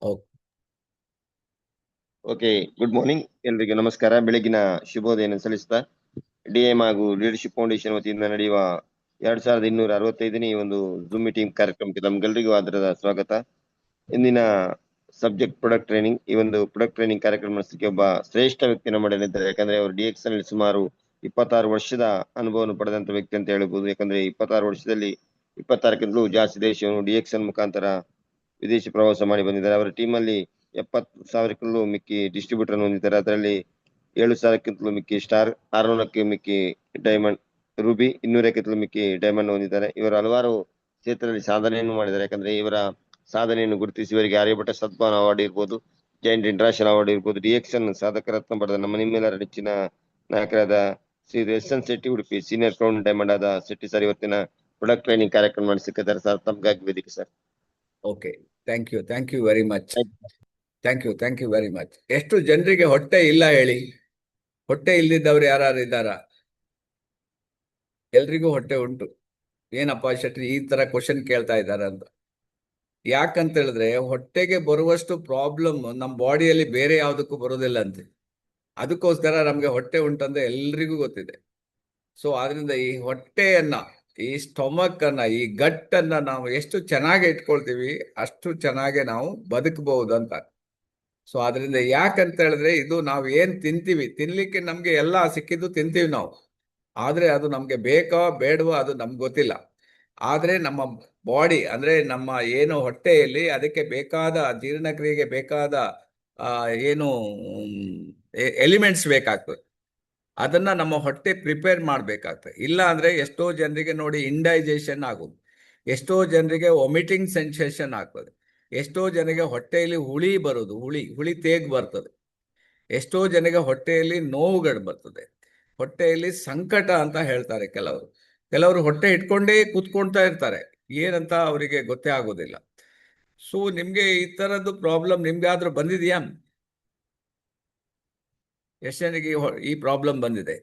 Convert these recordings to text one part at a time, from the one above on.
Okay. Okay, good morning ಎಲ್ರಿಗೂ ನಮಸ್ಕಾರ. ಬೆಳಗಿನ ಶುಭೋದಯವನ್ನು ಸಲ್ಲಿಸ್ತಾ ಡಿಎಂ ಹಾಗೂ ಲೀಡರ್ಶಿಪ್ ಫೌಂಡೇಶನ್ ವತಿಯಿಂದ ನಡೆಯುವ 2265ನೇ ಈ ಒಂದು ಜೂಮ್ ಮೀಟಿಂಗ್ ಕಾರ್ಯಕ್ರಮಕ್ಕೆ ನಮ್ಗೆಲ್ರಿಗೂ ಆದರದ ಸ್ವಾಗತ. ಇಂದಿನ ಸಬ್ಜೆಕ್ಟ್ ಪ್ರೊಡಕ್ಟ್ ಟ್ರೈನಿಂಗ್. ಈ ಒಂದು ಪ್ರೊಡಕ್ಟ್ ಟ್ರೈನಿಂಗ್ ಕಾರ್ಯಕ್ರಮ ನಡೆಸಲಿಕ್ಕೆ ಒಬ್ಬ ಶ್ರೇಷ್ಠ ವ್ಯಕ್ತಿಯನ್ನು ಮಾಡಲಿದ್ದಾರೆ. ಯಾಕಂದ್ರೆ ಅವರು DX ನಲ್ಲಿ ಸುಮಾರು 26 ವರ್ಷದ ಅನುಭವವನ್ನು ಪಡೆದಂತ ವ್ಯಕ್ತಿ ಅಂತ ಹೇಳ್ಬೋದು. ಯಾಕಂದ್ರೆ 26 ವರ್ಷದಲ್ಲಿ 26ಕ್ಕಿಂತಲೂ ಜಾಸ್ತಿ ದೇಶವನ್ನು DX ಮುಖಾಂತರ ವಿದೇಶಿ ಪ್ರವಾಸ ಮಾಡಿ ಬಂದಿದ್ದಾರೆ. ಅವರ ಟೀಮ್ ಅಲ್ಲಿ 70,000ಕ್ಕಿಂತಲೂ ಮಿಕ್ಕಿ ಡಿಸ್ಟ್ರಿಬ್ಯೂಟರ್ ಹೊಂದಿದ್ದಾರೆ. ಅದರಲ್ಲಿ 7,000ಕ್ಕಿಂತಲೂ ಮಿಕ್ಕಿ ಸ್ಟಾರ್, 600ಕ್ಕೆ ಮಿಕ್ಕಿ ಡೈಮಂಡ್, ರೂಬಿ, 200ಕ್ಕಿಂತಲೂ ಮಿಕ್ಕಿ ಡೈಮಂಡ್ ಹೊಂದಿದ್ದಾರೆ. ಇವರು ಹಲವಾರು ಕ್ಷೇತ್ರದಲ್ಲಿ ಸಾಧನೆಯನ್ನು ಮಾಡಿದ್ದಾರೆ. ಯಾಕಂದ್ರೆ ಇವರ ಸಾಧನೆಯನ್ನು ಗುರುತಿಸಿ ಇವರಿಗೆ ಆರ್ಯಭಟ ಸದ್ಭಾವನ ಅವಾರ್ಡ್ ಇರ್ಬೋದು, ಜೈಂಟ್ ಇಂಟರ್ನ್ಯಾಷನಲ್ ಅವಾರ್ಡ್ ಇರ್ಬೋದು, DX ಸಾಧಕ ರತ್ನ ಪಡೆದ ನಮ್ಮ ನಿಮ್ಮೆಲ್ಲರ ನೆಚ್ಚಿನ ನಾಯಕರಾದ Shri SN Shetty Udupi, senior crown diamond ಆದ ಶೆಟ್ಟಿ ಸರ್ ಇವತ್ತಿನ ಪ್ರೊಡಕ್ಟ್ ಟ್ರೈನಿಂಗ್ ಕಾರ್ಯಕ್ರಮ ನಡೆಸಿದ್ದಾರೆ. ಸರ್, ತಮ್ಗಾಗಿ ವೇದಿಕೆ sir. Okay, thank you very much. Thank you very much. ಎಷ್ಟು ಜನರಿಗೆ ಹೊಟ್ಟೆ ಇಲ್ಲ ಹೇಳಿ? ಹೊಟ್ಟೆ ಇಲ್ದಿದ್ದವ್ರು ಯಾರು ಇದ್ದಾರಾ? ಎಲ್ರಿಗೂ ಹೊಟ್ಟೆ ಉಂಟು. ಏನಪ್ಪಾ ಶೆಟ್ಟಿ ಈ ತರ ಕ್ವಶನ್ ಕೇಳ್ತಾ ಇದ್ದಾರೆ ಅಂತ. ಯಾಕಂತ ಹೇಳಿದ್ರೆ ಹೊಟ್ಟೆಗೆ ಬರುವಷ್ಟು ಪ್ರಾಬ್ಲಮ್ ನಮ್ಮ ಬಾಡಿಯಲ್ಲಿ ಬೇರೆ ಯಾವುದಕ್ಕೂ ಬರೋದಿಲ್ಲ ಅಂತೆ. ಅದಕ್ಕೋಸ್ಕರ ನಮ್ಗೆ ಹೊಟ್ಟೆ ಉಂಟಂದ್ರೆ ಎಲ್ರಿಗೂ ಗೊತ್ತಿದೆ. ಸೊ ಆದ್ರಿಂದ ಈ ಹೊಟ್ಟೆಯನ್ನ, ಈ ಸ್ಟೊಮಕ್ ಅನ್ನ, ಈ ಗಟ್ಟನ್ನ ನಾವು ಎಷ್ಟು ಚೆನ್ನಾಗಿ ಇಟ್ಕೊಳ್ತೀವಿ ಅಷ್ಟು ಚೆನ್ನಾಗಿ ನಾವು ಬದುಕಬಹುದು ಅಂತ. ಸೊ ಅದರಿಂದ ಯಾಕಂತ ಹೇಳಿದ್ರೆ ಇದು ನಾವು ಏನ್ ತಿಂತೀವಿ, ತಿನ್ಲಿಕ್ಕೆ ನಮ್ಗೆ ಎಲ್ಲ ಸಿಕ್ಕಿದ್ದು ತಿಂತೀವಿ ನಾವು. ಆದ್ರೆ ಅದು ನಮ್ಗೆ ಬೇಕೋ ಬೇಡವೋ ಅದು ನಮ್ಗೆ ಗೊತ್ತಿಲ್ಲ. ಆದ್ರೆ ನಮ್ಮ ಬಾಡಿ ಅಂದ್ರೆ ನಮ್ಮ ಏನು ಹೊಟ್ಟೆಯಲ್ಲಿ ಅದಕ್ಕೆ ಬೇಕಾದ ಜೀರ್ಣಕ್ರಿಯೆಗೆ ಬೇಕಾದ ಏನು ಎಲಿಮೆಂಟ್ಸ್ ಬೇಕಾಗ್ತದೆ, ಅದನ್ನ ನಮ್ಮ ಹೊಟ್ಟೆ ಪ್ರಿಪೇರ್ ಮಾಡ್ಬೇಕಾಗ್ತದೆ. ಇಲ್ಲ ಅಂದ್ರೆ ಎಷ್ಟೋ ಜನರಿಗೆ ನೋಡಿ ಇಂಡೈಜೆಷನ್ ಆಗೋದು, ಎಷ್ಟೋ ಜನರಿಗೆ ವಾಮಿಟಿಂಗ್ ಸೆನ್ಸೇಷನ್ ಆಗ್ತದೆ, ಎಷ್ಟೋ ಜನರಿಗೆ ಹೊಟ್ಟೆಯಲ್ಲಿ ಹುಳಿ ಬರೋದು, ಹುಳಿ ತೇಗ್ ಬರ್ತದೆ, ಎಷ್ಟೋ ಜನರಿಗೆ ಹೊಟ್ಟೆಯಲ್ಲಿ ನೋವುಗಳು ಬರ್ತದೆ, ಹೊಟ್ಟೆಯಲ್ಲಿ ಸಂಕಟ ಅಂತ ಹೇಳ್ತಾರೆ ಕೆಲವರು ಹೊಟ್ಟೆ ಇಟ್ಕೊಂಡೇ ಕೂತ್ಕೊಳ್ತಾ ಇರ್ತಾರೆ, ಏನಂತ ಅವರಿಗೆ ಗೊತ್ತೇ ಆಗೋದಿಲ್ಲ. ಸೊ ನಿಮ್ಗೆ ಈ ತರದ್ದು ಪ್ರಾಬ್ಲಮ್ ನಿಮ್ಗೆ ಆದ್ರೂ ಬಂದಿದ್ಯಾ? ಎಷ್ಟು ಜನರಿಗೆ ಈ ಪ್ರಾಬ್ಲಮ್ ಬಂದಿದೆ?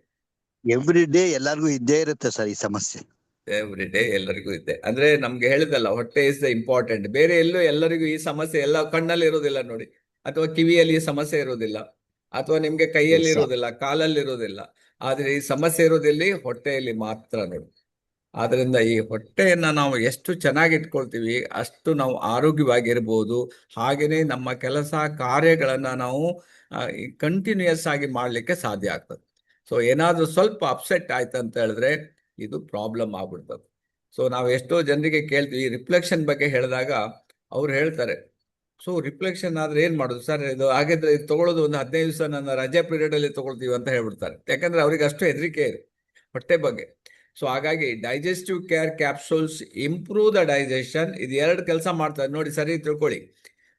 ಎವ್ರಿ ಡೇ ಎಲ್ಲರಿಗೂ ಇದ್ದೇ ಇರುತ್ತೆ ಸರ್ ಈ ಸಮಸ್ಯೆ. ಎವ್ರಿ ಡೇ ಎಲ್ಲರಿಗೂ ಇದೆ. ಅಂದ್ರೆ ನಮ್ಗೆ ಹೇಳಿದಲ್ಲ, ಹೊಟ್ಟೆ ಇಸ್ ದ ಇಂಪಾರ್ಟೆಂಟ್. ಬೇರೆ ಎಲ್ಲೂ ಎಲ್ಲರಿಗೂ ಈ ಸಮಸ್ಯೆ ಎಲ್ಲ ಕಣ್ಣಲ್ಲಿ ಇರೋದಿಲ್ಲ ನೋಡಿ, ಅಥವಾ ಕಿವಿಯಲ್ಲಿ ಈ ಸಮಸ್ಯೆ ಇರೋದಿಲ್ಲ, ಅಥವಾ ನಿಮ್ಗೆ ಕೈಯಲ್ಲಿ ಇರೋದಿಲ್ಲ, ಕಾಲಲ್ಲಿ ಇರೋದಿಲ್ಲ. ಆದ್ರೆ ಈ ಸಮಸ್ಯೆ ಇರೋದಿಲ್ಲಿ ಹೊಟ್ಟೆಯಲ್ಲಿ ಮಾತ್ರ ನೋಡಿ. ಆದ್ರಿಂದ ಈ ಹೊಟ್ಟೆಯನ್ನ ನಾವು ಎಷ್ಟು ಚೆನ್ನಾಗಿ ಇಟ್ಕೊಳ್ತೀವಿ ಅಷ್ಟು ನಾವು ಆರೋಗ್ಯವಾಗಿರ್ಬೋದು. ಹಾಗೇನೆ ನಮ್ಮ ಕೆಲಸ ಕಾರ್ಯಗಳನ್ನ ನಾವು ಕಂಟಿನ್ಯೂಯಸ್ ಆಗಿ ಮಾಡ್ಲಿಕ್ಕೆ ಸಾಧ್ಯ ಆಗ್ತದೆ. ಸೊ ಏನಾದ್ರೂ ಸ್ವಲ್ಪ ಅಪ್ಸೆಟ್ ಆಯ್ತು ಅಂತ ಹೇಳಿದ್ರೆ ಇದು ಪ್ರಾಬ್ಲಮ್ ಆಗ್ಬಿಡ್ತದೆ. ಸೊ ನಾವು ಎಷ್ಟೋ ಜನರಿಗೆ ಕೇಳ್ತೀವಿ ರಿಫ್ಲೆಕ್ಷನ್ ಬಗ್ಗೆ ಹೇಳಿದಾಗ ಅವ್ರು ಹೇಳ್ತಾರೆ, ಸೊ ರಿಫ್ಲೆಕ್ಷನ್ ಆದ್ರೆ ಏನ್ ಮಾಡೋದು ಸರ್, ಇದು ಹಾಗಿದ್ರೆ ಇದು ತಗೊಳ್ಳೋದು ಒಂದು 15 ದಿವಸ ನನ್ನ ರಜೆ ಪೀರಿಯಡ್ ಅಲ್ಲಿ ತಗೊಳ್ತೀವಿ ಅಂತ ಹೇಳ್ಬಿಡ್ತಾರೆ. ಯಾಕಂದ್ರೆ ಅವ್ರಿಗೆ ಅಷ್ಟು ಹೆದರಿಕೆ ಇದೆ ಹೊಟ್ಟೆ ಬಗ್ಗೆ. ಸೊ ಹಾಗಾಗಿ digestive care capsules improve the digestion. ಇದು 2 ಕೆಲಸ ಮಾಡ್ತಾರೆ ನೋಡಿ, ಸರಿ ತಿಳ್ಕೊಳ್ಳಿ.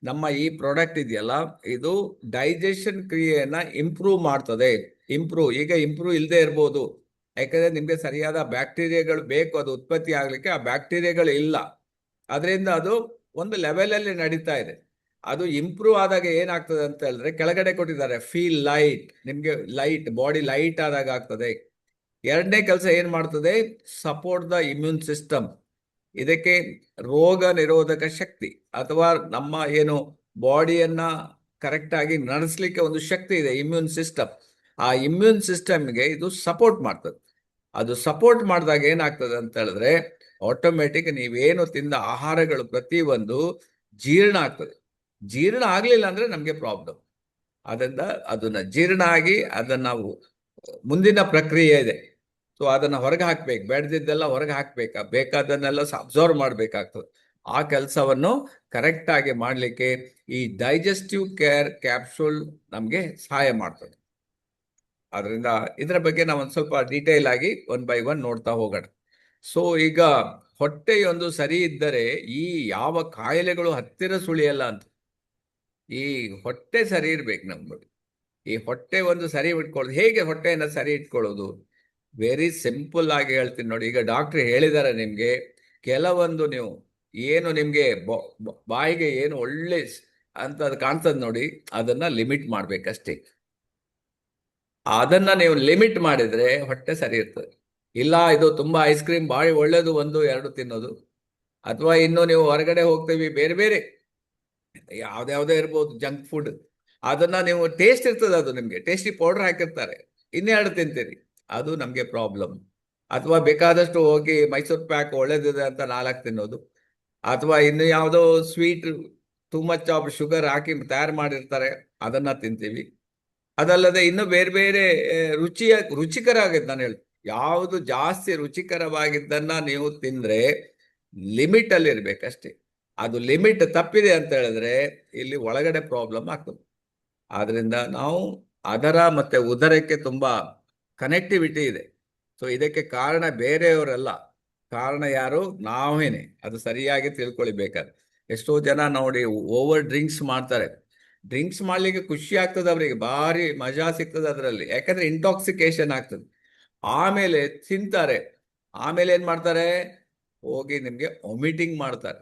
ನಮ್ಮ ಈ ಪ್ರಾಡಕ್ಟ್ ಇದೆಯಲ್ಲ, ಇದು ಡೈಜೆಷನ್ ಕ್ರಿಯೆಯನ್ನ ಇಂಪ್ರೂವ್ ಮಾಡ್ತದೆ. ಈಗ ಇಂಪ್ರೂವ್ ಇಲ್ಲದೆ ಇರ್ಬೋದು, ಯಾಕಂದ್ರೆ ನಿಮ್ಗೆ ಸರಿಯಾದ ಬ್ಯಾಕ್ಟೀರಿಯಾಗಳು ಬೇಕು ಅದು ಉತ್ಪತ್ತಿ ಆಗ್ಲಿಕ್ಕೆ, ಆ ಬ್ಯಾಕ್ಟೀರಿಯಾಗಳು ಇಲ್ಲ. ಅದರಿಂದ ಅದು ಒಂದು ಲೆವೆಲ್ ಅಲ್ಲಿ ನಡೀತಾ ಇದೆ. ಅದು ಇಂಪ್ರೂವ್ ಆದಾಗ ಏನಾಗ್ತದೆ ಅಂತ ಹೇಳಿದ್ರೆ ಕೆಳಗಡೆ ಕೊಟ್ಟಿದ್ದಾರೆ, ಫೀಲ್ ಲೈಟ್. ನಿಮ್ಗೆ ಲೈಟ್, ಬಾಡಿ ಲೈಟ್ ಆದಾಗ ಆಗ್ತದೆ. ಎರಡನೇ ಕೆಲಸ ಏನ್ ಮಾಡ್ತದೆ, ಸಪೋರ್ಟ್ ದ ಇಮ್ಯೂನ್ ಸಿಸ್ಟಮ್. ಇದಕ್ಕೆ ರೋಗ ನಿರೋಧಕ ಶಕ್ತಿ ಅಥವಾ ನಮ್ಮ ಏನು ಬಾಡಿಯನ್ನ ಕರೆಕ್ಟ್ ಆಗಿ ನಡೆಸಲಿಕ್ಕೆ ಒಂದು ಶಕ್ತಿ ಇದೆ, ಇಮ್ಯೂನ್ ಸಿಸ್ಟಮ್. ಆ ಇಮ್ಯೂನ್ ಸಿಸ್ಟಮ್ಗೆ ಇದು ಸಪೋರ್ಟ್ ಮಾಡ್ತದೆ. ಅದು ಸಪೋರ್ಟ್ ಮಾಡಿದಾಗ ಏನಾಗ್ತದೆ ಅಂತ ಹೇಳಿದ್ರೆ ಆಟೋಮೆಟಿಕ್ ನೀವೇನು ತಿಂದ ಆಹಾರಗಳು ಪ್ರತಿಯೊಂದು ಜೀರ್ಣ ಆಗ್ತದೆ. ಜೀರ್ಣ ಆಗ್ಲಿಲ್ಲ ಅಂದ್ರೆ ನಮ್ಗೆ ಪ್ರಾಬ್ಲಮ್. ಅದರಿಂದ ಅದನ್ನ ಜೀರ್ಣ ಆಗಿ ಅದನ್ನ ನಾವು ಮುಂದಿನ ಪ್ರಕ್ರಿಯೆ ಇದೆ. ಸೊ ಅದನ್ನ ಹೊರಗೆ ಹಾಕ್ಬೇಕು, ಬೇಡದಿದ್ದೆಲ್ಲ ಹೊರಗೆ ಹಾಕ್ಬೇಕಾ, ಬೇಕಾದನ್ನೆಲ್ಲ ಅಬ್ಸರ್ವ್ ಮಾಡ್ಬೇಕಾಗ್ತದೆ. ಆ ಕೆಲಸವನ್ನು ಕರೆಕ್ಟ್ ಆಗಿ ಮಾಡ್ಲಿಕ್ಕೆ ಈ ಡೈಜೆಸ್ಟಿವ್ ಕೇರ್ ಕ್ಯಾಪ್ಸೂಲ್ ನಮ್ಗೆ ಸಹಾಯ ಮಾಡ್ತದೆ. ಅದರಿಂದ ಇದರ ಬಗ್ಗೆ ನಾವು ಒಂದು ಸ್ವಲ್ಪ ಡೀಟೇಲ್ ಆಗಿ 1 by 1 ನೋಡ್ತಾ ಹೋಗೋಣ. ಸೊ ಈಗ ಹೊಟ್ಟೆಯೊಂದು ಸರಿ ಇದ್ದರೆ ಈ ಯಾವ ಕಾಯಿಲೆಗಳು ಹತ್ತಿರ ಸುಳಿಯಲ್ಲ ಅಂತ. ಈ ಹೊಟ್ಟೆ ಸರಿ ಇರ್ಬೇಕು ನಮ್ಗೆ. ಈ ಹೊಟ್ಟೆ ಒಂದು ಸರಿ ಇಟ್ಕೊಳ್ಳೋದು ಹೇಗೆ, ಹೊಟ್ಟೆಯನ್ನ ಸರಿ ಇಟ್ಕೊಳ್ಳೋದು ವೆರಿ ಸಿಂಪಲ್ ಆಗಿ ಹೇಳ್ತೀನಿ ನೋಡಿ. ಈಗ ಡಾಕ್ಟರ್ ಹೇಳಿದ್ದಾರೆ ನಿಮ್ಗೆ ಕೆಲವೊಂದು, ನೀವು ಏನು ನಿಮ್ಗೆ ಬಾಯಿಗೆ ಏನು ಒಳ್ಳೆ ಅಂತ ಅದು ಕಾಣ್ತದೆ ನೋಡಿ, ಅದನ್ನ ಲಿಮಿಟ್ ಮಾಡ್ಬೇಕಷ್ಟೇ. ಅದನ್ನ ನೀವು ಲಿಮಿಟ್ ಮಾಡಿದ್ರೆ ಹೊಟ್ಟೆ ಸರಿ ಇರ್ತದೆ. ಇಲ್ಲ ಇದು ತುಂಬಾ ಐಸ್ ಕ್ರೀಮ್ ಬಾಯಿ ಒಳ್ಳೇದು 1-2 ತಿನ್ನೋದು, ಅಥವಾ ಇನ್ನು ನೀವು ಹೊರಗಡೆ ಹೋಗ್ತೀವಿ ಬೇರೆ ಬೇರೆ ಯಾವ್ದ್ಯಾವ್ದೇ ಇರ್ಬೋದು ಜಂಕ್ ಫುಡ್, ಅದನ್ನ ನೀವು ಟೇಸ್ಟ್ ಇರ್ತದೆ, ಅದು ನಿಮ್ಗೆ ಟೇಸ್ಟಿ ಪೌಡರ್ ಹಾಕಿರ್ತಾರೆ, ಇನ್ನೆರಡು ತಿಂತೀರಿ, ಅದು ನಮ್ಗೆ ಪ್ರಾಬ್ಲಮ್. ಅಥವಾ ಬೇಕಾದಷ್ಟು ಹೋಗಿ ಮೈಸೂರು ಪ್ಯಾಕ್ ಒಳ್ಳೇದಿದೆ ಅಂತ 4 ತಿನ್ನೋದು, ಅಥವಾ ಇನ್ನು ಯಾವುದೋ sweet too much of sugar ಹಾಕಿ ತಯಾರು ಮಾಡಿರ್ತಾರೆ, ಅದನ್ನ ತಿಂತೀವಿ. ಅದಲ್ಲದೆ ಇನ್ನು ಬೇರೆ ಬೇರೆ ರುಚಿಕರ ಆಗಿದ್ದು ನಾನು ಹೇಳ್ತೀನಿ, ಯಾವುದು ಜಾಸ್ತಿ ರುಚಿಕರವಾಗಿದ್ದನ್ನ ನೀವು ತಿಂದ್ರೆ ಲಿಮಿಟ್ ಅಲ್ಲಿ ಇರ್ಬೇಕಷ್ಟೇ. ಅದು ಲಿಮಿಟ್ ತಪ್ಪಿದೆ ಅಂತ ಹೇಳಿದ್ರೆ ಇಲ್ಲಿ ಒಳಗಡೆ ಪ್ರಾಬ್ಲಮ್ ಆಗ್ತದೆ. ಆದ್ರಿಂದ ನಾವು ಅದರ ಮತ್ತೆ ಉದರಕ್ಕೆ ತುಂಬಾ ಕನೆಕ್ಟಿವಿಟಿ ಇದೆ. ಸೊ ಇದಕ್ಕೆ ಕಾರಣ ಬೇರೆಯವರಲ್ಲ, ಕಾರಣ ಯಾರು? ನಾವೇನೆ. ಅದು ಸರಿಯಾಗಿ ತಿಳ್ಕೊಳ್ಬೇಕಾದ್ರೆ. ಎಷ್ಟೋ ಜನ ನೋಡಿ ಓವರ್ ಡ್ರಿಂಕ್ಸ್ ಮಾಡ್ತಾರೆ. ಡ್ರಿಂಕ್ಸ್ ಮಾಡ್ಲಿಕ್ಕೆ ಖುಷಿ ಆಗ್ತದೆ, ಅವರಿಗೆ ಭಾರಿ ಮಜಾ ಸಿಗ್ತದೆ ಅದರಲ್ಲಿ, ಯಾಕಂದ್ರೆ ಇಂಟಾಕ್ಸಿಕೇಶನ್ ಆಗ್ತದೆ. ಆಮೇಲೆ ತಿಂತಾರೆ, ಆಮೇಲೆ ಏನ್ ಮಾಡ್ತಾರೆ? ಹೋಗಿ ನಿಮ್ಗೆ ವಾಮಿಟಿಂಗ್ ಮಾಡ್ತಾರೆ.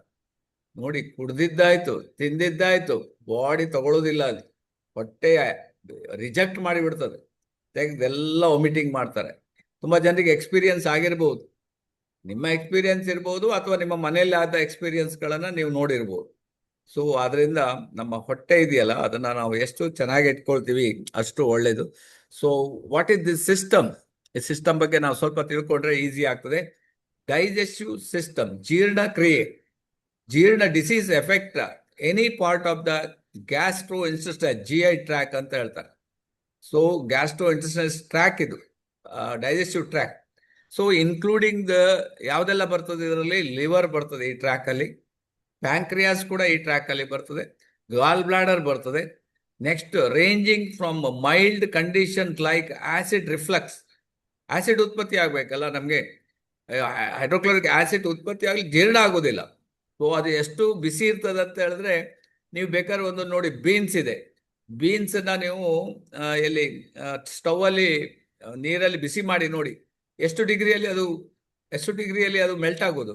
ನೋಡಿ, ಕುಡ್ದಿದ್ದಾಯ್ತು, ತಿಂದಿದ್ದಾಯ್ತು, ಬಾಡಿ ತಗೊಳ್ಳೋದಿಲ್ಲ, ಅಲ್ಲಿ ಹೊಟ್ಟೆ ರಿಜೆಕ್ಟ್ ಮಾಡಿಬಿಡ್ತದೆ, ತೆಗೆದೆಲ್ಲ ವಾಮಿಟಿಂಗ್ ಮಾಡ್ತಾರೆ. ತುಂಬಾ ಜನರಿಗೆ ಎಕ್ಸ್ಪೀರಿಯನ್ಸ್ ಆಗಿರ್ಬೋದು, ನಿಮ್ಮ ಎಕ್ಸ್ಪೀರಿಯನ್ಸ್ ಇರ್ಬೋದು, ಅಥವಾ ನಿಮ್ಮ ಮನೆಯಲ್ಲಿ ಆದ ಎಕ್ಸ್ಪೀರಿಯನ್ಸ್ಗಳನ್ನ ನೀವು ನೋಡಿರ್ಬೋದು. ಸೊ ಅದರಿಂದ ನಮ್ಮ ಹೊಟ್ಟೆ ಇದೆಯಲ್ಲ, ಅದನ್ನ ನಾವು ಎಷ್ಟು ಚೆನ್ನಾಗಿ ಇಟ್ಕೊಳ್ತೀವಿ ಅಷ್ಟು ಒಳ್ಳೇದು. So what is this system? ಈ ಸಿಸ್ಟಮ್ ಬಗ್ಗೆ ನಾವು ಸ್ವಲ್ಪ ತಿಳ್ಕೊಂಡ್ರೆ ಈಸಿ ಆಗ್ತದೆ. ಡೈಜೆಸ್ಟಿವ್ ಸಿಸ್ಟಮ್, ಜೀರ್ಣಕ್ರಿಯೆ, ಜೀರ್ಣ disease effect any part of the gastro intestine, GI track ಅಂತ ಹೇಳ್ತಾರೆ. ಸೊ ಗ್ಯಾಸ್ಟ್ರೋ ಇಂಟೆಸ್ಟೈನ್ ಟ್ರ್ಯಾಕ್ ಇದು digestive track. So including the ಯಾವ್ದೆಲ್ಲ ಬರ್ತದೆ ಇದರಲ್ಲಿ? ಲಿವರ್ ಬರ್ತದೆ ಈ ಟ್ರ್ಯಾಕ್ ಅಲ್ಲಿ, ಪ್ಯಾಂಕ್ರಿಯಾಸ್ ಕೂಡ ಈ ಟ್ರ್ಯಾಕ್ ಅಲ್ಲಿ ಬರ್ತದೆ, ಗಾಲ್ ಬ್ಲಾಡರ್ ಬರ್ತದೆ. Next, ranging from mild condition like acid reflex, acid ಉತ್ಪತ್ತಿ ಆಗ್ಬೇಕಲ್ಲ ನಮ್ಗೆ, ಹೈಡ್ರೋಕ್ಲೋರಿಕ್ ಆಸಿಡ್ ಉತ್ಪತ್ತಿ ಆಗಲಿ, ಜೀರ್ಣ ಆಗೋದಿಲ್ಲ. ಸೊ ಅದು ಎಷ್ಟು ಬಿಸಿ ಇರ್ತದೆ ಅಂತ ಹೇಳಿದ್ರೆ, ನೀವು ಬೇಕಾದ್ರೆ ಒಂದು ನೋಡಿ, ಬೀನ್ಸ್ ಇದೆ, ಬೀನ್ಸ್ ನ ನೀವು ಎಲ್ಲಿ ಸ್ಟವ್ ಅಲ್ಲಿ ನೀರಲ್ಲಿ ಬಿಸಿ ಮಾಡಿ ನೋಡಿ, ಎಷ್ಟು ಡಿಗ್ರಿಯಲ್ಲಿ ಅದು ಮೆಲ್ಟ್ ಆಗೋದು?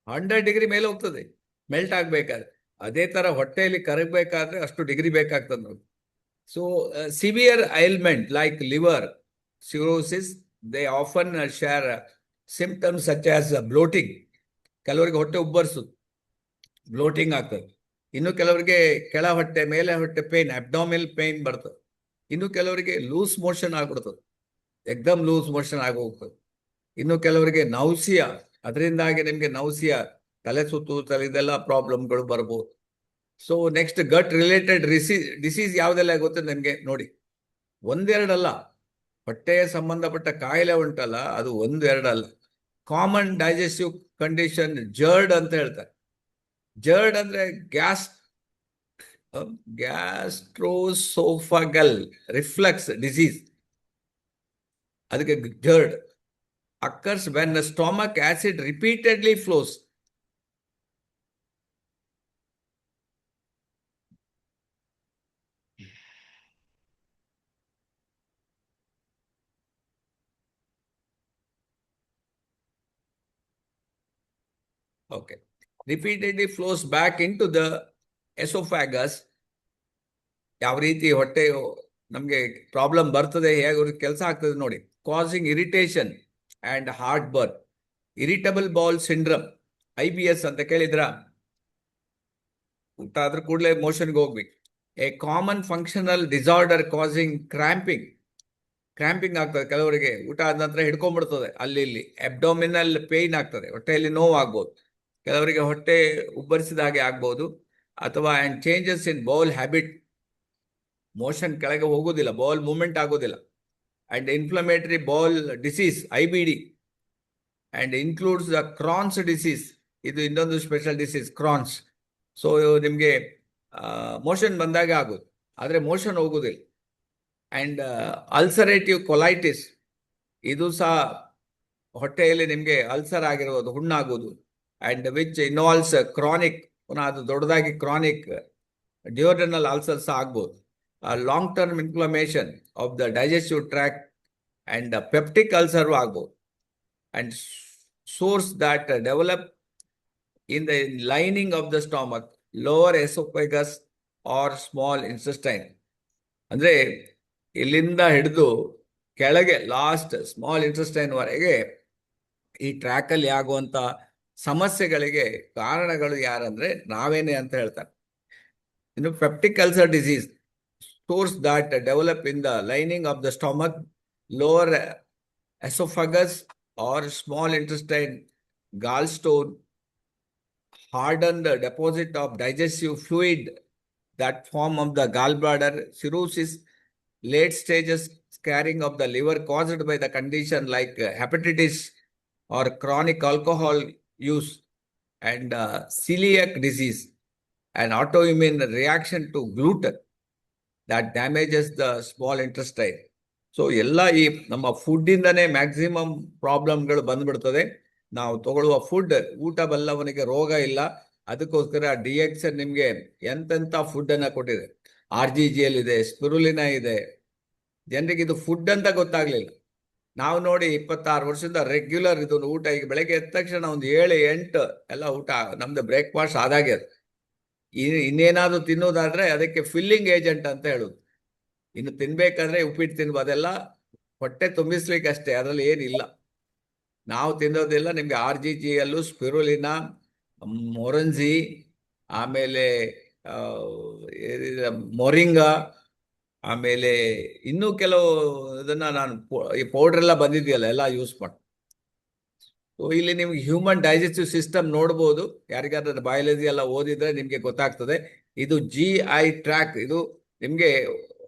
100 ಡಿಗ್ರಿ ಮೇಲೆ ಹೋಗ್ತದೆ ಮೆಲ್ಟ್ ಆಗ್ಬೇಕಾದ್ರೆ. ಅದೇ ತರ ಹೊಟ್ಟೆಯಲ್ಲಿ ಕರಗಬೇಕಾದ್ರೆ ಅಷ್ಟು ಡಿಗ್ರಿ ಬೇಕಾಗ್ತದೆ ನೋಡಿ. So severe ailment like liver cirrhosis, they often share symptoms such as bloating. ಕೆಲವರಿಗೆ ಹೊಟ್ಟೆ ಉಬ್ಬರಿಸು, ಬ್ಲೋಟಿಂಗ್ ಆಗ್ತದೆ. ಇನ್ನು ಕೆಲವರಿಗೆ ಕೆಳ ಹೊಟ್ಟೆ ಮೇಲೆ ಹೊಟ್ಟೆ ಪೇನ್, ಅಬ್ಡಾಮಿನಲ್ ಪೇನ್ ಬರ್ತದೆ. ಇನ್ನು ಕೆಲವರಿಗೆ ಲೂಸ್ ಮೋಷನ್ ಆಗ್ಬಿಡ್ತದೆ, ಎಕ್ದಮ್ ಲೂಸ್ ಮೋಷನ್ ಆಗೋಗ್ತದೆ. ಇನ್ನು ಕೆಲವರಿಗೆ ನೌಸಿಯಾ, ಅದರಿಂದಾಗಿ ನಿಮ್ಗೆ ನೌಸಿಯಾ, ತಲೆ ಸುತ್ತು ಇದೆಲ್ಲ ಪ್ರಾಬ್ಲಮ್ಗಳು ಬರ್ಬೋದು. ಸೊ ನೆಕ್ಸ್ಟ್, ಗಟ್ ರಿಲೇಟೆಡ್ ಡಿಸೀಸ್ ಯಾವ್ದೆಲ್ಲ ಗೊತ್ತು ನಿಮ್ಗೆ? ನೋಡಿ, ಒಂದೆರಡಲ್ಲ, ಹೊಟ್ಟೆಯ ಸಂಬಂಧಪಟ್ಟ ಕಾಯಿಲೆ ಉಂಟಲ್ಲ, ಅದು ಒಂದೆರಡಲ್ಲ. ಕಾಮನ್ ಡೈಜೆಸ್ಟಿವ್ ಕಂಡೀಷನ್ ಜರ್ಡ್ ಅಂತ ಹೇಳ್ತಾರೆ. ಜರ್ಡ್ ಅಂದ್ರೆ ಗ್ಯಾಸ್ಟ್ರೋಸೋಫಾಗಲ್ ರಿಫ್ಲಕ್ಸ್ ಡಿಸೀಸ್, ಅದಕ್ಕೆ jird occurs when the stomach acid repeatedly flows. Okay. Repeatedly flows back into the esophagus. ಯಾವ ರೀತಿ ಹೊಟ್ಟೆ ನಮ್ಗೆ ಪ್ರಾಬ್ಲಮ್ ಬರ್ತದೆ, ಹೇಗೆ ಕೆಲಸ ಆಗ್ತದೆ ನೋಡಿ. Causing irritation and heartburn, irritable bowel syndrome, IBS ಅಂತ ಕೇಳಿದ್ರ? ಊಟ ಆದ್ರೂ ಕೂಡಲೇ ಮೋಷನ್ಗೆ ಹೋಗ್ಬೇಕು. A common functional disorder causing cramping ಆಗ್ತದೆ ಕೆಲವರಿಗೆ, ಊಟ ಆದ ನಂತರ ಹಿಡ್ಕೊಂಡ್ಬಿಡ್ತದೆ ಅಲ್ಲಿ ಇಲ್ಲಿ. ಅಬ್ಡೋಮಿನಲ್ ಪೇನ್ ಆಗ್ತದೆ, ಹೊಟ್ಟೆಯಲ್ಲಿ ನೋವು ಆಗ್ಬೋದು. ಕೆಲವರಿಗೆ ಹೊಟ್ಟೆ ಉಬ್ಬರಿಸಿದ ಹಾಗೆ ಆಗ್ಬೋದು. ಅಥವಾ and changes in bowl habit, motion ಕೆಳಗೆ ಹೋಗೋದಿಲ್ಲ, ಬೌಲ್ ಮೂವ್ಮೆಂಟ್ ಆಗೋದಿಲ್ಲ. And inflammatory bowl disease, IBD, and includes the Crohn's disease. ಇದು ಇನ್ನೊಂದು ಸ್ಪೆಷಲ್ ಡಿಸೀಸ್, ಕ್ರಾನ್ಸ್. ಸೊ ನಿಮ್ಗೆ ಮೋಷನ್ ಬಂದಾಗ ಆಗೋದು, ಆದ್ರೆ ಮೋಷನ್ ಹೋಗುದಿಲ್ಲ. ಅಂಡ್ ಅಲ್ಸರೇಟಿವ್ ಕೊಲೈಟಿಸ್, ಇದು ಸಹ ಹೊಟ್ಟೆಯಲ್ಲಿ ನಿಮ್ಗೆ ಅಲ್ಸರ್ ಆಗಿರೋದು, ಹುಣ್ಣಾಗೋದು. ಅಂಡ್ ವಿಚ್ ಇನ್ವಾಲ್ವ್ಸ್ ಕ್ರಾನಿಕ್, ಪುನಃ ಅದು ದೊಡ್ಡದಾಗಿ ಕ್ರಾನಿಕ್ ಡ್ಯೂರನಲ್ ಅಲ್ಸರ್ ಸಹ ಆಗ್ಬೋದು. Long term inflammation of the digestive tract and peptic ulcer ಆಗ್ಬೋದು. And sores that develop in the lining of the stomach, lower esophagus or small intestine. ಅಂದ್ರೆ ಇಲ್ಲಿಂದ ಹಿಡಿದು ಕೆಳಗೆ ಲಾಸ್ಟ್ ಸ್ಮಾಲ್ ಇಂಟೆಸ್ಟೈನ್ ವರೆಗೆ ಈ track ಅಲ್ಲಿ ಆಗುವಂತ ಸಮಸ್ಯೆಗಳಿಗೆ ಕಾರಣಗಳು ಯಾರಂದ್ರೆ ನಾವೇನೆ ಅಂತ ಹೇಳ್ತಾರೆ. peptic ulcer disease, sores that develop in the lining of the stomach, lower esophagus or small intestine, gallstone, hardened deposit of digestive fluid that form of the gallbladder, cirrhosis, late stages scarring of the liver caused by the condition like hepatitis or chronic alcohol use, and celiac disease, an autoimmune reaction to gluten that damages the small intestine. So ಎಲ್ಲ ಈ ನಮ್ಮ food ಇಂದನೇ maximum ಪ್ರಾಬ್ಲಮ್ಗಳು ಬಂದ್ಬಿಡ್ತದೆ. ನಾವು ತಗೊಳ್ಳುವ food, ಊಟ ಬಲ್ಲವನಿಗೆ ರೋಗ ಇಲ್ಲ. ಅದಕ್ಕೋಸ್ಕರ DX ನಿಮ್ಗೆ ಎಂತೆಂತ ಫುಡ್ ಅನ್ನ ಕೊಟ್ಟಿದೆ. RGGL ಇದೆ, ಸ್ಪಿರುಲಿನಾ ಇದೆ. ಜನರಿಗೆ ಇದು ಫುಡ್ ಅಂತ ಗೊತ್ತಾಗ್ಲಿಲ್ಲ. ನಾವು ನೋಡಿ 26 ವರ್ಷದಿಂದ ರೆಗ್ಯುಲರ್ ಇದು ಊಟ. ಈಗ ಬೆಳಗ್ಗೆ ಎದ್ದ ತಕ್ಷಣ ಒಂದು 7-8 ಎಲ್ಲ ಊಟ ನಮ್ದು ಬ್ರೇಕ್ಫಾಸ್ಟ್ ಆದಾಗೆ ಅದು. ಇನ್ನೇನಾದ್ರು ತಿನ್ನೋದಾದ್ರೆ ಅದಕ್ಕೆ ಫಿಲ್ಲಿಂಗ್ ಏಜೆಂಟ್ ಅಂತ ಹೇಳುದು. ಇನ್ನು ತಿನ್ಬೇಕಾದ್ರೆ ಉಪ್ಪಿಟ್ಟು ತಿನ್ಬೋದು, ಅದೆಲ್ಲ ಹೊಟ್ಟೆ ತುಂಬಿಸ್ಲಿಕ್ಕೆ ಅಷ್ಟೇ, ಅದರಲ್ಲಿ ಏನಿಲ್ಲ. ನಾವು ತಿನ್ನೋದೆಲ್ಲ ನಿಮ್ಗೆ RGGL, ಸ್ಪಿರುಲಿನಾ, ಮೊರಂಜಿ, ಆಮೇಲೆ ಮೊರಿಂಗಾ, ಆಮೇಲೆ ಇನ್ನೂ ಕೆಲವು ಇದನ್ನ ನಾನು ಈ ಪೌಡರ್ ಎಲ್ಲ ಬಂದಿದೆಯಲ್ಲ ಎಲ್ಲ ಯೂಸ್ ಮಾಡಿ. ಸೊ ಇಲ್ಲಿ ನಿಮ್ಗೆ ಹ್ಯೂಮನ್ ಡೈಜೆಸ್ಟಿವ್ ಸಿಸ್ಟಮ್ ನೋಡ್ಬೋದು. ಯಾರಿಗಾದ್ರೂ ಬಯಾಲಜಿ ಎಲ್ಲ ಓದಿದ್ರೆ ನಿಮ್ಗೆ ಗೊತ್ತಾಗ್ತದೆ. ಇದು GI ಟ್ರ್ಯಾಕ್. ಇದು ನಿಮ್ಗೆ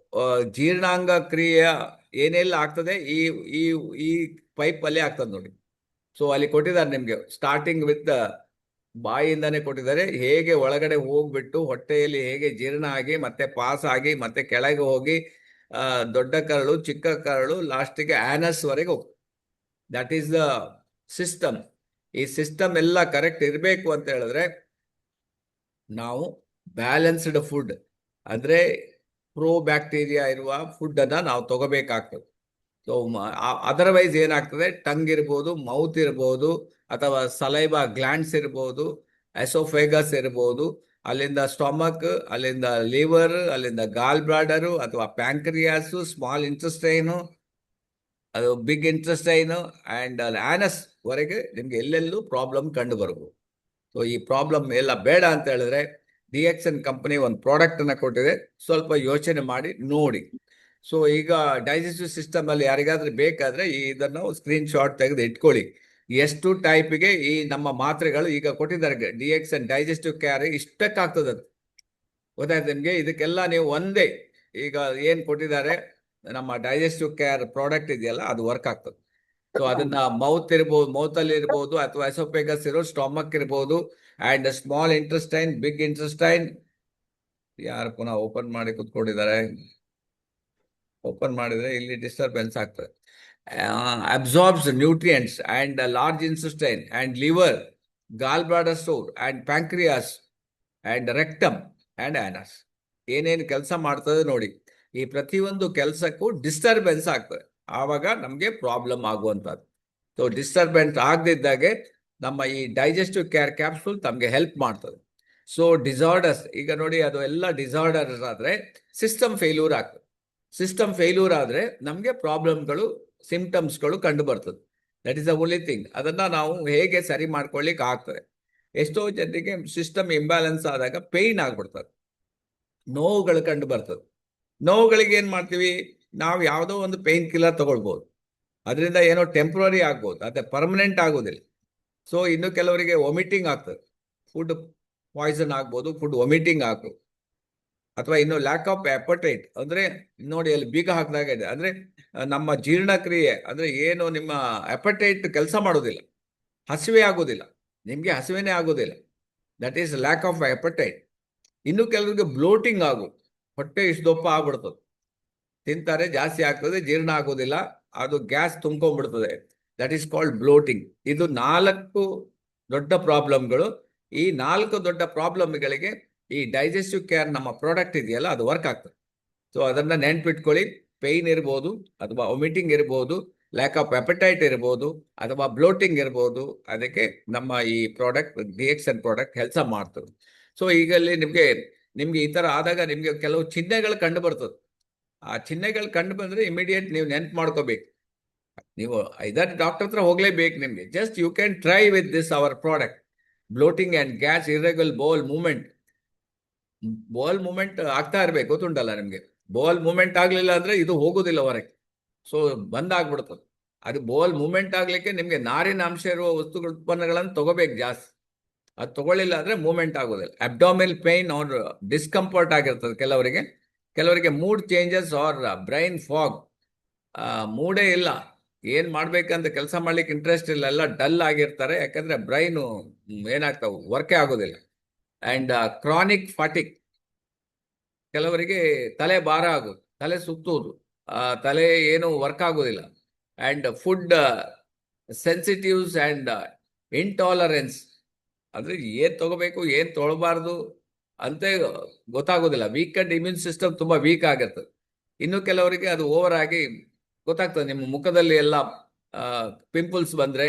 ಜೀರ್ಣಾಂಗ ಕ್ರಿಯೆ ಏನೆಲ್ಲ ಆಗ್ತದೆ ಈ ಈ ಈ ಪೈಪ್ ಅಲ್ಲಿ ಆಗ್ತದೆ ನೋಡಿ. ಸೊ ಅಲ್ಲಿ ಕೊಟ್ಟಿದ್ದಾರೆ ನಿಮ್ಗೆ, ಸ್ಟಾರ್ಟಿಂಗ್ ವಿತ್ ಬಾಯಿಯಿಂದಾನೆ ಕೊಟ್ಟಿದ್ದಾರೆ. ಹೇಗೆ ಒಳಗಡೆ ಹೋಗ್ಬಿಟ್ಟು ಹೊಟ್ಟೆಯಲ್ಲಿ ಹೇಗೆ ಜೀರ್ಣ ಆಗಿ ಮತ್ತೆ ಪಾಸ್ ಆಗಿ ಮತ್ತೆ ಕೆಳಗೆ ಹೋಗಿ ದೊಡ್ಡ ಕರಳು, ಚಿಕ್ಕ ಕರಳು, ಲಾಸ್ಟಿಗೆ ಆನಸ್ ವರೆಗೆ ಹೋಗ್ತದೆ. That is the system. ಈ ಸಿಸ್ಟಮ್ ಎಲ್ಲ ಕರೆಕ್ಟ್ ಇರಬೇಕು ಅಂತ ಹೇಳಿದ್ರೆ ನಾವು ಬ್ಯಾಲೆನ್ಸ್ಡ್ ಫುಡ್, ಅಂದ್ರೆ ಪ್ರೋ ಬ್ಯಾಕ್ಟೀರಿಯಾ ಇರುವ ಫುಡ್ ಅನ್ನ ನಾವು ತಗೋಬೇಕಾಗ್ತದೆ. ಸೊ ಅದರ್ವೈಸ್ ಏನಾಗ್ತದೆ, ಟಂಗ್ ಇರ್ಬೋದು, ಮೌತ್ ಇರ್ಬೋದು, ಅಥವಾ ಸಲೈವಾ ಗ್ಲ್ಯಾಂಡ್ಸ್ ಇರ್ಬೋದು, ಎಸೋಫೇಗಸ್ ಇರ್ಬೋದು, ಅಲ್ಲಿಂದ ಸ್ಟೊಮಕ್, ಅಲ್ಲಿಂದ ಲಿವರ್, ಅಲ್ಲಿಂದ ಗಾಲ್ ಬ್ಲಾಡರು ಅಥವಾ ಪ್ಯಾಂಕ್ರಿಯಾಸು, ಸ್ಮಾಲ್ ಇಂಟೆಸ್ಟೈನು, ಅದು ಬಿಗ್ ಇಂಟೆಸ್ಟೈನು ಅಂಡ್ ಆನಸ್ ವರೆಗೆ ನಿಮ್ಗೆ ಎಲ್ಲೆಲ್ಲೂ ಪ್ರಾಬ್ಲಮ್ ಕಂಡು ಬರ್ಬೋದು. ಸೊ ಈ ಪ್ರಾಬ್ಲಮ್ ಎಲ್ಲ ಬೇಡ ಅಂತ ಹೇಳಿದ್ರೆ DXN ಕಂಪನಿ ಒಂದು ಪ್ರಾಡಕ್ಟ್ ಅನ್ನ ಕೊಟ್ಟಿದೆ. ಸ್ವಲ್ಪ ಯೋಚನೆ ಮಾಡಿ ನೋಡಿ. ಸೊ ಈಗ ಡೈಜೆಸ್ಟಿವ್ ಸಿಸ್ಟಮ್ ಅಲ್ಲಿ ಯಾರಿಗಾದ್ರೂ ಬೇಕಾದ್ರೆ ಇದನ್ನು ಸ್ಕ್ರೀನ್ ಶಾಟ್ ತೆಗೆದು ಇಟ್ಕೊಳ್ಳಿ. ಎಷ್ಟು ಟೈಪ್ಗೆ ಈ ನಮ್ಮ ಮಾತ್ರೆಗಳು ಈಗ ಕೊಟ್ಟಿದ್ದಾರೆ. DXN ಡೈಜೆಸ್ಟಿವ್ ಕೇರ್ ಇಷ್ಟಕ್ಕಾಗ್ತದೆ ಅದು, ಗೊತ್ತಾಯ್ತು ನಿಮ್ಗೆ. ಇದಕ್ಕೆಲ್ಲ ನೀವು ಒಂದೇ ಈಗ ಏನ್ ಕೊಟ್ಟಿದ್ದಾರೆ ನಮ್ಮ ಡೈಜೆಸ್ಟಿವ್ ಕೇರ್ ಪ್ರಾಡಕ್ಟ್ ಇದೆಯಲ್ಲ, ಅದು ವರ್ಕ್ ಆಗ್ತದೆ. ಸೊ ಅದನ್ನ ಮೌತ್ ಇರ್ಬೋದು, ಮೌತ್ ಅಲ್ಲಿ ಇರ್ಬೋದು, ಅಥವಾ ಎಸೋಫೇಗಸ್ ಇರೋ ಸ್ಟೊಮಕ್ ಇರ್ಬೋದು, and small intestine, big intestine. ಯಾರು ಪುನಃ ಓಪನ್ ಮಾಡಿ ಕುತ್ಕೊಂಡಿದ್ದಾರೆ, ಓಪನ್ ಮಾಡಿದ್ರೆ ಇಲ್ಲಿ ಡಿಸ್ಟರ್ಬೆನ್ಸ್ ಆಗ್ತದೆ. Absorbs nutrients and large intestine and liver, gall bladder store and pancreas and rectum and anus. ಏನೇನು ಕೆಲಸ ಮಾಡ್ತದೆ ನೋಡಿ. ಈ ಪ್ರತಿಯೊಂದು ಕೆಲಸಕ್ಕೂ ಡಿಸ್ಟರ್ಬೆನ್ಸ್ ಆಗ್ತದೆ, ಆವಾಗ ನಮಗೆ ಪ್ರಾಬ್ಲಮ್ ಆಗುವಂಥದ್ದು. ಸೊ ಡಿಸ್ಟರ್ಬೆನ್ಸ್ ಆಗದಿದ್ದಾಗೆ ನಮ್ಮ ಈ ಡೈಜೆಸ್ಟಿವ್ ಕೇರ್ ಕ್ಯಾಪ್ಸೂಲ್ ತಮಗೆ ಹೆಲ್ಪ್ ಮಾಡ್ತದೆ. ಸೊ ಡಿಸಾರ್ಡರ್ಸ್, ಈಗ ನೋಡಿ ಅದು ಎಲ್ಲ ಡಿಸಾರ್ಡರ್ಸ್ ಆದ್ರೆ ಸಿಸ್ಟಮ್ ಫೇಲ್ಯೂರ್ ಆಗ್ತದೆ. ಸಿಸ್ಟಮ್ ಫೇಲ್ಯೂರ್ ಆದ್ರೆ ನಮಗೆ ಪ್ರಾಬ್ಲಮ್ಗಳು, ಸಿಂಪ್ಟಮ್ಸ್ಗಳು ಕಂಡು ಬರ್ತದೆ. That is the only thing. ಅದನ್ನ ನಾವು ಹೇಗೆ ಸರಿ ಮಾಡ್ಕೊಳ್ಳಿಕ್ಕೆ ಆಗ್ತದೆ. ಎಷ್ಟೋ ಜನರಿಗೆ ಸಿಸ್ಟಮ್ ಇಂಬ್ಯಾಲೆನ್ಸ್ ಆದಾಗ ಪೇಯ್ನ್ ಆಗ್ಬಿಡ್ತದೆ, ನೋವುಗಳು ಕಂಡು ಬರ್ತದೆ. ನೋವುಗಳಿಗೆ ಏನ್ ಮಾಡ್ತೀವಿ ನಾವು, ಯಾವುದೋ ಒಂದು ಪೇಯ್ನ್ ಕಿಲ್ಲರ್ ತಗೊಳ್ಬೋದು. ಅದರಿಂದ ಏನೋ ಟೆಂಪ್ರರಿ ಆಗ್ಬೋದು, ಅದೇ ಪರ್ಮನೆಂಟ್ ಆಗೋದಿಲ್ಲ. ಸೊ ಇನ್ನು ಕೆಲವರಿಗೆ ವಾಮಿಟಿಂಗ್ ಆಗ್ತದೆ, ಫುಡ್ ಪಾಯ್ಸನ್ ಆಗ್ಬೋದು, ಫುಡ್ ವಾಮಿಟಿಂಗ್ ಆಗ್ಬೋದು. ಅಥವಾ ಇನ್ನು ಲ್ಯಾಕ್ ಆಫ್ ಅಪಟೈಟ್, ಅಂದ್ರೆ ನೋಡಿ ಅಲ್ಲಿ ಬೀಗ ಹಾಕಿದಾಗ ಇದೆ, ಅಂದ್ರೆ ನಮ್ಮ ಜೀರ್ಣಕ್ರಿಯೆ, ಅಂದ್ರೆ ಏನು ನಿಮ್ಮ ಅಪಟೈಟ್ ಕೆಲಸ ಮಾಡೋದಿಲ್ಲ, ಹಸಿವೆ ಆಗೋದಿಲ್ಲ, ನಿಮ್ಗೆ ಹಸಿವೆನೇ ಆಗೋದಿಲ್ಲ. That is lack of appetite. ಇನ್ನು ಕೆಲವರಿಗೆ ಬ್ಲೋಟಿಂಗ್ ಆಗೋದು, ಹೊಟ್ಟೆ ಇಷ್ಟು ದಪ್ಪ ಆಗ್ಬಿಡ್ತದೆ, ತಿಂತಾರೆ ಜಾಸ್ತಿ ಆಗ್ತದೆ, ಜೀರ್ಣ ಆಗೋದಿಲ್ಲ, ಅದು ಗ್ಯಾಸ್ ತುಂಬ್ಕೊಂಡ್ಬಿಡ್ತದೆ. That is called bloating. ಇದು 4 ದೊಡ್ಡ ಪ್ರಾಬ್ಲಮ್ಗಳು. ಈ 4 ದೊಡ್ಡ ಪ್ರಾಬ್ಲಮ್ಗಳಿಗೆ ಈ ಡೈಜೆಸ್ಟಿವ್ ಕೇರ್ ನಮ್ಮ ಪ್ರಾಡಕ್ಟ್ ಇದೆಯಲ್ಲ, ಅದು ವರ್ಕ್ ಆಗ್ತದೆ. ಸೊ ಅದನ್ನ ನೆನ್ಪಿಟ್ಕೊಳ್ಳಿ. ಪೇಯ್ನ್ ಇರ್ಬೋದು, ಅಥವಾ ವಾಮಿಟಿಂಗ್ ಇರ್ಬೋದು, ಲ್ಯಾಕ್ ಆಫ್ ಅಪಟೈಟ್ ಇರ್ಬೋದು, ಅಥವಾ ಬ್ಲೋಟಿಂಗ್ ಇರ್ಬೋದು, ಅದಕ್ಕೆ ನಮ್ಮ ಈ ಪ್ರಾಡಕ್ಟ್ DXN ಪ್ರಾಡಕ್ಟ್ ಕೆಲಸ ಮಾಡ್ತದೆ. ಸೊ ಈಗ ಅಲ್ಲಿ ನಿಮ್ಗೆ ಈ ತರ ಆದಾಗ ನಿಮ್ಗೆ ಕೆಲವು ಚಿಹ್ನೆಗಳು ಕಂಡು ಬರ್ತದೆ. ಆ ಚಿಹ್ನೆಗಳು ಕಂಡು ಬಂದ್ರೆ ಇಮಿಡಿಯೇಟ್ ನೀವು ನೆನ್ಪು ಮಾಡ್ಕೋಬೇಕು. ನೀವು ಇದರ ಡಾಕ್ಟರ್ ಹತ್ರ ಹೋಗ್ಲೇಬೇಕು ನಿಮ್ಗೆ. Just you can try with this our product. Bloating and gas, irregular bowel movement, bowel movement ಆಗ್ತಾ ಇರ್ಬೇಕು, ಗೊತ್ತುಂಟಲ್ಲ ನಿಮ್ಗೆ. ಬೋಲ್ ಮೂವ್ಮೆಂಟ್ ಆಗ್ಲಿಲ್ಲ ಅಂದ್ರೆ ಇದು ಹೋಗುದಿಲ್ಲ ಹೊರಗೆ, ಸೊ ಬಂದ್ ಆಗ್ಬಿಡ್ತದೆ. ಅದು ಬೋಲ್ ಮೂವ್ಮೆಂಟ್ ಆಗ್ಲಿಕ್ಕೆ ನಿಮ್ಗೆ ನಾರಿನ ಅಂಶ ಇರುವ ವಸ್ತುಗಳ ಉತ್ಪನ್ನಗಳನ್ನು ತಗೋಬೇಕು ಜಾಸ್ತಿ. ಅದು ತಗೊಳ್ಳಿಲ್ಲ ಅಂದ್ರೆ ಮೂವ್ಮೆಂಟ್ ಆಗೋದಿಲ್ಲ. ಅಬ್ಡಾಮಿನಲ್ ಪೈನ್ ಆರ್ ಡಿಸ್ಕಂಫರ್ಟ್ ಆಗಿರ್ತದೆ ಕೆಲವರಿಗೆ. ಕೆಲವರಿಗೆ mood changes or brain fog, ಮೂಡೇ ಇಲ್ಲ, ಏನ್ ಮಾಡ್ಬೇಕಂತ ಕೆಲಸ ಮಾಡ್ಲಿಕ್ಕೆ ಇಂಟ್ರೆಸ್ಟ್ ಇಲ್ಲ, ಎಲ್ಲ ಡಲ್ ಆಗಿರ್ತಾರೆ. ಯಾಕಂದ್ರೆ ಬ್ರೈನ್ ಏನಾಗ್ತಾವ, ವರ್ಕೇ ಆಗೋದಿಲ್ಲ. ಅಂಡ್ ಕ್ರಾನಿಕ್ ಫಾಟಿಕ್, ಕೆಲವರಿಗೆ ತಲೆ ಭಾರ ಆಗೋದು, ತಲೆ ಸುತ್ತುವುದು, ತಲೆ ಏನು ವರ್ಕ್ ಆಗೋದಿಲ್ಲ. ಅಂಡ್ ಫುಡ್ ಸೆನ್ಸಿಟಿವ್ಸ್ ಅಂಡ್ ಇಂಟಾಲರೆನ್ಸ್, ಅಂದ್ರೆ ಏನ್ ತಗೋಬೇಕು ಏನ್ ತೊಗೊಳ್ಬಾರ್ದು ಅಂತ ಗೊತ್ತಾಗೋದಿಲ್ಲ. ವೀಕೆಂಡ್ ಇಮ್ಯೂನ್ ಸಿಸ್ಟಮ್ ತುಂಬಾ ವೀಕ್ ಆಗಿರ್ತದೆ. ಇನ್ನು ಕೆಲವರಿಗೆ ಅದು ಓವರ್ ಆಗಿ ಗೊತ್ತಾಗ್ತದೆ. ನಿಮ್ಮ ಮುಖದಲ್ಲಿ ಎಲ್ಲ ಪಿಂಪಲ್ಸ್ ಬಂದ್ರೆ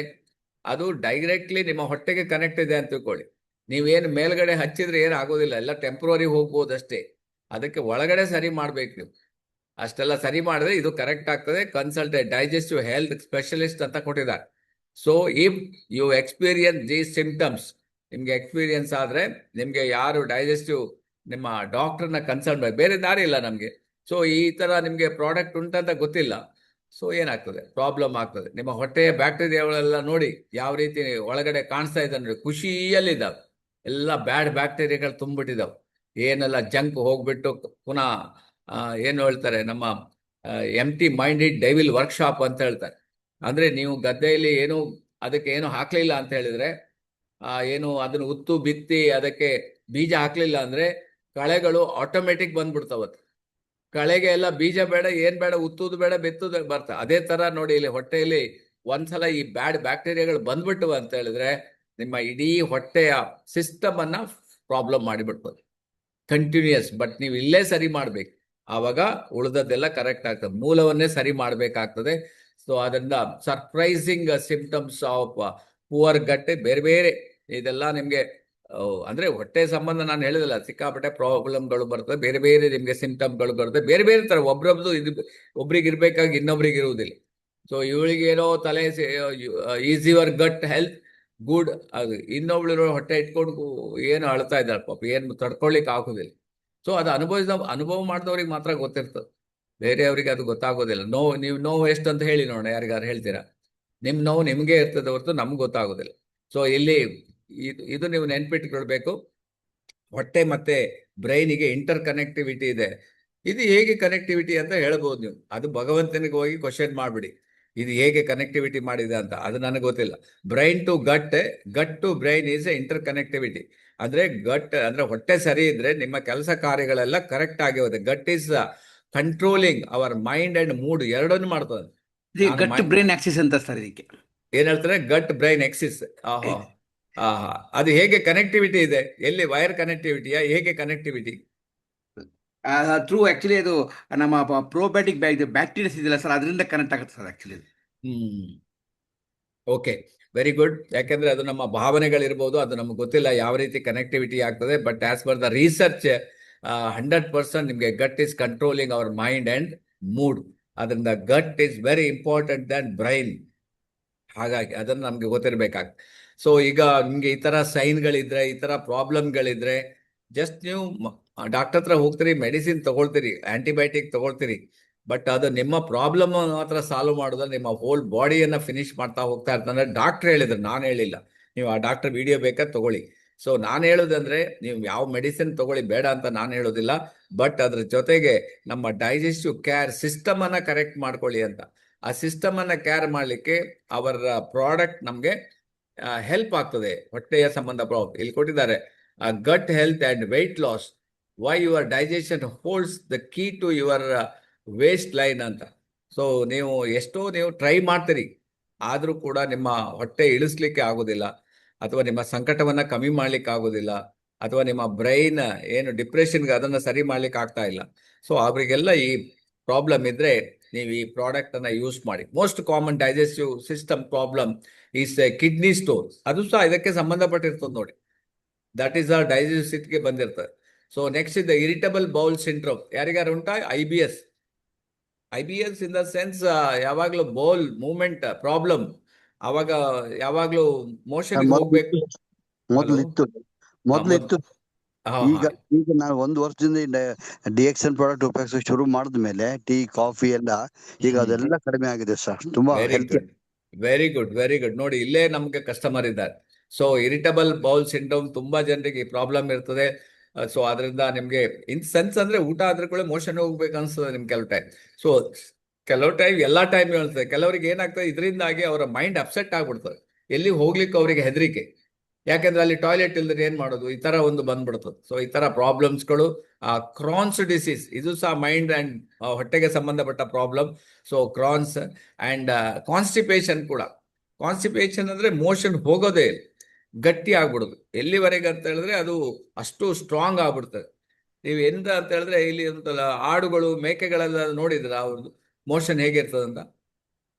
ಅದು ಡೈರೆಕ್ಟ್ಲಿ ನಿಮ್ಮ ಹೊಟ್ಟೆಗೆ ಕನೆಕ್ಟ್ ಇದೆ ಅಂತ ತಿಳ್ಕೊಳ್ಳಿ. ನೀವೇನು ಮೇಲ್ಗಡೆ ಹಚ್ಚಿದ್ರೆ ಏನು ಆಗೋದಿಲ್ಲ, ಎಲ್ಲ ಟೆಂಪ್ರವರಿ ಹೋಗ್ಬೋದಷ್ಟೇ. ಅದಕ್ಕೆ ಒಳಗಡೆ ಸರಿ ಮಾಡ್ಬೇಕು ನೀವು. ಅಷ್ಟೆಲ್ಲ ಸರಿ ಮಾಡಿದ್ರೆ ಇದು ಕರೆಕ್ಟ್ ಆಗ್ತದೆ. ಕನ್ಸಲ್ಟ್ ಡೈಜೆಸ್ಟಿವ್ ಹೆಲ್ತ್ ಸ್ಪೆಷಲಿಸ್ಟ್ ಅಂತ ಕೊಟ್ಟಿದ್ದಾರೆ. So if you experience these symptoms, ನಿಮ್ಗೆ ಎಕ್ಸ್ಪೀರಿಯನ್ಸ್ ಆದ್ರೆ ನಿಮ್ಗೆ ಯಾರು ಡೈಜೆಸ್ಟಿವ್ ನಿಮ್ಮ ಡಾಕ್ಟರ್ನ ಕನ್ಸಲ್ಟ್ ಮಾಡಿ, ಬೇರೆ ದಾರಿ ಇಲ್ಲ ನಮ್ಗೆ. ಸೊ ಈ ತರ ನಿಮ್ಗೆ ಪ್ರಾಡಕ್ಟ್ ಉಂಟಂತ ಗೊತ್ತಿಲ್ಲ, ಸೊ ಏನಾಗ್ತದೆ, ಪ್ರಾಬ್ಲಮ್ ಆಗ್ತದೆ. ನಿಮ್ಮ ಹೊಟ್ಟೆಯ ಬ್ಯಾಕ್ಟೀರಿಯಾಗಳೆಲ್ಲ ನೋಡಿ ಯಾವ ರೀತಿ ಒಳಗಡೆ ಕಾಣಿಸ್ತಾ ಇದೆ ನೋಡಿ, ಖುಷಿಯಲ್ಲಿದ್ದಾವೆ. ಎಲ್ಲ ಬ್ಯಾಡ್ ಬ್ಯಾಕ್ಟೀರಿಯಾಗಳು ತುಂಬಿಟ್ಟಿದ್ದಾವೆ. ಏನೆಲ್ಲ ಜಂಕ್ ಹೋಗ್ಬಿಟ್ಟು ಪುನಃ ಏನು ಹೇಳ್ತಾರೆ, ನಮ್ಮ ಎಂಟಿ ಮೈಂಡೆಡ್ ಡೈವಿಲ್ ವರ್ಕ್ಶಾಪ್ ಅಂತ ಹೇಳ್ತಾರೆ. ಅಂದ್ರೆ ನೀವು ಗದ್ದೆಯಲ್ಲಿ ಏನು ಅದಕ್ಕೆ ಏನು ಹಾಕ್ಲಿಲ್ಲ ಅಂತ ಹೇಳಿದ್ರೆ, ಏನು ಅದನ್ನು ಉತ್ತು ಬಿತ್ತಿ ಅದಕ್ಕೆ ಬೀಜ ಹಾಕ್ಲಿಲ್ಲ ಅಂದ್ರೆ ಕಳೆಗಳು ಆಟೋಮೆಟಿಕ್ ಬಂದ್ಬಿಡ್ತಾವತ್ತು. ಕಳೆಗೆ ಎಲ್ಲ ಬೀಜ ಬೇಡ, ಏನ್ ಬೇಡ, ಉತ್ತುದು ಬೇಡ, ಬೆತ್ತುದು ಬರ್ತದೆ. ಅದೇ ತರ ನೋಡಿ, ಇಲ್ಲಿ ಹೊಟ್ಟೆಯಲ್ಲಿ ಒಂದ್ಸಲ ಈ ಬ್ಯಾಡ್ ಬ್ಯಾಕ್ಟೀರಿಯಾಗಳು ಬಂದ್ಬಿಟ್ಟು ಅಂತ ಹೇಳಿದ್ರೆ ನಿಮ್ಮ ಇಡೀ ಹೊಟ್ಟೆಯ ಸಿಸ್ಟಮ್ ಅನ್ನ ಪ್ರಾಬ್ಲಮ್ ಮಾಡಿಬಿಡ್ತದೆ ಕಂಟಿನ್ಯೂಯಸ್. ಬಟ್ ನೀವು ಇಲ್ಲೇ ಸರಿ ಮಾಡ್ಬೇಕು, ಆವಾಗ ಉಳಿದದ್ದೆಲ್ಲ ಕರೆಕ್ಟ್ ಆಗ್ತದೆ. ಮೂಲವನ್ನೇ ಸರಿ ಮಾಡ್ಬೇಕಾಗ್ತದೆ. ಸೊ ಅದರಿಂದ ಸರ್ಪ್ರೈಸಿಂಗ್ ಸಿಂಪ್ಟಮ್ಸ್ ಆಫ್ ಪುವರ್ ಗಟ್ ಬೇರೆ ಬೇರೆ ಇದೆಲ್ಲ ನಿಮ್ಗೆ ಅಂದ್ರೆ ಹೊಟ್ಟೆ ಸಂಬಂಧ ನಾನು ಹೇಳಿದಲ್ಲ, ಸಿಕ್ಕಾಪಟ್ಟೆ ಪ್ರಾಬ್ಲಮ್ಗಳು ಬರ್ತದೆ, ಬೇರೆ ಬೇರೆ ನಿಮ್ಗೆ ಸಿಂಪ್ಟಮ್ಗಳು ಬರ್ತದೆ, ಬೇರೆ ಬೇರೆ ತರ. ಒಬ್ರೊಬ್ದು ಇದು ಒಬ್ರಿಗೆ ಇರ್ಬೇಕಾಗಿ ಇನ್ನೊಬ್ರಿಗೆ ಇರುವುದಿಲ್ಲ. ಸೊ ಇವಳಿಗೆ ಏನೋ ತಲೆ is your gut health good, ಅದು ಇನ್ನೊಬ್ಳು ಹೊಟ್ಟೆ ಇಟ್ಕೊಂಡು ಏನು ಅಳ್ತಾ ಇದ್ದಾಳೆ ಪಾಪ, ಏನು ತಡ್ಕೊಳ್ಲಿಕ್ಕೆ ಆಗೋದಿಲ್ಲ. ಸೊ ಅದು ಅನುಭವ ಮಾಡಿದವ್ರಿಗೆ ಮಾತ್ರ ಗೊತ್ತಿರ್ತದೆ, ಬೇರೆಯವ್ರಿಗೆ ಅದು ಗೊತ್ತಾಗೋದಿಲ್ಲ. ನೀವು ನೋವು ಎಷ್ಟು ಅಂತ ಹೇಳಿ ನೋಡೋಣ, ಯಾರಿಗಾರು ಹೇಳ್ತೀರಾ? ನಿಮ್ ನೋವು ನಿಮ್ಗೆ ಇರ್ತದೆ ಹೊರತು ನಮ್ಗೆ ಗೊತ್ತಾಗೋದಿಲ್ಲ. ಸೊ ಇಲ್ಲಿ ಇದು ನೀವು ನೆನ್ಪಿಟ್ಕೊಳ್ಬೇಕು. ಹೊಟ್ಟೆ ಮತ್ತೆ ಬ್ರೈನಿಗೆ ಇಂಟರ್ ಕನೆಕ್ಟಿವಿಟಿ ಇದೆ. ಇದು ಹೇಗೆ ಕನೆಕ್ಟಿವಿಟಿ ಅಂತ ಹೇಳ್ಬೋದು ನೀವು. ಅದು ಭಗವಂತನಿಗೆ ಹೋಗಿ ಕ್ವಶನ್ ಮಾಡ್ಬಿಡಿ, ಇದು ಹೇಗೆ ಕನೆಕ್ಟಿವಿಟಿ ಮಾಡಿದೆ ಅಂತ. ಅದು ನನಗೆ ಗೊತ್ತಿಲ್ಲ. Brain to gut, gut to brain is interconnectivity. ಅಂದ್ರೆ ಗಟ್ ಅಂದ್ರೆ ಹೊಟ್ಟೆ ಸರಿ ಇದ್ರೆ ನಿಮ್ಮ ಕೆಲಸ ಕಾರ್ಯಗಳೆಲ್ಲ ಕರೆಕ್ಟ್ ಆಗಿ ಹೋಗುತ್ತೆ. Gut is controlling our mind and mood, ಎರಡನ್ನು ಮಾಡ್ತದೆ. ಗಟ್ ಬ್ರೈನ್ ಆಕ್ಸಿಸ್ ಅಂತ ಸರ್ ಇದಕ್ಕೆ ಏನ್ ಹೇಳ್ತಾರೆ, ಗಟ್ ಬ್ರೈನ್ ಎಕ್ಸಿಸ್. ಅದು ಹೇಗೆ ಕನೆಕ್ಟಿವಿಟಿ ಇದೆ? ಎಲ್ಲಿ ವೈರ್ ಕನೆಕ್ಟಿವಿಟಿಯಾ, ಹೇಗೆ ಕನೆಕ್ಟಿವಿಟಿ? ಥ್ರೂ ಆಕ್ಚುಲಿ ಅದು ನಮ್ಮ ಪ್ರೋಬಯೋಟಿಕ್ ಬ್ಯಾಕ್ಟೀರಿಯಾಸ್ ಇದೆಯಲ್ಲ ಸರ್, ಅದರಿಂದ ಕನೆಕ್ಟ್ ಆಗುತ್ತೆ sir actually. Okay, very good. ಯಾಕಂದ್ರೆ ಅದು ನಮ್ಮ ಭಾವನೆಗಳಿರ್ಬೋದು, ಅದು ನಮ್ಗೆ ಗೊತ್ತಿಲ್ಲ ಯಾವ ರೀತಿ ಕನೆಕ್ಟಿವಿಟಿ ಆಗ್ತದೆ. But as per the research 100% ನಿಮ್ಗೆ gut is controlling our mind and mood. ಅದರಿಂದ gut is very important than brain. ಹಾಗಾಗಿ ಅದನ್ನು ನಮ್ಗೆ ಗೊತ್ತಿರ್ಬೇಕಾಗ್ತದೆ. ಸೊ ಈಗ ನಿಮ್ಗೆ ಈ ತರ ಸೈನ್ಗಳಿದ್ರೆ, ಈ ತರ ಪ್ರಾಬ್ಲಮ್ಗಳಿದ್ರೆ, ಜಸ್ಟ್ ನೀವು ಡಾಕ್ಟರ್ ಹತ್ರ ಹೋಗ್ತೀರಿ, ಮೆಡಿಸಿನ್ ತಗೊಳ್ತೀರಿ, ಆಂಟಿಬಯೋಟಿಕ್ ತಗೊಳ್ತೀರಿ. ಬಟ್ ಅದು ನಿಮ್ಮ ಪ್ರಾಬ್ಲಮ್ ಮಾತ್ರ ಸಾಲ್ವ್ ಮಾಡೋದ್ರೆ ನಿಮ್ಮ ಹೋಲ್ ಬಾಡಿಯನ್ನ ಫಿನಿಶ್ ಮಾಡ್ತಾ ಹೋಗ್ತಾ ಇರ್ತಾನೆ. ಡಾಕ್ಟರ್ ಹೇಳಿದ್ರು, ನಾನು ಹೇಳಿಲ್ಲ. ನೀವು ಆ ಡಾಕ್ಟರ್ ವಿಡಿಯೋ ಬೇಕಾದ್ರೆ ತಗೊಳ್ಳಿ. ಸೊ ನಾನು ಹೇಳೋದಂದ್ರೆ, ನೀವು ಯಾವ ಮೆಡಿಸಿನ್ ತಗೊಳ್ಳಿ ಬೇಡ ಅಂತ ನಾನು ಹೇಳೋದಿಲ್ಲ. ಬಟ್ ಅದ್ರ ಜೊತೆಗೆ ನಮ್ಮ ಡೈಜೆಸ್ಟಿವ್ ಕೇರ್ ಸಿಸ್ಟಮ್ ಅನ್ನ ಕರೆಕ್ಟ್ ಮಾಡ್ಕೊಳ್ಳಿ ಅಂತ. ಆ ಸಿಸ್ಟಮ್ ಅನ್ನ ಕೇರ್ ಮಾಡ್ಲಿಕ್ಕೆ ಅವರ ಪ್ರಾಡಕ್ಟ್ ನಮ್ಗೆ ಹೆಲ್ಪ್ ಆಗ್ತದೆ. ಹೊಟ್ಟೆಯ ಸಂಬಂಧ ಪ್ರಾಬ್ಲಮ್ ಇಲ್ಲಿ ಕೊಟ್ಟಿದ್ದಾರೆ, gut health and weight loss, why your digestion holds the key to your waistline ಅಂತ. ಸೊ ನೀವು ಎಷ್ಟೋ ನೀವು ಟ್ರೈ ಮಾಡ್ತೀರಿ, ಆದ್ರೂ ಕೂಡ ನಿಮ್ಮ ಹೊಟ್ಟೆ ಇಳಿಸ್ಲಿಕ್ಕೆ ಆಗೋದಿಲ್ಲ, ಅಥವಾ ನಿಮ್ಮ ಸಂಕಟವನ್ನ ಕಮ್ಮಿ ಮಾಡ್ಲಿಕ್ಕೆ ಆಗೋದಿಲ್ಲ, ಅಥವಾ ನಿಮ್ಮ ಬ್ರೈನ್ ಏನು ಡಿಪ್ರೆಷನ್ಗೆ ಅದನ್ನ ಸರಿ ಮಾಡ್ಲಿಕ್ಕೆ ಆಗ್ತಾ ಇಲ್ಲ. ಸೊ ಅವರಿಗೆಲ್ಲ ಈ ಪ್ರಾಬ್ಲಮ್ ಇದ್ರೆ ನೀವು ಈ ಪ್ರಾಡಕ್ಟ್ ಅನ್ನ ಯೂಸ್ ಮಾಡಿ. Most common digestive system problem is kidney stone. ಅದು ಸಹ ಇದಕ್ಕೆ ಸಂಬಂಧಪಟ್ಟಿರ್ತದೆ ನೋಡಿ. ದಟ್ ಈಸ್ ಡೈಜೆಸ್ಟಿವ್ ಸಿಟ್ಗೆ ಬಂದಿರ್ತದೆ. ಸೊ ನೆಕ್ಸ್ಟ್ ಇದೆ ಇರಿಟಬಲ್ ಬೌಲ್ ಸಿಂಡ್ರೋಮ್. ಯಾರಿಗಾರು ಉಂಟಾ IBS? IBS in the sense ಯಾವಾಗ್ಲೂ ಬೌಲ್ ಮೂವ್ಮೆಂಟ್ ಪ್ರಾಬ್ಲಮ್, ಅವಾಗ ಯಾವಾಗ್ಲೂ ಮೋಷನ್ ಹೋಗ್ಬೇಕು. ಮೊದ್ಲಿತ್ತು ಹಾ ಈಗ ಈಗ ನಾನು 1 ವರ್ಷದಿಂದ ಡಿಎಕ್ಸನ್ ಪ್ರಾಡಕ್ಟ್ ಉಪಯೋಗಿಸ ಶುರು ಮಾಡಿದ್ಮೇಲೆ ಟೀ ಕಾಫಿ ಎಲ್ಲ ಈಗ ಅದೆಲ್ಲ ಕಡಿಮೆ ಆಗಿದೆ ಸರ್. ತುಂಬಾ very health. Good, very good, very good. ನೋಡಿ, ಇಲ್ಲೇ ನಮ್ಗೆ ಕಸ್ಟಮರ್ ಇದ್ದಾರೆ. ಸೊ ಇರಿಟಬಲ್ ಬೌಲ್ ಸಿಂಡ್ರೋಮ್ ತುಂಬಾ ಜನರಿಗೆ ಪ್ರಾಬ್ಲಮ್ ಇರ್ತದೆ. ಸೊ ಅದರಿಂದ ನಿಮ್ಗೆ ಇನ್ ಸೆನ್ಸ್ ಅಂದ್ರೆ ಊಟ ಆದ್ರೆ ಕೂಡ ಮೋಷನ್ ಹೋಗ್ಬೇಕು ಅನ್ಸ್ತದೆ ನಿಮ್ಗೆ ಕೆಲವು ಟೈಮ್. ಸೊ ಕೆಲವು ಟೈಮ್ ಎಲ್ಲಾ ಟೈಮ್ ಹೇಳ್ತದೆ. ಕೆಲವರಿಗೆ ಏನಾಗ್ತದೆ, ಇದರಿಂದಾಗಿ ಅವರ ಮೈಂಡ್ ಅಪ್ಸೆಟ್ ಆಗ್ಬಿಡ್ತದೆ. ಎಲ್ಲಿ ಹೋಗ್ಲಿಕ್ಕೆ ಅವರಿಗೆ ಹೆದರಿಕೆ. ಯಾಕಂದ್ರೆ ಅಲ್ಲಿ ಟಾಯ್ಲೆಟ್ ಇಲ್ದ್ರೆ ಏನ್ ಮಾಡೋದು, ಈ ತರ ಒಂದು ಬಂದ್ಬಿಡ್ತದೆ. ಸೊ ಈ ತರ ಪ್ರಾಬ್ಲಮ್ಸ್ಗಳು, ಕ್ರಾನ್ಸ್ ಡಿಸೀಸ್ ಇದು ಸಹ ಮೈಂಡ್ ಅಂಡ್ ಹೊಟ್ಟೆಗೆ ಸಂಬಂಧಪಟ್ಟ problem. So Crohn's and constipation ಕೂಡ. ಕಾನ್ಸ್ಟಿಪೇಷನ್ ಅಂದ್ರೆ ಮೋಷನ್ ಹೋಗೋದೇ ಇಲ್ಲ, ಗಟ್ಟಿ ಆಗ್ಬಿಡುದು. ಎಲ್ಲಿವರೆಗೆ ಅಂತ ಹೇಳಿದ್ರೆ ಅದು ಅಷ್ಟು ಸ್ಟ್ರಾಂಗ್ ಆಗ್ಬಿಡ್ತದೆ. ನೀವು ಎಂತ ಅಂತ ಹೇಳಿದ್ರೆ ಇಲ್ಲಿ ಅಂತಲ್ಲ, ಆಡುಗಳು ಮೇಕೆಗಳೆಲ್ಲ ನೋಡಿದ್ರ ಅವ್ರದ್ದು ಮೋಷನ್ ಹೇಗಿರ್ತದಂತ,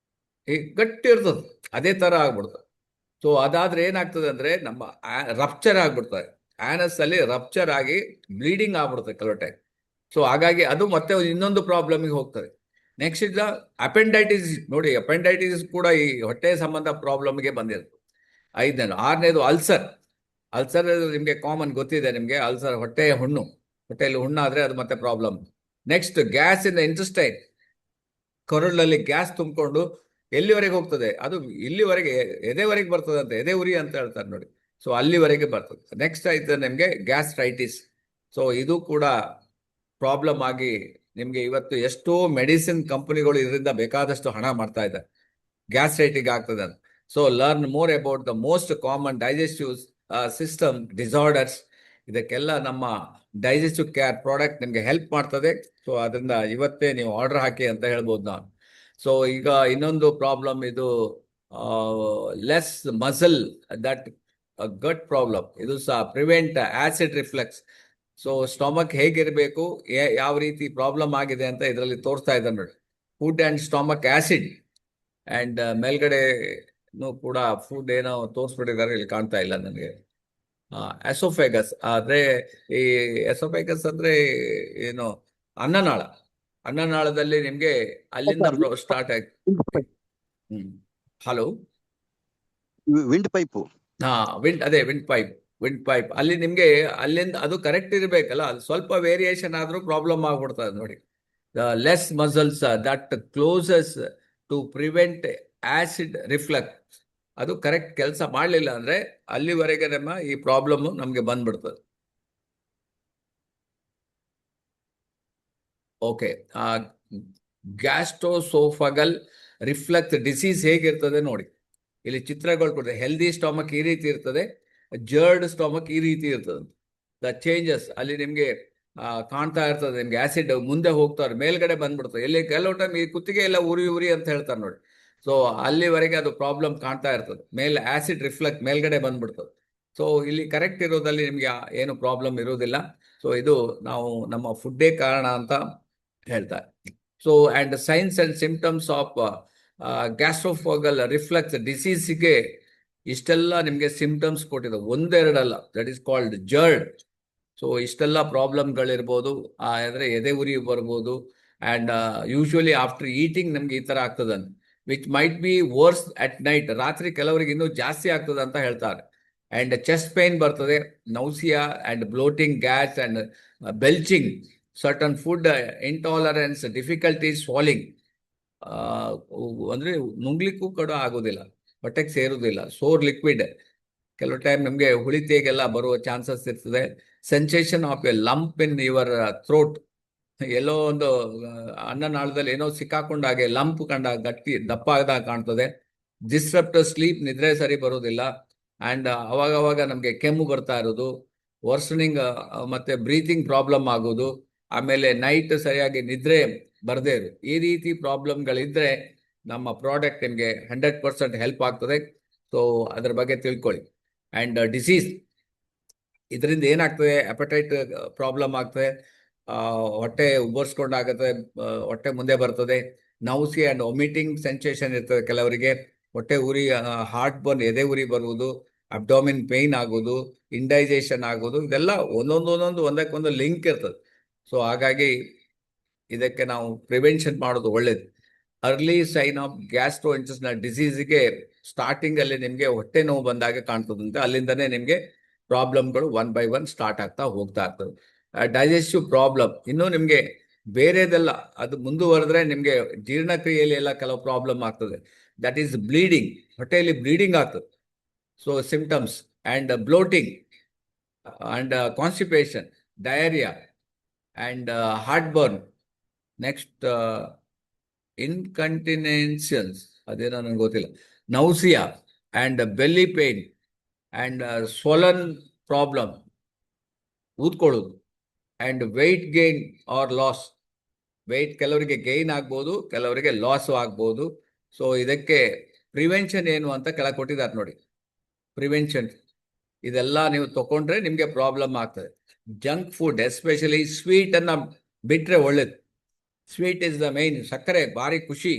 ಗಟ್ಟಿ ಇರ್ತದೆ. ಅದೇ ತರ ಆಗ್ಬಿಡ್ತದೆ. ಸೊ ಅದಾದ್ರೆ ಏನಾಗ್ತದೆ ಅಂದ್ರೆ ನಮ್ಮ ರಪ್ಚರ್ ಆಗ್ಬಿಡ್ತದೆ. ಆನಸ್ ಅಲ್ಲಿ ರಪ್ಚರ್ ಆಗಿ ಬ್ಲೀಡಿಂಗ್ ಆಗ್ಬಿಡುತ್ತೆ ಕೆಲವು ಟೈಮ್. ಸೊ ಹಾಗಾಗಿ ಅದು ಮತ್ತೆ ಇನ್ನೊಂದು ಪ್ರಾಬ್ಲಮ್ಗೆ ಹೋಗ್ತದೆ. Next is appendicitis. ನೋಡಿ, ಅಪೆಂಡೈಟಿಸ್ ಕೂಡ ಈ ಹೊಟ್ಟೆ ಸಂಬಂಧ ಪ್ರಾಬ್ಲಮ್ಗೆ ಬಂದಿರುತ್ತೆ. 5ನೇದು. 6ನೇದು ಅಲ್ಸರ್. ಅಲ್ಸರ್ ನಿಮ್ಗೆ ಕಾಮನ್ ಗೊತ್ತಿದೆ ನಿಮ್ಗೆ. ಅಲ್ಸರ್ ಹೊಟ್ಟೆಯ ಹುಣ್ಣು, ಹೊಟ್ಟೆಯಲ್ಲಿ ಹುಣ್ಣಾದ್ರೆ ಅದು ಮತ್ತೆ problem. Next gas in the intestine. ಕರುಳಲ್ಲಿ ಗ್ಯಾಸ್ ತುಂಬಿಕೊಂಡು ಎಲ್ಲಿವರೆಗೆ ಹೋಗ್ತದೆ ಅದು, ಇಲ್ಲಿವರೆಗೆ ಎದೆವರೆಗೆ ಬರ್ತದೆ ಅಂತ, ಎದೆ ಉರಿ ಅಂತ ಹೇಳ್ತಾರೆ ನೋಡಿ. ಸೊ ಅಲ್ಲಿವರೆಗೆ ಬರ್ತದೆ. ನೆಕ್ಸ್ಟ್ ಆಯ್ತು ನಿಮ್ಗೆ ಗ್ಯಾಸ್ಟ್ರೈಟಿಸ್. ಸೊ ಇದು ಕೂಡ ಪ್ರಾಬ್ಲಮ್ ಆಗಿ ನಿಮ್ಗೆ ಇವತ್ತು ಎಷ್ಟೋ ಮೆಡಿಸಿನ್ ಕಂಪನಿಗಳು ಇದರಿಂದ ಬೇಕಾದಷ್ಟು ಹಣ ಮಾಡ್ತಾ ಇದ್ದಾರೆ. ಗ್ಯಾಸ್ಟ್ರೈಟಿಕ್ ಆಗ್ತದೆ ಅಂತ. So learn more about the most common digestive system disorders. ಇದಕ್ಕೆಲ್ಲ ನಮ್ಮ ಡೈಜೆಸ್ಟಿವ್ ಕೇರ್ ಪ್ರಾಡಕ್ಟ್ ನಿಮ್ಗೆ ಹೆಲ್ಪ್ ಮಾಡ್ತದೆ. ಸೊ ಅದರಿಂದ ಇವತ್ತೇ ನೀವು ಆರ್ಡರ್ ಹಾಕಿ ಅಂತ ಹೇಳ್ಬೋದು ನಾನು. ಸೊ ಈಗ ಇನ್ನೊಂದು ಪ್ರಾಬ್ಲಮ್ ಇದು less muscle, that gut problem. ಇದು ಸಹ prevent acid reflux. So stomach ಹೇಗಿರಬೇಕು, ಯಾವ ರೀತಿ ಪ್ರಾಬ್ಲಮ್ ಆಗಿದೆ ಅಂತ ಇದರಲ್ಲಿ ತೋರಿಸ್ತಾ ಇದ್ದಾರೆ ನೋಡಿ. Food and stomach acid and ಮೇಲ್ಗಡೆ ಕೂಡ ಫುಡ್ ಏನೋ ತೋರಿಸ್ಬಿಟ್ಟಿದ್ದಾರೆ, ಇಲ್ಲಿ ಕಾಣ್ತಾ ಇಲ್ಲ ನನಗೆ. ಎಸೋಫೆಗಸ್. ಆದ್ರೆ ಈ ಎಸೋಫೆಗಸ್ ಅಂದ್ರೆ ಏನು, ಅನ್ನನಾಳ. ಅನ್ನನಾಳದಲ್ಲಿ ನಿಮ್ಗೆ ಅಲ್ಲಿಂದ ಸ್ಟಾರ್ಟ್ ಆಗಿ. Hello. Wind pipe. Wind pipe. Wind pipe ಅಲ್ಲಿ ನಿಮ್ಗೆ ಅಲ್ಲಿಂದ ಅದು ಕರೆಕ್ಟ್ ಇರಬೇಕಲ್ಲ, ಅದು ಸ್ವಲ್ಪ ವೇರಿಯೇಷನ್ ಆದ್ರೂ ಪ್ರಾಬ್ಲಮ್ ಆಗ್ಬಿಡ್ತದೆ ನೋಡಿ. Less muscles that closes to prevent acid reflux. ಅದು ಕರೆಕ್ಟ್ ಕೆಲಸ ಮಾಡಲಿಲ್ಲ ಅಂದ್ರೆ ಅಲ್ಲಿವರೆಗೆ ನಮ್ಮ ಈ ಪ್ರಾಬ್ಲಮ್ ನಮ್ಗೆ ಬಂದ್ಬಿಡ್ತದೆ. ಓಕೆ. ಗ್ಯಾಸ್ಟ್ರೋಸೋಫಗಲ್ ರಿಫ್ಲಕ್ಸ್ ಡಿಸೀಸ್ ಹೇಗಿರ್ತದೆ ನೋಡಿ. ಇಲ್ಲಿ ಚಿತ್ರಗಳು ಕೊಡ್ತದೆ. ಹೆಲ್ದಿ ಸ್ಟಮಕ್ ಈ ರೀತಿ ಇರ್ತದೆ, ಜರ್ಡ್ ಸ್ಟಮಕ್ ಈ ರೀತಿ ಇರ್ತದೆ. ದ ಚೇಂಜಸ್ ಅಲ್ಲಿ ನಿಮ್ಗೆ ಕಾಣ್ತಾ ಇರ್ತದೆ. ನಿಮ್ಗೆ ಆಸಿಡ್ ಮುಂದೆ ಹೋಗ್ತಾರೆ, ಮೇಲ್ಗಡೆ ಬಂದ್ಬಿಡ್ತದೆ. ಎಲ್ಲಿ ಕೆಲವು ಟೈಮ್ ಈ ಕುತ್ತಿಗೆ ಎಲ್ಲ ಉರಿ ಉರಿ ಅಂತ ಹೇಳ್ತಾರೆ ನೋಡಿ. ಸೊ ಅಲ್ಲಿವರೆಗೆ ಅದು ಪ್ರಾಬ್ಲಮ್ ಕಾಣ್ತಾ ಇರ್ತದೆ. ಮೇಲೆ ಆಸಿಡ್ ರಿಫ್ಲೆಕ್ಟ್ ಮೇಲ್ಗಡೆ ಬಂದ್ಬಿಡ್ತದೆ. ಸೊ ಇಲ್ಲಿ ಕರೆಕ್ಟ್ ಇರೋದಲ್ಲಿ ನಿಮ್ಗೆ ಏನು ಪ್ರಾಬ್ಲಮ್ ಇರೋದಿಲ್ಲ. ಸೊ ಇದು ನಾವು ನಮ್ಮ ಫುಡ್ಡೇ ಕಾರಣ ಅಂತ ಹೇಳ್ತಾರೆ. So and signs and symptoms of gastroesophageal reflux ಡಿಸೀಸ್ಗೆ ಇಷ್ಟೆಲ್ಲ ನಿಮ್ಗೆ ಸಿಂಪ್ಟಮ್ಸ್ ಕೊಟ್ಟಿದೆ, ಒಂದೆರಡಲ್ಲ. That is called GERD. So ಇಷ್ಟೆಲ್ಲ ಪ್ರಾಬ್ಲಮ್ಗಳಿರ್ಬೋದು. ಅಂದ್ರೆ ಎದೆ ಉರಿ ಬರ್ಬೋದು. ಅಂಡ್ ಯೂಶುವಲಿ ಆಫ್ಟರ್ ಈಟಿಂಗ್ ನಮ್ಗೆ ಈ ತರ ಆಗ್ತದೆ, which might be worse at night. ರಾತ್ರಿ ಕೆಲವರಿಗೆ ಇನ್ನೂ ಜಾಸ್ತಿ ಆಗ್ತದೆ ಅಂತ ಹೇಳ್ತಾರೆ. ಅಂಡ್ ಚೆಸ್ಟ್ ಪೇನ್ ಬರ್ತದೆ, nausea and bloating, gas and belching, certain food intolerance, difficulties swallowing. ಅಂದ್ರೆ ನುಂಗ್ಲಿಕ್ಕೂ ಕೂಡ ಆಗೋದಿಲ್ಲ, ಹೊಟ್ಟೆಗೆ ಸೇರುವುದಿಲ್ಲ. ಸೋರ್ ಲಿಕ್ವಿಡ್ ಕೆಲವು ಟೈಮ್ ನಮಗೆ ಹುಳಿತೆಗೆಲ್ಲ ಬರುವ ಚಾನ್ಸಸ್ ಇರ್ತದೆ. Sensation of a lump in your throat. ಎಲ್ಲೋ ಒಂದು ಅನ್ನನಾಳದಲ್ಲಿ ಏನೋ ಸಿಕ್ಕಾಕೊಂಡಾಗೆ ಲಂಪ್ ಕಂಡ ಗಟ್ಟಿ ದಪ್ಪ ಆದಾಗ ಕಾಣ್ತದೆ. ಡಿಸ್ಟ್ರಪ್ಟ್ ಸ್ಲೀಪ್, ನಿದ್ರೆ ಸರಿ ಬರೋದಿಲ್ಲ. ಅಂಡ್ ಅವಾಗ ನಮ್ಗೆ ಕೆಮ್ಮು ಬರ್ತಾ ಇರೋದು, ವರ್ಸನಿಂಗ್ ಮತ್ತೆ ಬ್ರೀತಿಂಗ್ ಪ್ರಾಬ್ಲಮ್ ಆಗೋದು. ಆಮೇಲೆ ನೈಟ್ ಸರಿಯಾಗಿ ನಿದ್ರೆ ಬರದೇ ಇರೋದು. ಈ ರೀತಿ ಪ್ರಾಬ್ಲಮ್ಗಳಿದ್ರೆ ನಮ್ಮ ಪ್ರಾಡಕ್ಟ್ ನಿಮ್ಗೆ 100% ಹೆಲ್ಪ್ ಆಗ್ತದೆ. ಸೊ ಅದ್ರ ಬಗ್ಗೆ ತಿಳ್ಕೊಳ್ಳಿ. ಅಂಡ್ ಡಿಸೀಸ್ ಇದರಿಂದ ಏನಾಗ್ತದೆ, ಅಪಟೈಟ್ ಪ್ರಾಬ್ಲಮ್ ಆಗ್ತದೆ, ಹೊಟ್ಟೆ ಉಬ್ಬರ್ಸ್ಕೊಂಡಾಗತ್ತೆ, ಹೊಟ್ಟೆ ಮುಂದೆ ಬರ್ತದೆ. ನೌಸಿ ಅಂಡ್ ಒಮಿಟಿಂಗ್ ಸೆನ್ಸೇಷನ್ ಇರ್ತದೆ ಕೆಲವರಿಗೆ. ಹೊಟ್ಟೆ ಉರಿ, ಹಾರ್ಟ್ ಬರ್ನ್, ಎದೆ ಉರಿ ಬರುವುದು, ಅಬ್ಡಾಮಿನ್ ಪೇನ್ ಆಗೋದು, ಇಂಡೈಜೇಷನ್ ಆಗೋದು. ಇದೆಲ್ಲ ಒಂದೊಂದು ಒಂದಕ್ಕೊಂದು ಲಿಂಕ್ ಇರ್ತದೆ. ಸೊ ಹಾಗಾಗಿ ಇದಕ್ಕೆ ನಾವು ಪ್ರಿವೆನ್ಷನ್ ಮಾಡೋದು ಒಳ್ಳೇದು. Early sign of gastro intestinal ಡಿಸೀಸ್ಗೆ ಸ್ಟಾರ್ಟಿಂಗ್ ಅಲ್ಲಿ ನಿಮ್ಗೆ ಹೊಟ್ಟೆ ನೋವು ಬಂದಾಗ ಕಾಣ್ತದಂತೆ. ಅಲ್ಲಿಂದನೇ ನಿಮ್ಗೆ ಪ್ರಾಬ್ಲಮ್ಗಳು ಒನ್ ಬೈ ಒನ್ ಸ್ಟಾರ್ಟ್ ಆಗ್ತಾ ಹೋಗ್ತಾ ಇರ್ತದೆ. ಡೈಜೆಸ್ಟಿವ್ ಪ್ರಾಬ್ಲಮ್ ಇನ್ನೂ ನಿಮಗೆ ಬೇರೆದೆಲ್ಲ ಅದು ಮುಂದುವರೆದ್ರೆ ನಿಮಗೆ ಜೀರ್ಣಕ್ರಿಯೆಯಲ್ಲಿ ಎಲ್ಲ ಕೆಲವು ಪ್ರಾಬ್ಲಮ್ ಆಗ್ತದೆ. ದಟ್ ಈಸ್ ಬ್ಲೀಡಿಂಗ್, ಹೊಟ್ಟೆಯಲ್ಲಿ ಬ್ಲೀಡಿಂಗ್ ಆಗ್ತದೆ. So symptoms and bloating and constipation, diarrhoea and heartburn. Next incontinence, ಅದೇನೋ ನನಗೆ ಗೊತ್ತಿಲ್ಲ. Nausea and belly pain and swollen problem, ಊದ್ಕೊಳ್ಳೋದು. And weight gain or loss, weight ಕೆಲವರಿಗೆ ಗೈನ್ ಆಗ್ಬೋದು, ಕೆಲವರಿಗೆ ಲಾಸು ಆಗ್ಬೋದು. ಸೊ ಇದಕ್ಕೆ ಪ್ರಿವೆನ್ಷನ್ ಏನು ಅಂತ ಕೆಳಗೆ ಕೊಟ್ಟಿದ್ದಾರೆ ನೋಡಿ. ಪ್ರಿವೆನ್ಷನ್ ಇದೆಲ್ಲ ನೀವು ತಗೊಂಡ್ರೆ ನಿಮಗೆ ಪ್ರಾಬ್ಲಮ್ ಆಗ್ತದೆ. ಜಂಕ್ ಫುಡ್ ಎಸ್ಪೆಷಲಿ ಸ್ವೀಟನ್ನು ಬಿಟ್ಟರೆ ಒಳ್ಳೇದು. Sweet is the main. ಸಕ್ಕರೆ ಭಾರಿ ಖುಷಿ,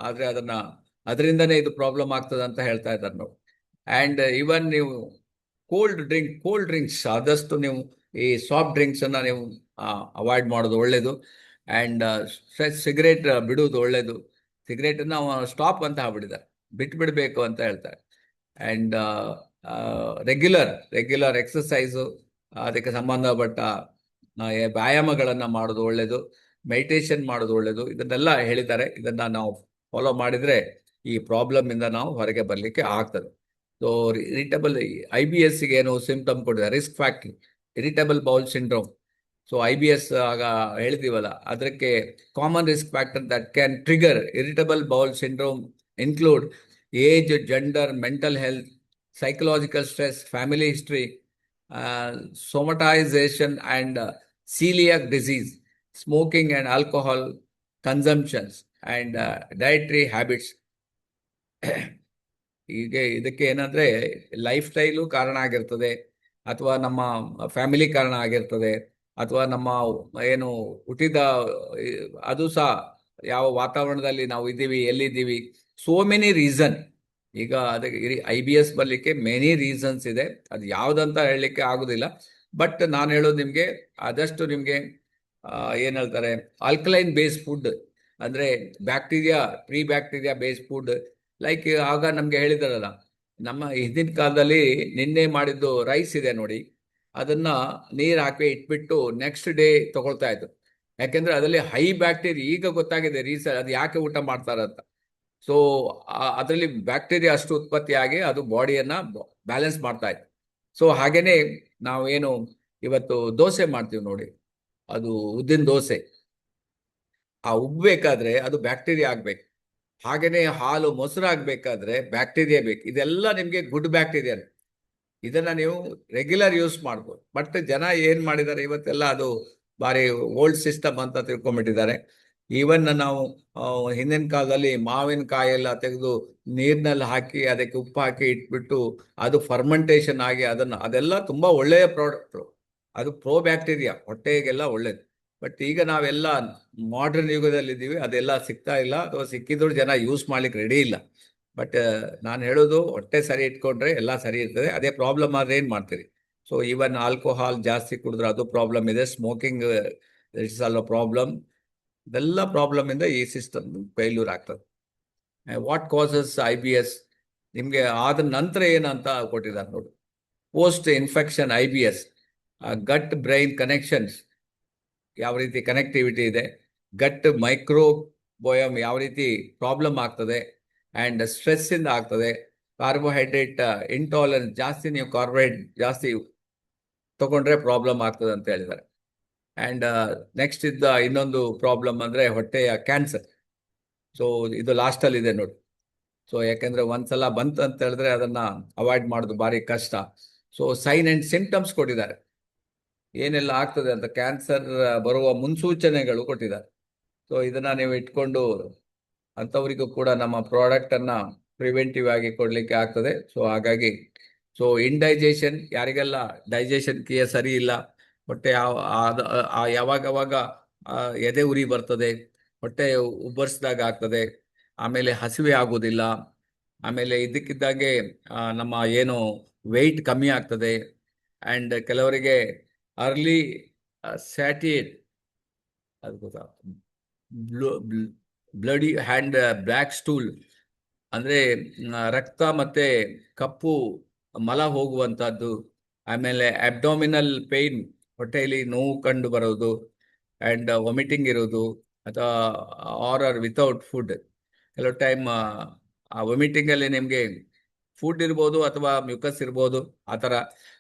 ಆದರೆ ಅದರಿಂದನೇ ಇದು ಪ್ರಾಬ್ಲಮ್ ಆಗ್ತದೆ ಅಂತ ಹೇಳ್ತಾ ಇದ್ದಾರೆ ನಾವು. ಆ್ಯಂಡ್ ಈವನ್ ನೀವು ಕೋಲ್ಡ್ ಡ್ರಿಂಕ್ಸ್ ಆದಷ್ಟು ನೀವು ಈ ಸಾಫ್ಟ್ ಡ್ರಿಂಕ್ಸನ್ನು ನೀವು ಅವಾಯ್ಡ್ ಮಾಡೋದು ಒಳ್ಳೆಯದು. ಆ್ಯಂಡ್ ಸಿಗರೇಟ್ ಬಿಡುವುದು ಒಳ್ಳೆಯದು. ಸಿಗರೇಟನ್ನು ಸ್ಟಾಪ್ ಅಂತ ಆಗ್ಬಿಟ್ಟಿದ್ದಾರೆ, ಬಿಟ್ಬಿಡಬೇಕು ಅಂತ ಹೇಳ್ತಾರೆ. ಆ್ಯಂಡ್ ರೆಗ್ಯುಲರ್ ಎಕ್ಸಸೈಸು, ಅದಕ್ಕೆ ಸಂಬಂಧಪಟ್ಟ ವ್ಯಾಯಾಮಗಳನ್ನು ಮಾಡೋದು ಒಳ್ಳೆಯದು. ಮೆಡಿಟೇಷನ್ ಮಾಡೋದು ಒಳ್ಳೆಯದು. ಇದನ್ನೆಲ್ಲ ಹೇಳಿದ್ದಾರೆ. ಇದನ್ನು ನಾವು ಫಾಲೋ ಮಾಡಿದರೆ ಈ ಪ್ರಾಬ್ಲಮಿಂದ ನಾವು ಹೊರಗೆ ಬರಲಿಕ್ಕೆ ಆಗ್ತದೆ. ಸೊ ಇರಿಟಬಲ್ IBSಗೆ ಏನು ಸಿಂಪ್ಟಮ್ ಕೊಟ್ಟಿದ್ದಾರೆ, risk factor irritable bowl syndrome. So IBS ಆಗ ಹೇಳಿದೀವಲ್ಲ, ಅದಕ್ಕೆ common risk factor that can trigger irritable bowl syndrome include age, gender, mental health, psychological stress, family history, somatization and celiac disease, smoking and alcohol consumptions, and dietary habits. ಇದಕ್ಕೆ ಏನಂದ್ರೆ life style ಕಾರಣ ಆಗಿರ್ತದೆ, ಅಥವಾ ನಮ್ಮ family ಕಾರಣ ಆಗಿರ್ತದೆ, ಅಥವಾ ನಮ್ಮ ಏನು ಹುಟ್ಟಿದ ಅದು ಸಹ ಯಾವ ವಾತಾವರಣದಲ್ಲಿ ನಾವು ಇದ್ದೀವಿ, ಎಲ್ಲಿದ್ದೀವಿ, ಸೋ ಮೆನಿ ರೀಸನ್. ಈಗ ಅದಕ್ಕೆ IBS ಬರಲಿಕ್ಕೆ ಮೆನಿ ರೀಸನ್ಸ್ ಇದೆ. ಅದು ಯಾವುದಂತ ಹೇಳಲಿಕ್ಕೆ ಆಗೋದಿಲ್ಲ. ಬಟ್ ನಾನು ಹೇಳೋದು ನಿಮಗೆ ಆದಷ್ಟು ನಿಮಗೆ ಏನು ಹೇಳ್ತಾರೆ, ಆಲ್ಕಲೈನ್ ಬೇಸ್ ಫುಡ್, ಅಂದರೆ pre bacteria base food. Like ಆಗ ನಮಗೆ ಹೇಳಿದಾರಲ್ಲ, ನಮ್ಮ ಹಿಂದಿನ ಕಾಲದಲ್ಲಿ ನಿನ್ನೆ ಮಾಡಿದ್ದು ರೈಸ್ ಇದೆ ನೋಡಿ, ಅದನ್ನು ನೀರು ಹಾಕಿ ಇಟ್ಬಿಟ್ಟು ನೆಕ್ಸ್ಟ್ ಡೇ ತಗೊಳ್ತಾ ಇದ್ರು. ಯಾಕೆಂದರೆ ಅದರಲ್ಲಿ ಹೈ ಬ್ಯಾಕ್ಟೀರಿಯಾ, ಈಗ ಗೊತ್ತಾಗಿದೆ ರೀಸನ್ ಅದು ಯಾಕೆ ಊಟ ಮಾಡ್ತಾರಂತ. ಸೊ ಅದರಲ್ಲಿ ಬ್ಯಾಕ್ಟೀರಿಯಾ ಅಷ್ಟು ಉತ್ಪತ್ತಿಯಾಗಿ ಅದು ಬಾಡಿಯನ್ನು ಬ್ಯಾಲೆನ್ಸ್ ಮಾಡ್ತಾ ಇತ್ತು. ಸೊ ಹಾಗೇನೆ ನಾವೇನು ಇವತ್ತು ದೋಸೆ ಮಾಡ್ತೀವಿ ನೋಡಿ, ಅದು ಉದ್ದಿನ ದೋಸೆ, ಆ ಉಬ್ಬೇಕಾದ್ರೆ ಅದು ಬ್ಯಾಕ್ಟೀರಿಯಾ ಆಗಬೇಕು. ಹಾಗೇನೆ ಹಾಲು ಮೊಸರು ಆಗಬೇಕಾದ್ರೆ ಬ್ಯಾಕ್ಟೀರಿಯಾ ಬೇಕು. ಇದೆಲ್ಲ ನಿಮಗೆ ಗುಡ್ ಬ್ಯಾಕ್ಟೀರಿಯಾ. ಇದನ್ನ ನೀವು ರೆಗ್ಯುಲರ್ ಯೂಸ್ ಮಾಡ್ಬೋದು. ಬಟ್ ಜನ ಏನು ಮಾಡಿದ್ದಾರೆ ಇವತ್ತೆಲ್ಲ, ಅದು ಭಾರಿ ಓಲ್ಡ್ ಸಿಸ್ಟಮ್ ಅಂತ ತಿಳ್ಕೊಂಡ್ಬಿಟ್ಟಿದ್ದಾರೆ. ಈವನ್ ನಾವು ಹಿಂದಿನ ಕಾಲದಲ್ಲಿ ಮಾವಿನಕಾಯಿ ಎಲ್ಲ ತೆಗೆದು ನೀರಿನಲ್ಲಿ ಹಾಕಿ ಅದಕ್ಕೆ ಉಪ್ಪು ಹಾಕಿ ಇಟ್ಬಿಟ್ಟು ಅದು ಫರ್ಮೆಂಟೇಷನ್ ಆಗಿ ಅದೆಲ್ಲ ತುಂಬ ಒಳ್ಳೆಯ ಪ್ರಾಡಕ್ಟ್ಗಳು. ಅದು ಪ್ರೋ ಬ್ಯಾಕ್ಟೀರಿಯಾ, ಹೊಟ್ಟೆಗೆಲ್ಲ ಒಳ್ಳೇದು. ಬಟ್ ಈಗ ನಾವೆಲ್ಲ ಮಾಡರ್ನ್ ಯುಗದಲ್ಲಿದ್ದೀವಿ, ಅದೆಲ್ಲ ಸಿಗ್ತಾ ಇಲ್ಲ, ಅಥವಾ ಸಿಕ್ಕಿದ್ರು ಜನ ಯೂಸ್ ಮಾಡ್ಲಿಕ್ಕೆ ರೆಡಿ ಇಲ್ಲ. ಬಟ್ ನಾನು ಹೇಳೋದು, ಹೊಟ್ಟೆ ಸರಿ ಇಟ್ಕೊಂಡ್ರೆ ಎಲ್ಲ ಸರಿ ಇರ್ತದೆ. ಅದೇ ಪ್ರಾಬ್ಲಮ್ ಆದರೆ ಏನು ಮಾಡ್ತೀರಿ? ಸೊ ಈವನ್ ಆಲ್ಕೋಹಾಲ್ ಜಾಸ್ತಿ ಕುಡಿದ್ರೆ ಅದು ಪ್ರಾಬ್ಲಮ್ ಇದೆ. Smoking it's all a problem. ಇದೆಲ್ಲ ಪ್ರಾಬ್ಲಮ್ ಇಂದ ಈ ಸಿಸ್ಟಮ್ ಫೇಲ್ಯೂರ್ ಆಗ್ತದೆ. What causes IBS? ನಿಮಗೆ ಆದ ನಂತರ ಏನಂತ ಕೊಟ್ಟಿದ್ದಾರೆ ನೋಡಿ. ಪೋಸ್ಟ್ ಇನ್ಫೆಕ್ಷನ್ IBS, ಗಟ್ ಬ್ರೈನ್ ಕನೆಕ್ಷನ್ಸ್ ಯಾವ ರೀತಿ ಕನೆಕ್ಟಿವಿಟಿ ಇದೆ, ಗಟ್ ಮೈಕ್ರೋಬಯೋಮ್ ಯಾವ ರೀತಿ ಪ್ರಾಬ್ಲಮ್ ಆಗ್ತದೆ, ಆ್ಯಂಡ್ ಸ್ಟ್ರೆಸ್ಸಿಂದ ಆಗ್ತದೆ, ಕಾರ್ಬೋಹೈಡ್ರೇಟ್ ಇಂಟಾಲರೆನ್ಸ್, ಜಾಸ್ತಿ ನೀವು ಕಾರ್ಬೋಹೈಡ್ರೇಟ್ ಜಾಸ್ತಿ ತಗೊಂಡ್ರೆ ಪ್ರಾಬ್ಲಮ್ ಆಗ್ತದೆ ಅಂತ ಹೇಳಿದ್ದಾರೆ. ಆ್ಯಂಡ್ ನೆಕ್ಸ್ಟ್ ಇದ್ದ ಇನ್ನೊಂದು ಪ್ರಾಬ್ಲಮ್ ಅಂದರೆ ಹೊಟ್ಟೆಯ ಕ್ಯಾನ್ಸರ್. ಸೊ ಇದು ಲಾಸ್ಟಲ್ಲಿ ಇದೆ ನೋಡಿ. ಸೊ ಯಾಕೆಂದರೆ ಒಂದ್ಸಲ ಬಂತು ಅಂತ ಹೇಳಿದ್ರೆ ಅದನ್ನು ಅವಾಯ್ಡ್ ಮಾಡೋದು ಭಾರಿ ಕಷ್ಟ. ಸೊ ಸೈನ್ ಆ್ಯಂಡ್ ಸಿಂಪ್ಟಮ್ಸ್ ಕೊಟ್ಟಿದ್ದಾರೆ, ಏನೆಲ್ಲ ಆಗ್ತದೆ ಅಂತ, ಕ್ಯಾನ್ಸರ್ ಬರುವ ಮುನ್ಸೂಚನೆಗಳು ಕೊಟ್ಟಿದ್ದಾರೆ. ಸೊ ಇದನ್ನು ನೀವು ಇಟ್ಕೊಂಡು ಅಂಥವರಿಗೂ ಕೂಡ ನಮ್ಮ ಪ್ರಾಡಕ್ಟನ್ನು ಪ್ರಿವೆಂಟಿವ್ ಆಗಿ ಕೊಡಲಿಕ್ಕೆ ಆಗ್ತದೆ. ಸೊ ಹಾಗಾಗಿ ಇಂಡೈಜೆಷನ್, ಯಾರಿಗೆಲ್ಲ ಡೈಜೆಷನ್ ಕ್ರಿಯೆ ಸರಿ ಇಲ್ಲ, ಹೊಟ್ಟೆ ಯಾವಾಗವಾಗ ಎದೆ ಉರಿ ಬರ್ತದೆ, ಹೊಟ್ಟೆ ಉಬ್ಬರಿಸಿದಾಗ ಆಗ್ತದೆ, ಆಮೇಲೆ ಹಸಿವೆ ಆಗೋದಿಲ್ಲ, ಆಮೇಲೆ ಇದಕ್ಕಿದ್ದಾಗೆ ನಮ್ಮ ಏನು ವೆಯ್ಟ್ ಕಮ್ಮಿ ಆಗ್ತದೆ, ಆ್ಯಂಡ್ ಕೆಲವರಿಗೆ ಅರ್ಲಿ ಸ್ಯಾಟಿಯೇಟ್, ಅದು ಗೊತ್ತಾ, ಬ್ಲಡಿ ಹ್ಯಾಂಡ್ ಬ್ಲ್ಯಾಕ್ ಸ್ಟೂಲ್, ಅಂದರೆ ರಕ್ತ ಮತ್ತು ಕಪ್ಪು ಮಲ ಹೋಗುವಂಥದ್ದು, ಆಮೇಲೆ ಅಬ್ಡಾಮಿನಲ್ ಪೇಯ್ನ್, ಹೊಟ್ಟೆಯಲ್ಲಿ ನೋವು ಕಂಡು ಬರೋದು, ಆ್ಯಂಡ್ ವಾಮಿಟಿಂಗ್ ಇರೋದು, ಅಥವಾ ಆರ್ ವಿತೌಟ್ ಫುಡ್. ಕೆಲವು ಟೈಮ್ ಆ ವಾಮಿಟಿಂಗಲ್ಲಿ ನಿಮಗೆ ಫುಡ್ ಇರ್ಬೋದು ಅಥವಾ ಮ್ಯೂಕಸ್ ಇರ್ಬೋದು, ಆ ಥರ.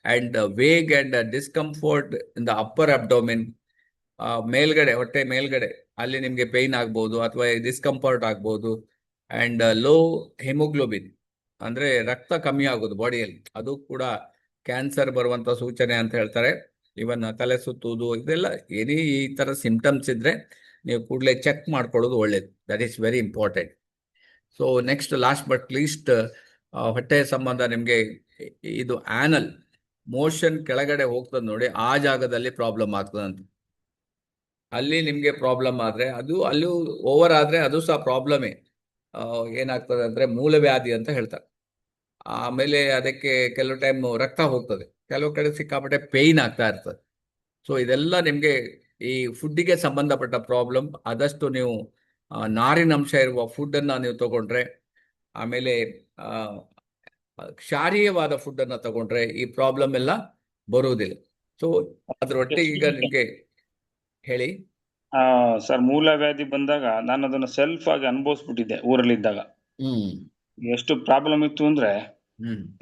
And vague and discomfort in the upper abdomen, ಮೇಲ್ಗಡೆ, ಹೊಟ್ಟೆ ಮೇಲ್ಗಡೆ ಅಲ್ಲಿ ನಿಮಗೆ ಪೇಯ್ನ್ ಆಗ್ಬೋದು ಅಥವಾ ಡಿಸ್ಕಂಫರ್ಟ್ ಆಗ್ಬೋದು. ಆ್ಯಂಡ್ ಲೋ ಹಿಮೋಗ್ಲೋಬಿನ್, ಅಂದರೆ ರಕ್ತ ಕಮ್ಮಿ ಆಗೋದು ಬಾಡಿಯಲ್ಲಿ, ಅದು ಕೂಡ ಕ್ಯಾನ್ಸರ್ ಬರುವಂಥ ಸೂಚನೆ ಅಂತ ಹೇಳ್ತಾರೆ. ಇವನ್ ತಲೆ ಸುತ್ತುವುದು, ಇದೆಲ್ಲ ಏನೇ ಈ ಥರ ಸಿಂಪ್ಟಮ್ಸ್ ಇದ್ದರೆ ನೀವು ಕೂಡಲೇ ಚೆಕ್ ಮಾಡ್ಕೊಳ್ಳೋದು ಒಳ್ಳೇದು. That is very important. So next, last but list, ಹೊಟ್ಟೆ ಸಂಬಂಧ ನಿಮಗೆ ಇದು ಆ್ಯನಲ್ ಮೋಷನ್ ಕೆಳಗಡೆ ಹೋಗ್ತದೆ ನೋಡಿ, ಆ ಜಾಗದಲ್ಲಿ ಪ್ರಾಬ್ಲಮ್ ಆಗ್ತದಂತ. ಅಲ್ಲಿ ನಿಮಗೆ ಪ್ರಾಬ್ಲಮ್ ಆದರೆ ಅದು ಅಲ್ಲೂ ಓವರ್ ಆದರೆ ಅದು ಸಹ ಪ್ರಾಬ್ಲಮೇ. ಏನಾಗ್ತದೆ ಅಂದರೆ ಮೂಲವ್ಯಾಧಿ ಅಂತ ಹೇಳ್ತಾರೆ. ಆಮೇಲೆ ಅದಕ್ಕೆ ಕೆಲವು ಟೈಮ್ ರಕ್ತ ಹೋಗ್ತದೆ, ಕೆಲವು ಕಡೆ ಸಿಕ್ಕಾಪಟ್ಟೆ ಪೇಯ್ನ್ ಆಗ್ತಾ ಇರ್ತದೆ. ಸೊ ಇದೆಲ್ಲ ನಿಮಗೆ ಈ ಫುಡ್ಡಿಗೆ ಸಂಬಂಧಪಟ್ಟ ಪ್ರಾಬ್ಲಮ್. ಆದಷ್ಟು ನೀವು ನಾರಿನಂಶ ಇರುವ ಫುಡ್ಡನ್ನು ನೀವು ತಗೊಂಡ್ರೆ, ಆಮೇಲೆ ಕ್ಷಾರೀಯವಾದ ಫುಡ್ಡನ್ನು ತಗೊಂಡ್ರೆ ಈ ಪ್ರಾಬ್ಲಮ್ ಎಲ್ಲ ಬರುವುದಿಲ್ಲ. ಸೊ ಅದರೊಟ್ಟಿಗೆ ಈಗ ನಿಮಗೆ ಹೇಳಿ. ಸರ್, ಮೂಲವ್ಯಾಧಿ ಬಂದಾಗ ನಾನು ಅದನ್ನ ಸೆಲ್ಫ್ ಆಗಿ ಅನುಭವಿಸ್ಬಿಟ್ಟಿದ್ದೆ ಊರಲ್ಲಿದ್ದಾಗ. ಎಷ್ಟು ಪ್ರಾಬ್ಲಮ್ ಇತ್ತು ಅಂದ್ರೆ,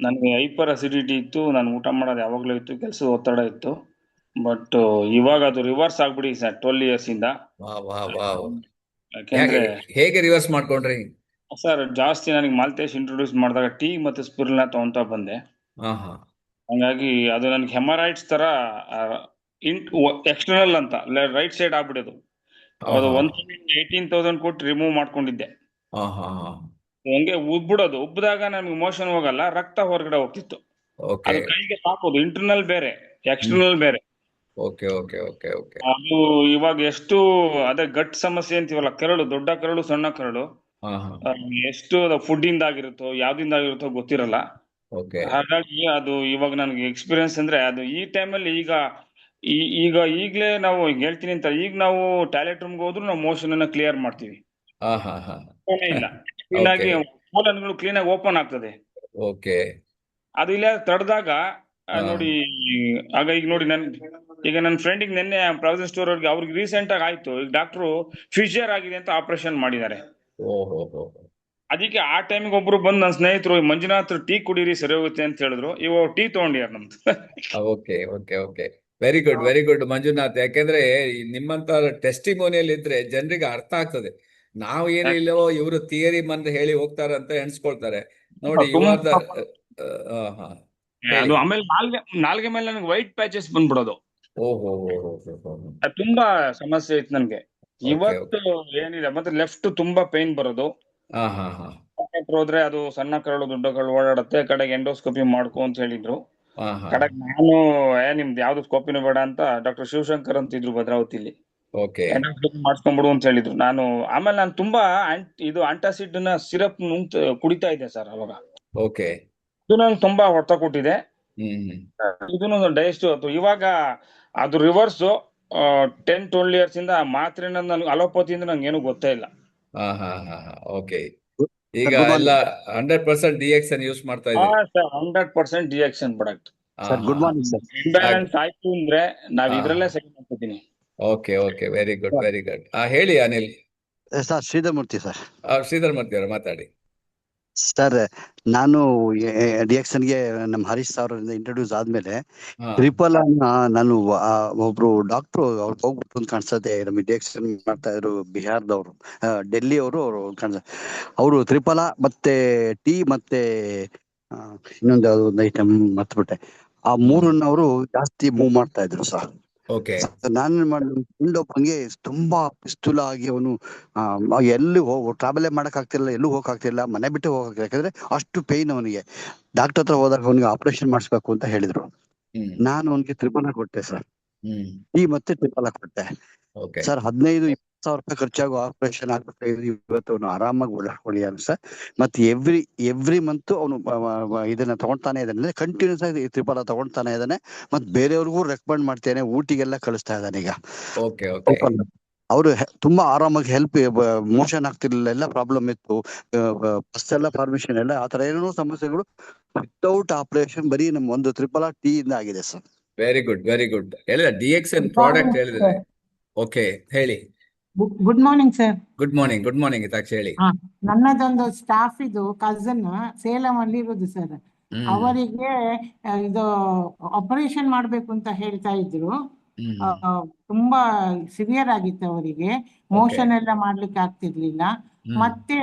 ನನಗೆ ಹೈಪರ್ ಅಸಿಡಿಟಿ ಇತ್ತು, ನಾನು ಊಟ ಮಾಡೋದು ಯಾವಾಗ್ಲೂ ಇತ್ತು, ಕೆಲಸದ ಒತ್ತಡ ಇತ್ತು. ಬಟ್ ಇವಾಗ ಅದು ರಿವರ್ಸ್ ಆಗ್ಬಿಡಿ ಸರ್, 12 years ಇಂದ. ಯಾಕೆಂದ್ರೆ ಹೇಗೆ ರಿವರ್ಸ್ ಮಾಡ್ಕೊಂಡ್ರಿ ಸರ್, ಜಾಸ್ತಿ ನನಗೆ ಮಾಲ್ತೇಶ್ ಇಂಟ್ರೊಡ್ಯೂಸ್ ಮಾಡಿದಾಗ ಟೀ ಮತ್ತೆ ಸ್ಪಿರುಲಿನಾ ತಗೊಂತಾ ಬಂದೆ. ಹಂಗಾಗಿ ಅದು ನನಗೆ ಹೆಮರಾಯ್ಡ್ಸ್ ತರ ಎಕ್ಸ್ಟರ್ನಲ್ ಅಂತ ರೈಟ್ ಸೈಡ್ ಆಗ್ಬಿಡೋದು. ಅದು 18,000 ಕೊಟ್ಟು ರಿಮೂವ್ ಮಾಡ್ಕೊಂಡಿದ್ದೆ. ಹಂಗೆ ಉಬ್ಬಿಡೋದು, ಉಬ್ಬಿದಾಗ ನಮ್ಗೆ ಮೋಷನ್ ಹೋಗಲ್ಲ, ರಕ್ತ ಹೊರಗಡೆ ಹೋಗ್ತಿತ್ತು. ಅದು ಕೈಗೆ ಹಾಕೋದು, ಇಂಟರ್ನಲ್ ಬೇರೆ ಎಕ್ಸ್ಟರ್ನಲ್ ಬೇರೆ. ಅದು ಇವಾಗ ಎಷ್ಟು ಅದೇ ಗಟ್ ಸಮಸ್ಯೆ ಅಂತೀವಲ್ಲ, ಕರಳು, ದೊಡ್ಡ ಕರಳು ಸಣ್ಣ ಕರಳು, ಎಷ್ಟು ಫುಡ್ ಇಂದ ಆಗಿರುತ್ತೋ ಯಾವ್ದಿಂದ ಆಗಿರುತ್ತೋ ಗೊತ್ತಿರಲ್ಲ. ಹಾಗಾಗಿ ಅದು ಇವಾಗ ನನಗೆ ಎಕ್ಸ್ಪೀರಿಯನ್ಸ್ ಅಂದ್ರೆ, ಅದು ಈ ಟೈಮಲ್ಲಿ ಈಗ್ಲೇ ನಾವು ಹೇಳ್ತೀನಿ ಅಂತ, ಈಗ ನಾವು ಟಾಯ್ಲೆಟ್ ರೂಮ್ಗೆ ಹೋದ್ರು ನಾವು ಮೋಷನ್ ಅನ್ನ ಕ್ಲಿಯರ್ ಮಾಡ್ತೀವಿ. ಇಲ್ಲ ಕ್ಲೀನ್ ಆಗಿ ಕೋಲನ್ಗಳು ಕ್ಲೀನ್ ಆಗಿ ಓಪನ್ ಆಗ್ತದೆ. ಅದು ಇಲ್ಲ ತಡೆದಾಗ ನೋಡಿ. ಆಗ ಈಗ ನೋಡಿ, ಈಗ ನನ್ನ ಫ್ರೆಂಡಿಗೆ ನಿನ್ನೆ ಪ್ರಾವಿಷನ್ ಸ್ಟೋರ್ ಅವ್ರಿಗೆ ರೀಸೆಂಟ್ ಆಗಿ ಆಯ್ತು, ಈಗ ಡಾಕ್ಟ್ರು ಫಿಶರ್ ಆಗಿದೆ ಅಂತ ಆಪರೇಷನ್ ಮಾಡಿದ್ದಾರೆ. ಅದಕ್ಕೆ ಆ ಟೈಮಿಗೆ ಒಬ್ರು ಬಂದು ನನ್ನ ಸ್ನೇಹಿತರು, ಮಂಜುನಾಥ್ ಟೀ ಕುಡೀರಿ ಸರಿ ಹೋಗುತ್ತೆ ಅಂತ ಹೇಳಿದ್ರು. ಇವಾಗ ಟೀ ತಗೊಂಡ್ಯಾರ ನಮ್ದು. Very good Manjunath. ಯಾಕೆಂದ್ರೆ ನಿಮ್ಮಂತ ಟೆಸ್ಟಿಮೋನಿಯಲ್ ಇದ್ರೆ ಜನರಿಗೆ ಅರ್ಥ ಆಗ್ತದೆ. ನಾವು ಏನಿಲ್ಲೋ ಇವರು ಥಿಯರಿ ಮಂದ್ ಹೇಳಿ ಹೋಗ್ತಾರೆ ಅಂತ ಎಣಿಸ್ಕೊಳ್ತಾರೆ. ನೋಡಿ, ಅದು ಆಮೇಲೆ ನಾಲ್ಗೆ ಮೇಲೆ ನನಗೆ ವೈಟ್ ಪ್ಯಾಚಸ್ ಬಂದ್ಬಿಡೋದು. ತುಂಬಾ ಸಮಸ್ಯೆ ಇತ್ತು ನನ್ಗೆ. ಇವತ್ತು ಏನಿದೆ, ಮತ್ತೆ ಲೆಫ್ಟ್ ತುಂಬಾ ಪೇನ್ ಬರೋದು. ಹೋದ್ರೆ ಅದು ಸಣ್ಣ ಕರಳು ದೊಡ್ಡ ಕರಳು ಓಡಾಡುತ್ತೆ, ಕಡೆಗೆ ಎಂಡೋಸ್ಕೋಪಿ ಮಾಡ್ಕೊ ಅಂತ ಹೇಳಿದ್ರು. ಕಡೆಗೆ ನಾನು ನಿಮ್ದು ಯಾವ್ದು ಸ್ಕೋಪಿನೂ ಬೇಡ ಅಂತ ಡಾಕ್ಟರ್ ಶಿವಶಂಕರ್ ಅಂತ ಇದ್ರು ಭದ್ರಾವತಿಲಿ, ಮಾಡ್ಸ್ಕೊಂಡ್ಬಿಡು ಅಂತ ಹೇಳಿದ್ರು. ಆಮೇಲೆ ನಾನು ತುಂಬಾ ಇದು ಆಂಟಾಸಿಡ್ ನ ಸಿರಪ್ ಕುಡಿತಾ ಇದ್ದೆ ಸರ್ ಅವಾಗ. ಇದು ನಂಗೆ ತುಂಬಾ ಹೊತ್ತ ಕೊಟ್ಟಿದೆ. ಇದನ್ನು ಡೈಜೆಸ್ಟ್ ಆಯ್ತು. ಇವಾಗ ಅದು ರಿವರ್ಸ್ 10-12 years ಇಂದ ಮಾತ್ರೆ ನನ್ಗೆ ಅಲೋಪತಿಯಿಂದ ನಂಗೆ ಏನು ಗೊತ್ತೇ ಇಲ್ಲ. ಈಗ ಎಲ್ಲ 100% ಡಿಎಕ್ಸನ್ ಯೂಸ್ ಮಾಡ್ತಾ ಇದ್ದೀವಿ. 100% Dixon product. Good morning sir. Imbalance ಆಯ್ತು ಅಂದ್ರೆ ನಾವ್ ಇದ್ರಲ್ಲೇ ಸರಿ ಮಾಡ್ತಿದ್ದೀನಿ. Very good. ಹೇಳಿ ಅನಿಲ್. ಸರ್, ಶ್ರೀಧರ್ ಮೂರ್ತಿ ಸರ್. ಶ್ರೀಧರ್ ಮೂರ್ತಿ ಅವರು ಮಾತಾಡಿ. ಸರ್, ನಾನು ಡಿಎಕ್ಸನ್ಗೆ ನಮ್ಮ ಹರೀಶ್ ಅವರಿಂದ ಇಂಟ್ರೊಡ್ಯೂಸ್ ಆದ್ಮೇಲೆ ಟ್ರಿಪಲ್ ನಾನು ಒಬ್ರು ಡಾಕ್ಟ್ರು ಅವ್ರು ಹೋಗ್ಬಿಟ್ಟು ಅಂತ ಕಾಣಿಸ್ತದೆ, ನಮಗೆ ಡಿಎಕ್ಸನ್ ಮಾಡ್ತಾ ಇದ್ರು ಬಿಹಾರದವ್ರು, ಡೆಲ್ಲಿ ಅವರು ಅವರು ತ್ರಿಫಲ ಮತ್ತೆ ಟೀ ಮತ್ತೆ ಇನ್ನೊಂದು ಯಾವ್ದು ಒಂದು ಐಟಮ್ ಮರ್ತ್ಬಿಟ್ಟೆ, ಆ ಮೂರನ್ನ ಅವರು ಜಾಸ್ತಿ ಮೂವ್ ಮಾಡ್ತಾ ಇದ್ರು ಸರ್. ನಾನು ಫ್ರೆಂಡೊಬ್ಬಂಗೆ ತುಂಬಾ ಪಿಸ್ತೂಲ ಆಗಿ ಅವನು ಎಲ್ಲಿ ಟ್ರಾವೆಲ್ ಮಾಡಕ್ ಆಗ್ತಿಲ್ಲ, ಎಲ್ಲೂ ಹೋಗಕ್ ಆಗ್ತಿಲ್ಲ, ಮನೆ ಬಿಟ್ಟು ಹೋಗಕ್, ಯಾಕಂದ್ರೆ ಅಷ್ಟು ಪೇಯ್ನ್ ಅವನಿಗೆ. ಡಾಕ್ಟರ್ ಹತ್ರ ಹೋದಾಗ ಅವನಿಗೆ ಆಪರೇಷನ್ ಮಾಡಿಸ್ಬೇಕು ಅಂತ ಹೇಳಿದ್ರು. ನಾನು ಅವನಿಗೆ ತ್ರಿಫಲ ಕೊಟ್ಟೆ ಸರ್, ಟೀ ಮತ್ತೆ ತ್ರಿಫಲ ಕೊಟ್ಟೆ ಸರ್. 15-20 ಸಾವಿರ ರೂಪಾಯಿ ಖರ್ಚಾಗೋ ಆಪರೇಷನ್ ಆಗ್ಬಿಟ್ಟು ಇವತ್ತು ಅವನು ಆರಾಮಾಗಿ ಓಡಾಡ್ಕೊಂಡಿದ್ದಾನೆ ಸರ್. ಮತ್ತೆ ಎವ್ರಿ ಮಂತ್ ಅವನು ಇದನ್ನ ತಗೊಳ್ತಾನೆ ಇದ್ದಾನೆ, ಕಂಟಿನ್ಯೂಸ್ ಆಗಿ ತ್ರಿಫಲ ತಗೊಳ್ತಾನೆ ಇದ್ದಾನೆ. ಮತ್ತೆ ಬೇರೆಯವ್ರಿಗೂ ರೆಕಮೆಂಡ್ ಮಾಡ್ತೇನೆ, ಊಟಿಗೆಲ್ಲ ಕಳಿಸ್ತಾ ಇದ್ದಾನೆ ಈಗ. ಅವರು ತುಂಬಾ ಆರಾಮಾಗಿ ಹೆಲ್ಪ್, ಮೋಷನ್ ಆಗ್ತಿರ್ಲಿಲ್ಲ, ಎಲ್ಲ ಪ್ರಾಬ್ಲಮ್ ಇತ್ತು, ಬಸ್ ಎಲ್ಲ ಪರ್ಮಿಷನ್ ಎಲ್ಲ ಆತರ ಏನೇನೋ ಸಮಸ್ಯೆಗಳು ವಿತೌಟ್ ಆಪರೇಷನ್ ಬರೀ ನಮ್ ಒಂದು RRT ಇಂದ ಆಗಿದೆ sir. Very good, very good. ಎಲ್ಲ DXN ಗುಡ್ ಪ್ರಾಡಕ್ಟ್ ಮಾರ್ನಿಂಗ್ ಹೇಳಿದ್ರೆ ಸರ್. ಓಕೆ, ಹೇಳಿ. Good morning sir. Good morning, good morning Hitakshi, ಹೇಳಿ. ನನ್ನದೊಂದು ಸ್ಟಾಫ್ ಇದು ಕಸನ್ ಸೇಲಂ ಅಲ್ಲಿ ಇರುದು ಸರ್. ಅವರಿಗೆ ಇದು ಆಪರೇಷನ್ ಮಾಡ್ಬೇಕು ಅಂತ ಹೇಳ್ತಾ ಇದ್ರು. ತುಂಬಾ ಸಿವಿಯರ್ ಆಗಿತ್ತು ಅವರಿಗೆ, ಮೋಷನ್ ಎಲ್ಲ ಮಾಡ್ಲಿಕ್ಕೆ ಆಗ್ತಿರ್ಲಿಲ್ಲ. ಮತ್ತೆ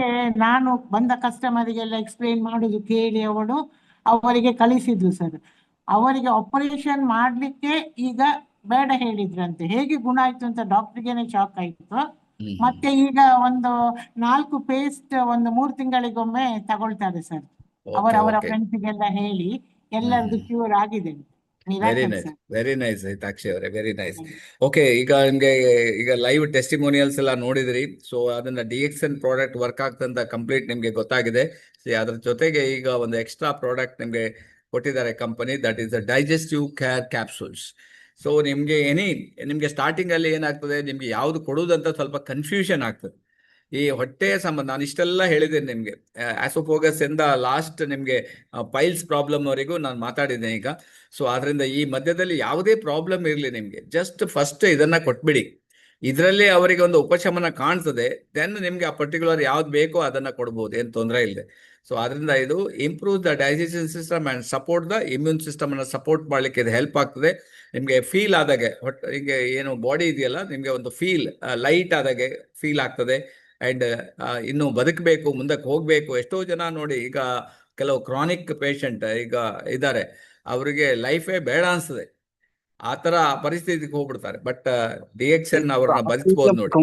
ನಾನು ಬಂದ ಕಸ್ಟಮರಿಗೆಲ್ಲ ಎಕ್ಸ್ಪ್ಲೇನ್ ಮಾಡುದು ಕೇಳಿ ಅವರಿಗೆ ಕಳಿಸಿದ್ರು ಸರ್. ಅವರಿಗೆ ಆಪರೇಷನ್ ಮಾಡ್ಲಿಕ್ಕೆ ಈಗ ಬೇಡ ಹೇಳಿದ್ರಂತೆ. ಹೇಗೆ ಗುಣ ಆಯ್ತು ಅಂತ ಡಾಕ್ಟರ್ಗೆನೆ ಶಾಕ್ ಆಯ್ತು. ಮತ್ತೆ ಈಗ ಒಂದು 4 ಪೇಸ್ಟ್ ಒಂದು 3 ತಿಂಗಳಿಗೊಮ್ಮೆ ತಗೊಳ್ತಾರೆ ಸರ್. ಅವರ ಫ್ರೆಂಡ್ಸ್ಗೆಲ್ಲ ಹೇಳಿ ಎಲ್ಲರದು ಕ್ಯೂರ್ ಆಗಿದೆ. ವೆರಿ ನೈಸ್, ವೆರಿ ನೈಸ್ ಹಿತಾಕ್ಷಿ ಅವರೇ, ವೆರಿ ನೈಸ್. ಓಕೆ, ಈಗ ನಿಮ್ಗೆ ಈಗ ಲೈವ್ ಟೆಸ್ಟಿಮೋನಿಯಲ್ಸ್ ಎಲ್ಲ ನೋಡಿದ್ರಿ. ಸೊ ಅದನ್ನ DXN ಪ್ರಾಡಕ್ಟ್ ವರ್ಕ್ ಆಗ್ತಂತ ಕಂಪ್ಲೀಟ್ ನಿಮ್ಗೆ ಗೊತ್ತಾಗಿದೆ. ಅದ್ರ ಜೊತೆಗೆ ಈಗ ಒಂದು ಎಕ್ಸ್ಟ್ರಾ ಪ್ರಾಡಕ್ಟ್ ನಿಮ್ಗೆ ಕೊಟ್ಟಿದ್ದಾರೆ company, that is the digestive care capsules. So ನಿಮ್ಗೆ ಸ್ಟಾರ್ಟಿಂಗ್ ಅಲ್ಲಿ ಏನಾಗ್ತದೆ, ನಿಮ್ಗೆ ಯಾವ್ದು ಕೊಡುವುದಂತ ಸ್ವಲ್ಪ ಕನ್ಫ್ಯೂಷನ್ ಆಗ್ತದೆ. ಈ ಹೊಟ್ಟೆಯ ಸಂಬಂಧ ನಾನು ಇಷ್ಟೆಲ್ಲ ಹೇಳಿದ್ದೇನೆ ನಿಮ್ಗೆ, ಆಸೋಫೋಗಸ್ ಇಂದ ಲಾಸ್ಟ್ ನಿಮ್ಗೆ ಪೈಲ್ಸ್ ಪ್ರಾಬ್ಲಮ್ ವರೆಗೂ ನಾನು ಮಾತಾಡಿದ್ದೇನೆ ಈಗ. ಸೊ ಆದ್ರಿಂದ ಈ ಮಧ್ಯದಲ್ಲಿ ಯಾವುದೇ ಪ್ರಾಬ್ಲಮ್ ಇರಲಿ ನಿಮ್ಗೆ, ಜಸ್ಟ್ ಫಸ್ಟ್ ಇದನ್ನ ಕೊಟ್ಬಿಡಿ. ಇದರಲ್ಲಿ ಅವರಿಗೆ ಒಂದು ಉಪಶಮನ ಕಾಣ್ತದೆ, ದೆನ್ ನಿಮ್ಗೆ ಆ ಪರ್ಟಿಕ್ಯುಲರ್ ಯಾವ್ದು ಬೇಕೋ ಅದನ್ನ ಕೊಡ್ಬೋದು, ಏನು ತೊಂದರೆ ಇಲ್ಲದೆ. ಸೊ ಅದರಿಂದ ಇದು improve the digestion system and support the immune system ಅನ್ನ ಸಪೋರ್ಟ್ ಮಾಡ್ಲಿಕ್ಕೆ ಇದು ಹೆಲ್ಪ್ ಆಗ್ತದೆ. ನಿಮ್ಗೆ ಫೀಲ್ ಆದಾಗೆ ಹಿಂಗೆ ಏನು ಬಾಡಿ ಇದೆಯಲ್ಲ, ನಿಮ್ಗೆ ಒಂದು ಫೀಲ್ ಲೈಟ್ ಆದಾಗೆ ಫೀಲ್ ಆಗ್ತದೆ. ಅಂಡ್ ಇನ್ನು ಬದುಕಬೇಕು, ಮುಂದಕ್ಕೆ ಹೋಗ್ಬೇಕು. ಎಷ್ಟೋ ಜನ ನೋಡಿ, ಈಗ ಕೆಲವು ಕ್ರಾನಿಕ್ ಪೇಷಂಟ್ ಈಗ ಇದ್ದಾರೆ, ಅವರಿಗೆ ಲೈಫೇ ಬೇಡ ಅನ್ಸ್ತದೆ, ಆ ತರ ಪರಿಸ್ಥಿತಿಗೆ ಹೋಗ್ಬಿಡ್ತಾರೆ. ಬಟ್ DXN ಅವ್ರನ್ನ ಬದುಕಬಹುದು ನೋಡಿ.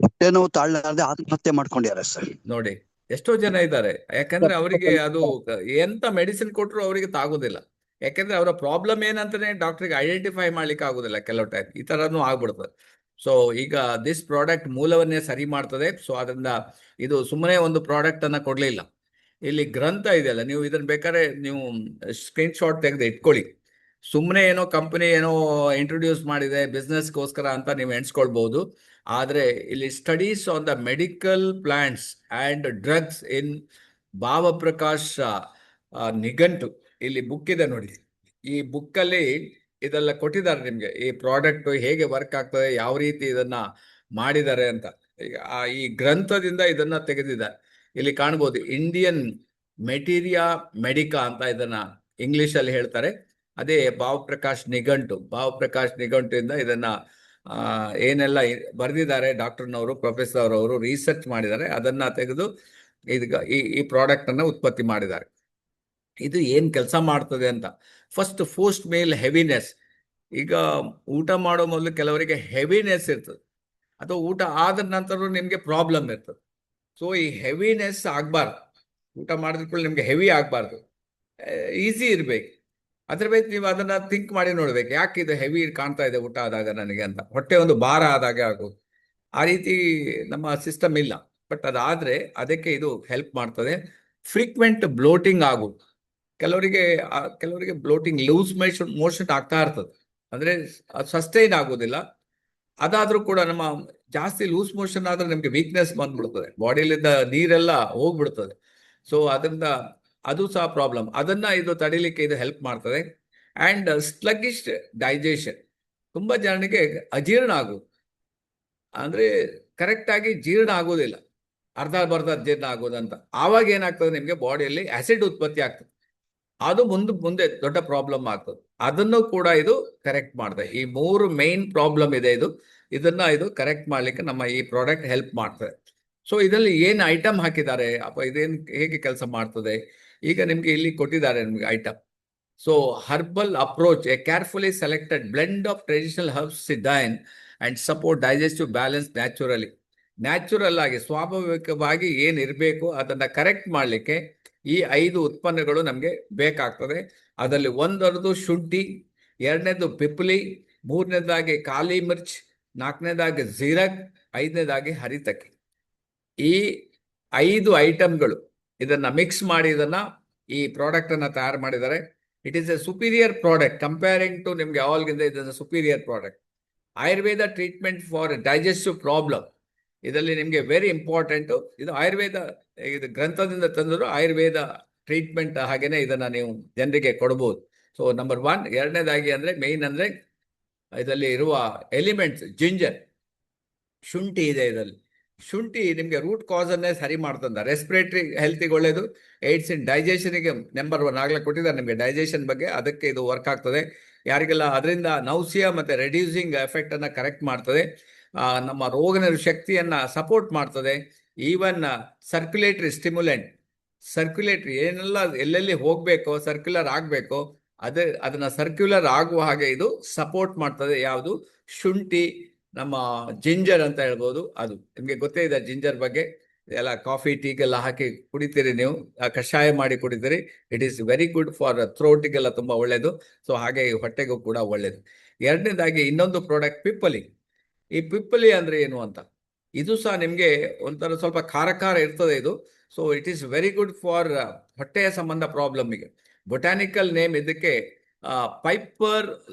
ಹೊಟ್ಟೆ ನೋವು ತಾಳಲಾರದೆ ಆತ್ಮಹತ್ಯೆ ಮಾಡ್ಕೊಂಡಿದ್ದಾರೆ ಸರ್. ನೋಡಿ ಎಷ್ಟೋ ಜನ ಇದ್ದಾರೆ, ಯಾಕಂದ್ರೆ ಅವರಿಗೆ ಅದು ಎಂತ ಮೆಡಿಸಿನ್ ಕೊಟ್ಟರು ಅವರಿಗೆ ತಾಗೋದಿಲ್ಲ. ಯಾಕಂದ್ರೆ ಅವರ ಪ್ರಾಬ್ಲಮ್ ಏನಂತಾನೆ ಡಾಕ್ಟರ್ಗೆ ಐಡೆಂಟಿಫೈ ಮಾಡ್ಲಿಕ್ಕೆ ಆಗೋದಿಲ್ಲ ಕೆಲವು ಟೈಮ್, ಈ ತರನು ಆಗ್ಬಿಡ್ತದೆ. ಸೊ ಈಗ ದಿಸ್ ಪ್ರಾಡಕ್ಟ್ ಮೂಲವನ್ನೇ ಸರಿ ಮಾಡ್ತದೆ. ಸೊ ಅದರಿಂದ ಇದು ಸುಮ್ಮನೆ ಒಂದು ಪ್ರಾಡಕ್ಟ್ ಅನ್ನ ಕೊಡ್ಲಿಲ್ಲ, ಇಲ್ಲಿ ಗ್ರಂಥ ಇದೆಯಲ್ಲ, ನೀವು ಇದನ್ನ ಬೇಕಾದ್ರೆ ನೀವು ಸ್ಕ್ರೀನ್ ಶಾಟ್ ತೆಗೆದು ಇಟ್ಕೊಳ್ಳಿ. ಸುಮ್ಮನೆ ಏನೋ ಕಂಪನಿ ಏನೋ ಇಂಟ್ರೊಡ್ಯೂಸ್ ಮಾಡಿದೆ ಬಿಸ್ನೆಸ್ಗೋಸ್ಕರ ಅಂತ ನೀವು ಎಣಿಸ್ಕೊಳ್ಬಹುದು. ಆದ್ರೆ ಇಲ್ಲಿ studies on the medical plants and drugs in Bhavaprakash Nighantu, ಇಲ್ಲಿ ಬುಕ್ ಇದೆ ನೋಡಿ. ಈ ಬುಕ್ಕಲ್ಲಿ ಇದೆಲ್ಲ ಕೊಟ್ಟಿದ್ದಾರೆ ನಿಮ್ಗೆ, ಈ ಪ್ರಾಡಕ್ಟ್ ಹೇಗೆ ವರ್ಕ್ ಆಗ್ತದೆ, ಯಾವ ರೀತಿ ಇದನ್ನ ಮಾಡಿದ್ದಾರೆ ಅಂತ. ಈಗ ಈ ಗ್ರಂಥದಿಂದ ಇದನ್ನ ತೆಗೆದಿದ್ದಾರೆ. ಇಲ್ಲಿ ಕಾಣ್ಬೋದು, ಇಂಡಿಯನ್ ಮೆಟೀರಿಯಾ ಮೆಡಿಕಾ ಅಂತ ಇದನ್ನ ಇಂಗ್ಲಿಷ್ ಅಲ್ಲಿ ಹೇಳ್ತಾರೆ. ಅದೇ ಭಾವಪ್ರಕಾಶ್ ನಿಘಂಟುವಿಂದ ಇದನ್ನ ಏನೆಲ್ಲ ಬರೆದಿದ್ದಾರೆ ಡಾಕ್ಟರ್ನವರು, ಪ್ರೊಫೆಸರ್ ಅವರು ರಿಸರ್ಚ್ ಮಾಡಿದ್ದಾರೆ, ಅದನ್ನ ತೆಗೆದು ಈಗ ಈ ಪ್ರಾಡಕ್ಟ್ ಅನ್ನ ಉತ್ಪತ್ತಿ ಮಾಡಿದ್ದಾರೆ. ಇದು ಏನ್ ಕೆಲಸ ಮಾಡ್ತದೆ ಅಂತ, ಫಸ್ಟ್ ಪೋಸ್ಟ್ ಮೇಲ್ ಹೆವಿನೆಸ್. ಈಗ ಊಟ ಮಾಡೋ ಮೊದಲು ಕೆಲವರಿಗೆ ಹೆವಿನೆಸ್ ಇರ್ತದೆ, ಅಥವಾ ಊಟ ಆದ ನಂತರ ನಿಮ್ಗೆ ಪ್ರಾಬ್ಲಮ್ ಇರ್ತದೆ. ಸೊ ಈ ಹೆವಿನೆಸ್ ಆಗ್ಬಾರ್ದು, ಊಟ ಮಾಡಿದ್ಕೊಳ್ಳಿ ನಿಮ್ಗೆ ಹೆವಿ ಆಗ್ಬಾರ್ದು, ಈಸಿ ಇರ್ಬೇಕು. ಅದ್ರ ಬಗ್ಗೆ ನೀವು ಅದನ್ನ ಥಿಂಕ್ ಮಾಡಿ ನೋಡ್ಬೇಕು, ಯಾಕೆ ಇದು ಹೆವಿ ಕಾಣ್ತಾ ಇದೆ ಊಟ ಆದಾಗ ನನಗೆ ಅಂತ, ಹೊಟ್ಟೆ ಒಂದು ಭಾರ ಆದಾಗೆ ಆಗೋದು. ಆ ರೀತಿ ನಮ್ಮ ಸಿಸ್ಟಮ್ ಇಲ್ಲ. ಬಟ್ ಅದಾದ್ರೆ ಅದಕ್ಕೆ ಇದು ಹೆಲ್ಪ್ ಮಾಡ್ತದೆ. ಫ್ರೀಕ್ವೆಂಟ್ ಬ್ಲೋಟಿಂಗ್ ಆಗೋದು, ಕೆಲವರಿಗೆ ಬ್ಲೋಟಿಂಗ್ ಲೂಸ್ ಮೋಷನ್ ಆಗ್ತಾ ಇರ್ತದೆ, ಅಂದ್ರೆ ಸಸ್ಟೈನ್ ಆಗೋದಿಲ್ಲ. ಅದಾದ್ರೂ ಕೂಡ ನಮ್ಮ ಜಾಸ್ತಿ ಲೂಸ್ ಮೋಷನ್ ಆದ್ರೆ ನಮ್ಗೆ ವೀಕ್ನೆಸ್ ಬಂದ್ಬಿಡ್ತದೆ, ಬಾಡಿಲಿಂದ ನೀರೆಲ್ಲ ಹೋಗ್ಬಿಡ್ತದೆ. ಸೊ ಅದರಿಂದ ಅದು ಸಹ ಪ್ರಾಬ್ಲಮ್, ಅದನ್ನ ಇದು ತಡಿಲಿಕ್ಕೆ ಇದು ಹೆಲ್ಪ್ ಮಾಡ್ತದೆ. ಅಂಡ್ ಸ್ಲಗ್ಗಿಶ್ ಡೈಜೆಷನ್, ತುಂಬಾ ಜನರಿಗೆ ಅಜೀರ್ಣ ಆಗೋದು, ಅಂದ್ರೆ ಕರೆಕ್ಟ್ ಆಗಿ ಜೀರ್ಣ ಆಗೋದಿಲ್ಲ, ಅರ್ಧ ಜೀರ್ಣ ಆಗೋದಂತ. ಆವಾಗ ಏನಾಗ್ತದೆ, ನಿಮ್ಗೆ ಬಾಡಿಯಲ್ಲಿ ಆಸಿಡ್ ಉತ್ಪತ್ತಿ ಆಗ್ತದೆ, ಅದು ಮುಂದೆ ದೊಡ್ಡ ಪ್ರಾಬ್ಲಮ್ ಆಗ್ತದೆ. ಅದನ್ನು ಕೂಡ ಇದು ಕರೆಕ್ಟ್ ಮಾಡ್ತದೆ. ಈ 3 ಮೈನ್ ಪ್ರಾಬ್ಲಮ್ ಇದೆ, ಇದನ್ನ ಇದು ಕರೆಕ್ಟ್ ಮಾಡ್ಲಿಕ್ಕೆ ನಮ್ಮ ಈ ಪ್ರಾಡಕ್ಟ್ ಹೆಲ್ಪ್ ಮಾಡ್ತದೆ. ಸೊ ಇದರಲ್ಲಿ ಏನು ಐಟಮ್ ಹಾಕಿದ್ದಾರೆ, ಅಪ್ಪ ಇದೇನು ಹೇಗೆ ಕೆಲಸ ಮಾಡ್ತದೆ, ಈಗ ನಿಮ್ಗೆ ಇಲ್ಲಿ ಕೊಟ್ಟಿದ್ದಾರೆ ನಿಮ್ಗೆ item. So herbal approach, a carefully selected blend of traditional herbs ಸಿಡೈನ್ and support digestive balance natural ಆಗಿ ಸ್ವಾಭಾವಿಕವಾಗಿ ಏನಿರಬೇಕು ಅದನ್ನ ಕರೆಕ್ಟ್ ಮಾಡಲಿಕ್ಕೆ ಈ 5 ಉತ್ಪನ್ನಗಳು ನಮಗೆ ಬೇಕಾಗ್ತದೆ. ಅದರಲ್ಲಿ ಒಂದರದು ಶುಂಠಿ, ಎರಡನೇದು ಪಿಪ್ಲಿ, ಮೂರನೇದಾಗಿ ಕಾಲಿ ಮಿರ್ಚ್, ನಾಲ್ಕನೇದಾಗಿ ಜೀರಕ್, ಐದನೇದಾಗಿ ಹರಿತಕ್ಕಿ. ಈ 5 ಐಟಮ್ಗಳು ಇದನ್ನ ಮಿಕ್ಸ್ ಮಾಡಿ ಈ ಪ್ರಾಡಕ್ಟ್ ಅನ್ನ ತಯಾರು ಮಾಡಿದ್ದಾರೆ. It is a superior product comparing to ನಿಮ್ಗೆ ಯಾವಾಗಲಿಂದ ಇದನ್ನ superior product. Ayurveda treatment for digestive problem. ಇದರಲ್ಲಿ ನಿಮಗೆ ವೆರಿ ಇಂಪಾರ್ಟೆಂಟು. ಇದು ಆಯುರ್ವೇದ ಇದು ಗ್ರಂಥದಿಂದ ತಂದರು ಆಯುರ್ವೇದ ಟ್ರೀಟ್ಮೆಂಟ್. ಹಾಗೇನೆ ಇದನ್ನ ನೀವು ಜನರಿಗೆ ಕೊಡ್ಬೋದು. So number 1. ಎರಡನೇದಾಗಿ ಅಂದ್ರೆ ಮೇನ್ ಅಂದ್ರೆ ಇದರಲ್ಲಿ ಇರುವ ಎಲಿಮೆಂಟ್ಸ್ ಜಿಂಜರ್, ಶುಂಠಿ ಇದೆ ಇದರಲ್ಲಿ. ಶುಂಠಿ ನಿಮಗೆ ರೂಟ್ ಕಾಸ್ ಅನ್ನೇ ಸರಿ ಮಾಡ್ತಂದ. ರೆಸ್ಪಿರೇಟರಿ ಹೆಲ್ತಿಗೆ ಒಳ್ಳೇದು, ಏಡ್ಸ್ ಇನ್ ಡೈಜೆಷನ್ಗೆ ನಂಬರ್ 1 ಆಗ್ಲೇ ಕೊಟ್ಟಿದ್ದಾರೆ ನಿಮಗೆ ಡೈಜೆಷನ್ ಬಗ್ಗೆ. ಅದಕ್ಕೆ ಇದು ವರ್ಕ್ ಆಗ್ತದೆ. ಯಾರಿಗೆಲ್ಲ ಅದರಿಂದ ನೌಸಿಯಾ ಮತ್ತೆ ರೆಡ್ಯೂಸಿಂಗ್ ಎಫೆಕ್ಟ್ ಅನ್ನ ಕರೆಕ್ಟ್ ಮಾಡ್ತದೆ. ನಮ್ಮ ರೋಗನಿರೋಧಕ ಶಕ್ತಿಯನ್ನ ಸಪೋರ್ಟ್ ಮಾಡ್ತದೆ. ಈವನ್ ಸರ್ಕ್ಯುಲೇಟರಿ ಸ್ಟಿಮ್ಯುಲೆಂಟ್, ಸರ್ಕ್ಯುಲೇಟರಿ ಏನೆಲ್ಲ ಎಲ್ಲೆಲ್ಲಿ ಹೋಗ್ಬೇಕೋ ಸರ್ಕ್ಯುಲರ್ ಆಗಬೇಕೋ ಅದನ್ನ ಸರ್ಕ್ಯುಲರ್ ಆಗುವ ಹಾಗೆ ಇದು ಸಪೋರ್ಟ್ ಮಾಡ್ತದೆ. ಯಾವುದು? ಶುಂಠಿ, ನಮ್ಮ ಜಿಂಜರ್ ಅಂತ ಹೇಳ್ಬೋದು. ಅದು ನಿಮಗೆ ಗೊತ್ತೇ ಇದೆ ಜಿಂಜರ್ ಬಗ್ಗೆ. ಎಲ್ಲ ಕಾಫಿ ಟೀಗೆಲ್ಲ ಹಾಕಿ ಕುಡಿತೀರಿ ನೀವು, ಕಷಾಯ ಮಾಡಿ ಕುಡಿತೀರಿ. It is very good for ಥ್ರೋಟಿಗೆಲ್ಲ ತುಂಬ ಒಳ್ಳೇದು. ಸೊ ಹಾಗೆ ಹೊಟ್ಟೆಗೂ ಕೂಡ ಒಳ್ಳೇದು. ಎರಡನೇದಾಗಿ ಇನ್ನೊಂದು ಪ್ರಾಡಕ್ಟ್ ಪಿಪ್ಪಲಿ. ಈ ಪಿಪ್ಪಲಿ ಅಂದ್ರೆ ಏನು ಅಂತ, ಇದು ಸಹ ನಿಮಗೆ ಒಂಥರ ಸ್ವಲ್ಪ ಖಾರ ಖಾರ ಇರ್ತದೆ ಇದು. So it is very good for ಹೊಟ್ಟೆಯ ಸಂಬಂಧ ಪ್ರಾಬ್ಲಮ್ಗೆ. ಬೊಟಾನಿಕಲ್ ನೇಮ್ ಇದಕ್ಕೆ ಪೈಪರ್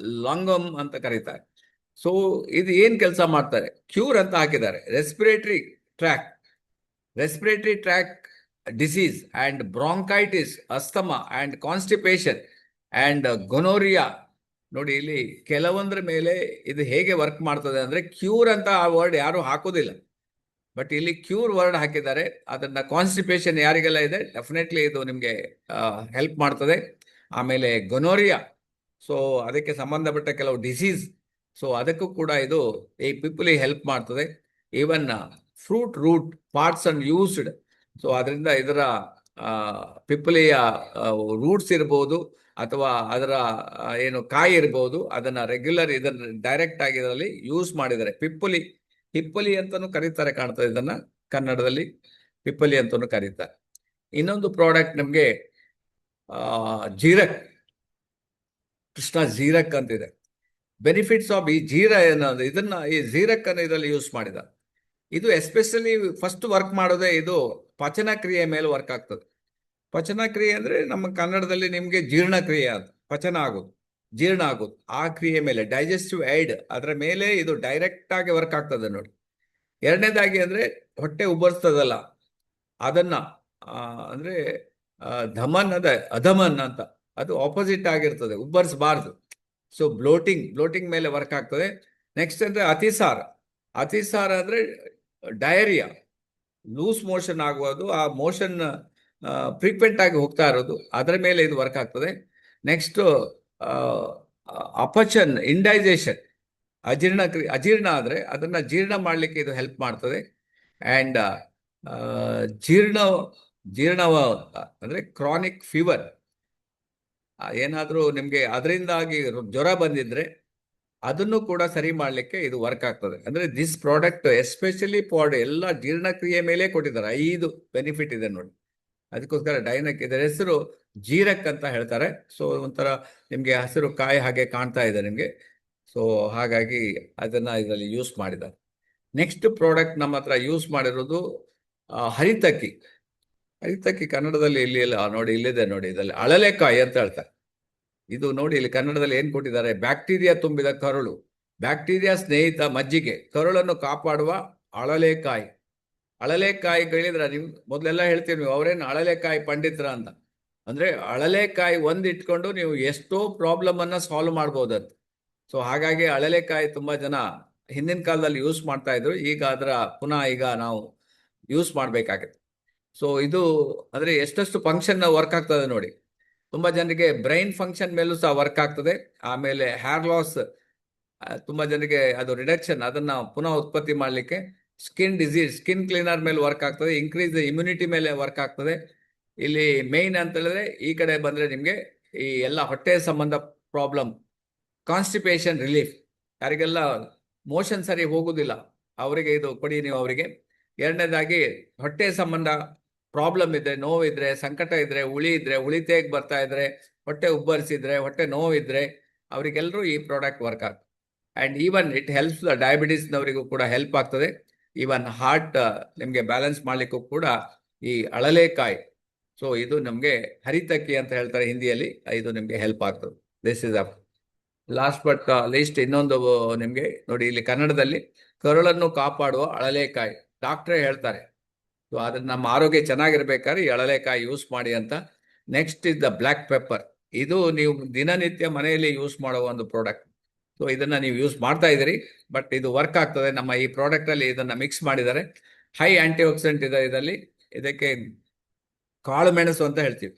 ಲಾಂಗಮ್ ಅಂತ ಕರೀತಾರೆ. ಸೊ ಇದು ಏನ್ ಕೆಲಸ ಮಾಡ್ತಾರೆ? ಕ್ಯೂರ್ ಅಂತ ಹಾಕಿದ್ದಾರೆ. Respiratory tract disease and bronchitis, asthma and constipation and gonorrhoea. ನೋಡಿ ಇಲ್ಲಿ ಕೆಲವೊಂದ್ರ ಮೇಲೆ ಇದು ಹೇಗೆ ವರ್ಕ್ ಮಾಡ್ತದೆ ಅಂದ್ರೆ, ಕ್ಯೂರ್ ಅಂತ ಆ ವರ್ಡ್ ಯಾರು ಹಾಕೋದಿಲ್ಲ, ಬಟ್ ಇಲ್ಲಿ ಕ್ಯೂರ್ ವರ್ಡ್ ಹಾಕಿದ್ದಾರೆ. ಅದನ್ನ ಕಾನ್ಸ್ಟಿಪೇಷನ್ ಯಾರಿಗೆಲ್ಲ ಇದೆ ಡೆಫಿನೆಟ್ಲಿ ಇದು ನಿಮಗೆ ಹೆಲ್ಪ್ ಮಾಡ್ತದೆ. ಆಮೇಲೆ ಗೊನೋರಿಯಾ, ಸೊ ಅದಕ್ಕೆ ಸಂಬಂಧಪಟ್ಟ ಕೆಲವು ಡಿಸೀಸ್, ಸೊ ಅದಕ್ಕೂ ಕೂಡ ಇದು ಈ ಪಿಪ್ಪಲಿ ಹೆಲ್ಪ್ ಮಾಡ್ತದೆ. Even fruit root parts and used, so ಅದರಿಂದ ಇದರ ಪಿಪ್ಪಲಿಯ ರೂಟ್ಸ್ ಇರ್ಬೋದು ಅಥವಾ ಅದರ ಏನು ಕಾಯಿ ಇರ್ಬೋದು, ಅದನ್ನ ರೆಗ್ಯುಲರ್ ಇದನ್ನ ಡೈರೆಕ್ಟ್ ಆಗಿ ಇದರಲ್ಲಿ ಯೂಸ್ ಮಾಡಿದ್ದಾರೆ. ಹಿಪ್ಪಲಿ ಅಂತಾನು ಕರೀತಾರೆ ಕಾಣ್ತದೆ ಇದನ್ನ ಕನ್ನಡದಲ್ಲಿ, ಪಿಪ್ಪಲಿ ಅಂತಾನು ಕರೀತಾರೆ. ಇನ್ನೊಂದು ಪ್ರಾಡಕ್ಟ್ ನಮಗೆ ಜೀರಕ್, ಕೃಷ್ಣ ಜೀರಕ್ ಅಂತಿದೆ. ಬೆನಿಫಿಟ್ಸ್ ಆಫ್ ಈ ಜೀರ ಏನಂದ್ರೆ ಈ ಜೀರಕ್ ಅನ್ನು ಇದರಲ್ಲಿ ಯೂಸ್ ಮಾಡಿದ. ಇದು ಎಸ್ಪೆಷಲಿ ಫಸ್ಟ್ ವರ್ಕ್ ಮಾಡೋದೇ ಇದು ಪಚನ ಕ್ರಿಯೆ ಮೇಲೆ ವರ್ಕ್ ಆಗ್ತದೆ. ಪಚನ ಕ್ರಿಯೆ ಅಂದ್ರೆ ನಮ್ಮ ಕನ್ನಡದಲ್ಲಿ ನಿಮ್ಗೆ ಜೀರ್ಣಕ್ರಿಯೆ ಅಂತ, ಪಚನ ಆಗೋದು, ಜೀರ್ಣ ಆಗೋದು, ಆ ಕ್ರಿಯೆ ಮೇಲೆ ಡೈಜೆಸ್ಟಿವ್ ಏಡ್ ಅದರ ಮೇಲೆ ಇದು ಡೈರೆಕ್ಟ್ ಆಗಿ ವರ್ಕ್ ಆಗ್ತದೆ ನೋಡಿ. ಎರಡನೇದಾಗಿ ಅಂದ್ರೆ ಹೊಟ್ಟೆ ಉಬ್ಬರಿಸ್ತದಲ್ಲ ಅದನ್ನ ಅಂದ್ರೆ ಧಮನ್ ಅಧಮನ್ ಅಂತ, ಅದು ಆಪೋಸಿಟ್ ಆಗಿರ್ತದೆ, ಉಬ್ಬರಿಸಬಾರ್ದು. ಸೊ ಬ್ಲೋಟಿಂಗ್ ಮೇಲೆ ವರ್ಕ್ ಆಗ್ತದೆ. ನೆಕ್ಸ್ಟ್ ಅಂದ್ರೆ ಅತಿಸಾರ ಅಂದ್ರೆ ಡಯರಿಯಾ, ಲೂಸ್ ಮೋಷನ್ ಆಗುವುದು, ಆ ಮೋಷನ್ ಫ್ರೀಕ್ವೆಂಟ್ ಆಗಿ ಹೋಗ್ತಾ ಇರೋದು, ಅದರ ಮೇಲೆ ಇದು ವರ್ಕ್ ಆಗ್ತದೆ. ನೆಕ್ಸ್ಟ್ ಅಪಚನ್, ಇಂಡೈಜೆಷನ್, ಅಜೀರ್ಣ ಆದ್ರೆ ಅದನ್ನ ಜೀರ್ಣ ಮಾಡ್ಲಿಕ್ಕೆ ಇದು ಹೆಲ್ಪ್ ಮಾಡ್ತದೆ. ಅಂಡ್ ಜೀರ್ಣ ಅಂದ್ರೆ ಕ್ರಾನಿಕ್ ಫೀವರ್, ಏನಾದ್ರೂ ನಿಮ್ಗೆ ಅದರಿಂದಾಗಿ ಜ್ವರ ಬಂದಿದ್ರೆ ಅದನ್ನು ಕೂಡ ಸರಿ ಮಾಡ್ಲಿಕ್ಕೆ ಇದು ವರ್ಕ್ ಆಗ್ತದೆ. ಅಂದ್ರೆ ದಿಸ್ ಪ್ರಾಡಕ್ಟ್ ಎಸ್ಪೆಷಲಿ ಫಾರ್ ಎಲ್ಲ ಜೀರ್ಣಕ್ರಿಯೆ ಮೇಲೆ ಕೊಟ್ಟಿದ್ದಾರೆ. 5 ಬೆನಿಫಿಟ್ ಇದೆ ನೋಡಿ. ಅದಕ್ಕೋಸ್ಕರ ಡೈನಕ್, ಇದರ ಹೆಸರು ಜೀರಕ್ ಅಂತ ಹೇಳ್ತಾರೆ. ಸೊ ಒಂಥರ ನಿಮ್ಗೆ ಹಸಿರು ಕಾಯಿ ಹಾಗೆ ಕಾಣ್ತಾ ಇದೆ ನಿಮ್ಗೆ. ಸೊ ಹಾಗಾಗಿ ಅದನ್ನ ಇದರಲ್ಲಿ ಯೂಸ್ ಮಾಡಿದ್ದಾರೆ. ನೆಕ್ಸ್ಟ್ ಪ್ರಾಡಕ್ಟ್ ನಮ್ಮ ಹತ್ರ ಯೂಸ್ ಮಾಡಿರೋದು ಹರಿತಕ್ಕಿ ಕನ್ನಡದಲ್ಲಿ ಇಲ್ಲಿ ನೋಡಿ, ಇಲ್ಲಿದೆ ನೋಡಿ, ಇದರಲ್ಲಿ ಅಳಲೆಕಾಯಿ ಅಂತ ಹೇಳ್ತಾರೆ. ಇದು ನೋಡಿ ಇಲ್ಲಿ ಕನ್ನಡದಲ್ಲಿ ಏನ್ ಕೊಟ್ಟಿದ್ದಾರೆ, ಬ್ಯಾಕ್ಟೀರಿಯಾ ತುಂಬಿದ ಕರುಳು, ಬ್ಯಾಕ್ಟೀರಿಯಾ ಸ್ನೇಹಿತ ಮಜ್ಜಿಗೆ, ಕರುಳನ್ನು ಕಾಪಾಡುವ ಅಳಲೆಕಾಯಿ ಹೇಳಿದ್ರೆ ನೀವು ಮೊದಲೆಲ್ಲ ಹೇಳ್ತೀವಿ, ನೀವು ಅವರೇನು ಅಳಲೆಕಾಯಿ ಪಂಡಿತರ ಅಂತ. ಅಂದ್ರೆ ಅಳಲೆಕಾಯಿ ಇಟ್ಕೊಂಡು ನೀವು ಎಷ್ಟೋ ಪ್ರಾಬ್ಲಮ್ ಅನ್ನ ಸಾಲ್ವ್ ಮಾಡ್ಬೋದಂತ. ಸೊ ಹಾಗಾಗಿ ಅಳಲೆಕಾಯಿ ತುಂಬಾ ಜನ ಹಿಂದಿನ ಕಾಲದಲ್ಲಿ ಯೂಸ್ ಮಾಡ್ತಾ ಇದ್ರು. ಈಗ ಪುನಃ ನಾವು ಯೂಸ್ ಮಾಡ್ಬೇಕಾಗುತ್ತೆ. ಸೊ ಇದು ಅಂದ್ರೆ ಎಷ್ಟೆಷ್ಟು ಫಂಕ್ಷನ್ ವರ್ಕ್ ಆಗ್ತದೆ ನೋಡಿ. ತುಂಬಾ ಜನರಿಗೆ ಬ್ರೈನ್ ಫಂಕ್ಷನ್ ಮೇಲೂ ಸಹ ವರ್ಕ್ ಆಗ್ತದೆ. ಆಮೇಲೆ ಹೇರ್ ಲಾಸ್, ತುಂಬಾ ಜನರಿಗೆ ಅದು ರಿಡಕ್ಷನ್, ಅದನ್ನ ಪುನಃ ಉತ್ಪತ್ತಿ ಮಾಡ್ಲಿಕ್ಕೆ. ಸ್ಕಿನ್ ಕ್ಲೀನರ್ ಮೇಲೆ ವರ್ಕ್ ಆಗ್ತದೆ. ಇನ್ಕ್ರೀಸ್ ಇಮ್ಯುನಿಟಿ ಮೇಲೆ ವರ್ಕ್ ಆಗ್ತದೆ. ಇಲ್ಲಿ ಮೇನ್ ಅಂತ ಹೇಳಿದ್ರೆ ಈ ಕಡೆ ಬಂದ್ರೆ ನಿಮ್ಗೆ ಈ ಎಲ್ಲ ಹೊಟ್ಟೆ ಸಂಬಂಧ ಪ್ರಾಬ್ಲಮ್, ಕಾನ್ಸ್ಟಿಪೇಷನ್ ರಿಲೀಫ್, ಯಾರಿಗೆಲ್ಲ ಮೋಷನ್ ಸರಿ ಹೋಗುದಿಲ್ಲ ಅವರಿಗೆ ಇದು ಕೊಡಿ ನೀವು ಅವರಿಗೆ. ಎರಡನೇದಾಗಿ ಹೊಟ್ಟೆ ಸಂಬಂಧ ಪ್ರಾಬ್ಲಮ್ ಇದ್ರೆ, ನೋವಿದ್ರೆ, ಸಂಕಟ ಇದ್ರೆ, ಹುಳಿ ತೇಗ್ ಬರ್ತಾ ಇದ್ರೆ, ಹೊಟ್ಟೆ ಉಬ್ಬರಿಸಿದ್ರೆ, ಹೊಟ್ಟೆ ನೋವಿದ್ರೆ ಅವರಿಗೆಲ್ಲರೂ ಈ ಪ್ರಾಡಕ್ಟ್ ವರ್ಕ್ ಆಗ್ತದೆ. ಅಂಡ್ ಈವನ್ ಇಟ್ ಹೆಲ್ಪ್ಸ್ ಡಯಾಬಿಟಿಸ್ನವರಿಗೂ ಕೂಡ ಹೆಲ್ಪ್ ಆಗ್ತದೆ. ಈವನ್ ಹಾರ್ಟ್ ನಿಮ್ಗೆ ಬ್ಯಾಲೆನ್ಸ್ ಮಾಡ್ಲಿಕ್ಕೂ ಕೂಡ ಈ ಅಳಲೆಕಾಯಿ, ಸೊ ಇದು ನಮ್ಗೆ ಹರಿತಕ್ಕಿ ಅಂತ ಹೇಳ್ತಾರೆ ಹಿಂದಿಯಲ್ಲಿ, ಇದು ನಿಮ್ಗೆ ಹೆಲ್ಪ್ ಆಗ್ತದೆ. This is last but list ಇನ್ನೊಂದು ನಿಮ್ಗೆ ನೋಡಿ, ಇಲ್ಲಿ ಕನ್ನಡದಲ್ಲಿ ಕರುಳನ್ನು ಕಾಪಾಡುವ ಅಳಲೆಕಾಯಿ ಡಾಕ್ಟ್ರೇ ಹೇಳ್ತಾರೆ. ಸೊ ಅದನ್ನ ನಮ್ಮ ಆರೋಗ್ಯ ಚೆನ್ನಾಗಿರ್ಬೇಕಾದ್ರೆ ಈ ಅಳಲೆಕಾಯಿ ಯೂಸ್ ಮಾಡಿ ಅಂತ. Next is the black pepper. ಇದು ನೀವು ದಿನನಿತ್ಯ ಮನೆಯಲ್ಲಿ ಯೂಸ್ ಮಾಡೋ ಒಂದು ಪ್ರಾಡಕ್ಟ್. ಸೊ ಇದನ್ನ ನೀವು ಯೂಸ್ ಮಾಡ್ತಾ ಇದ್ದೀರಿ, ಬಟ್ ಇದು ವರ್ಕ್ ಆಗ್ತದೆ. ನಮ್ಮ ಈ ಪ್ರಾಡಕ್ಟ್ ಅಲ್ಲಿ ಇದನ್ನ ಮಿಕ್ಸ್ ಮಾಡಿದ್ದಾರೆ. ಹೈ ಆಂಟಿ ಆಕ್ಸಿಡೆಂಟ್ ಇದೆ ಇದರಲ್ಲಿ. ಇದಕ್ಕೆ ಕಾಳು ಮೆಣಸು ಅಂತ ಹೇಳ್ತೀವಿ,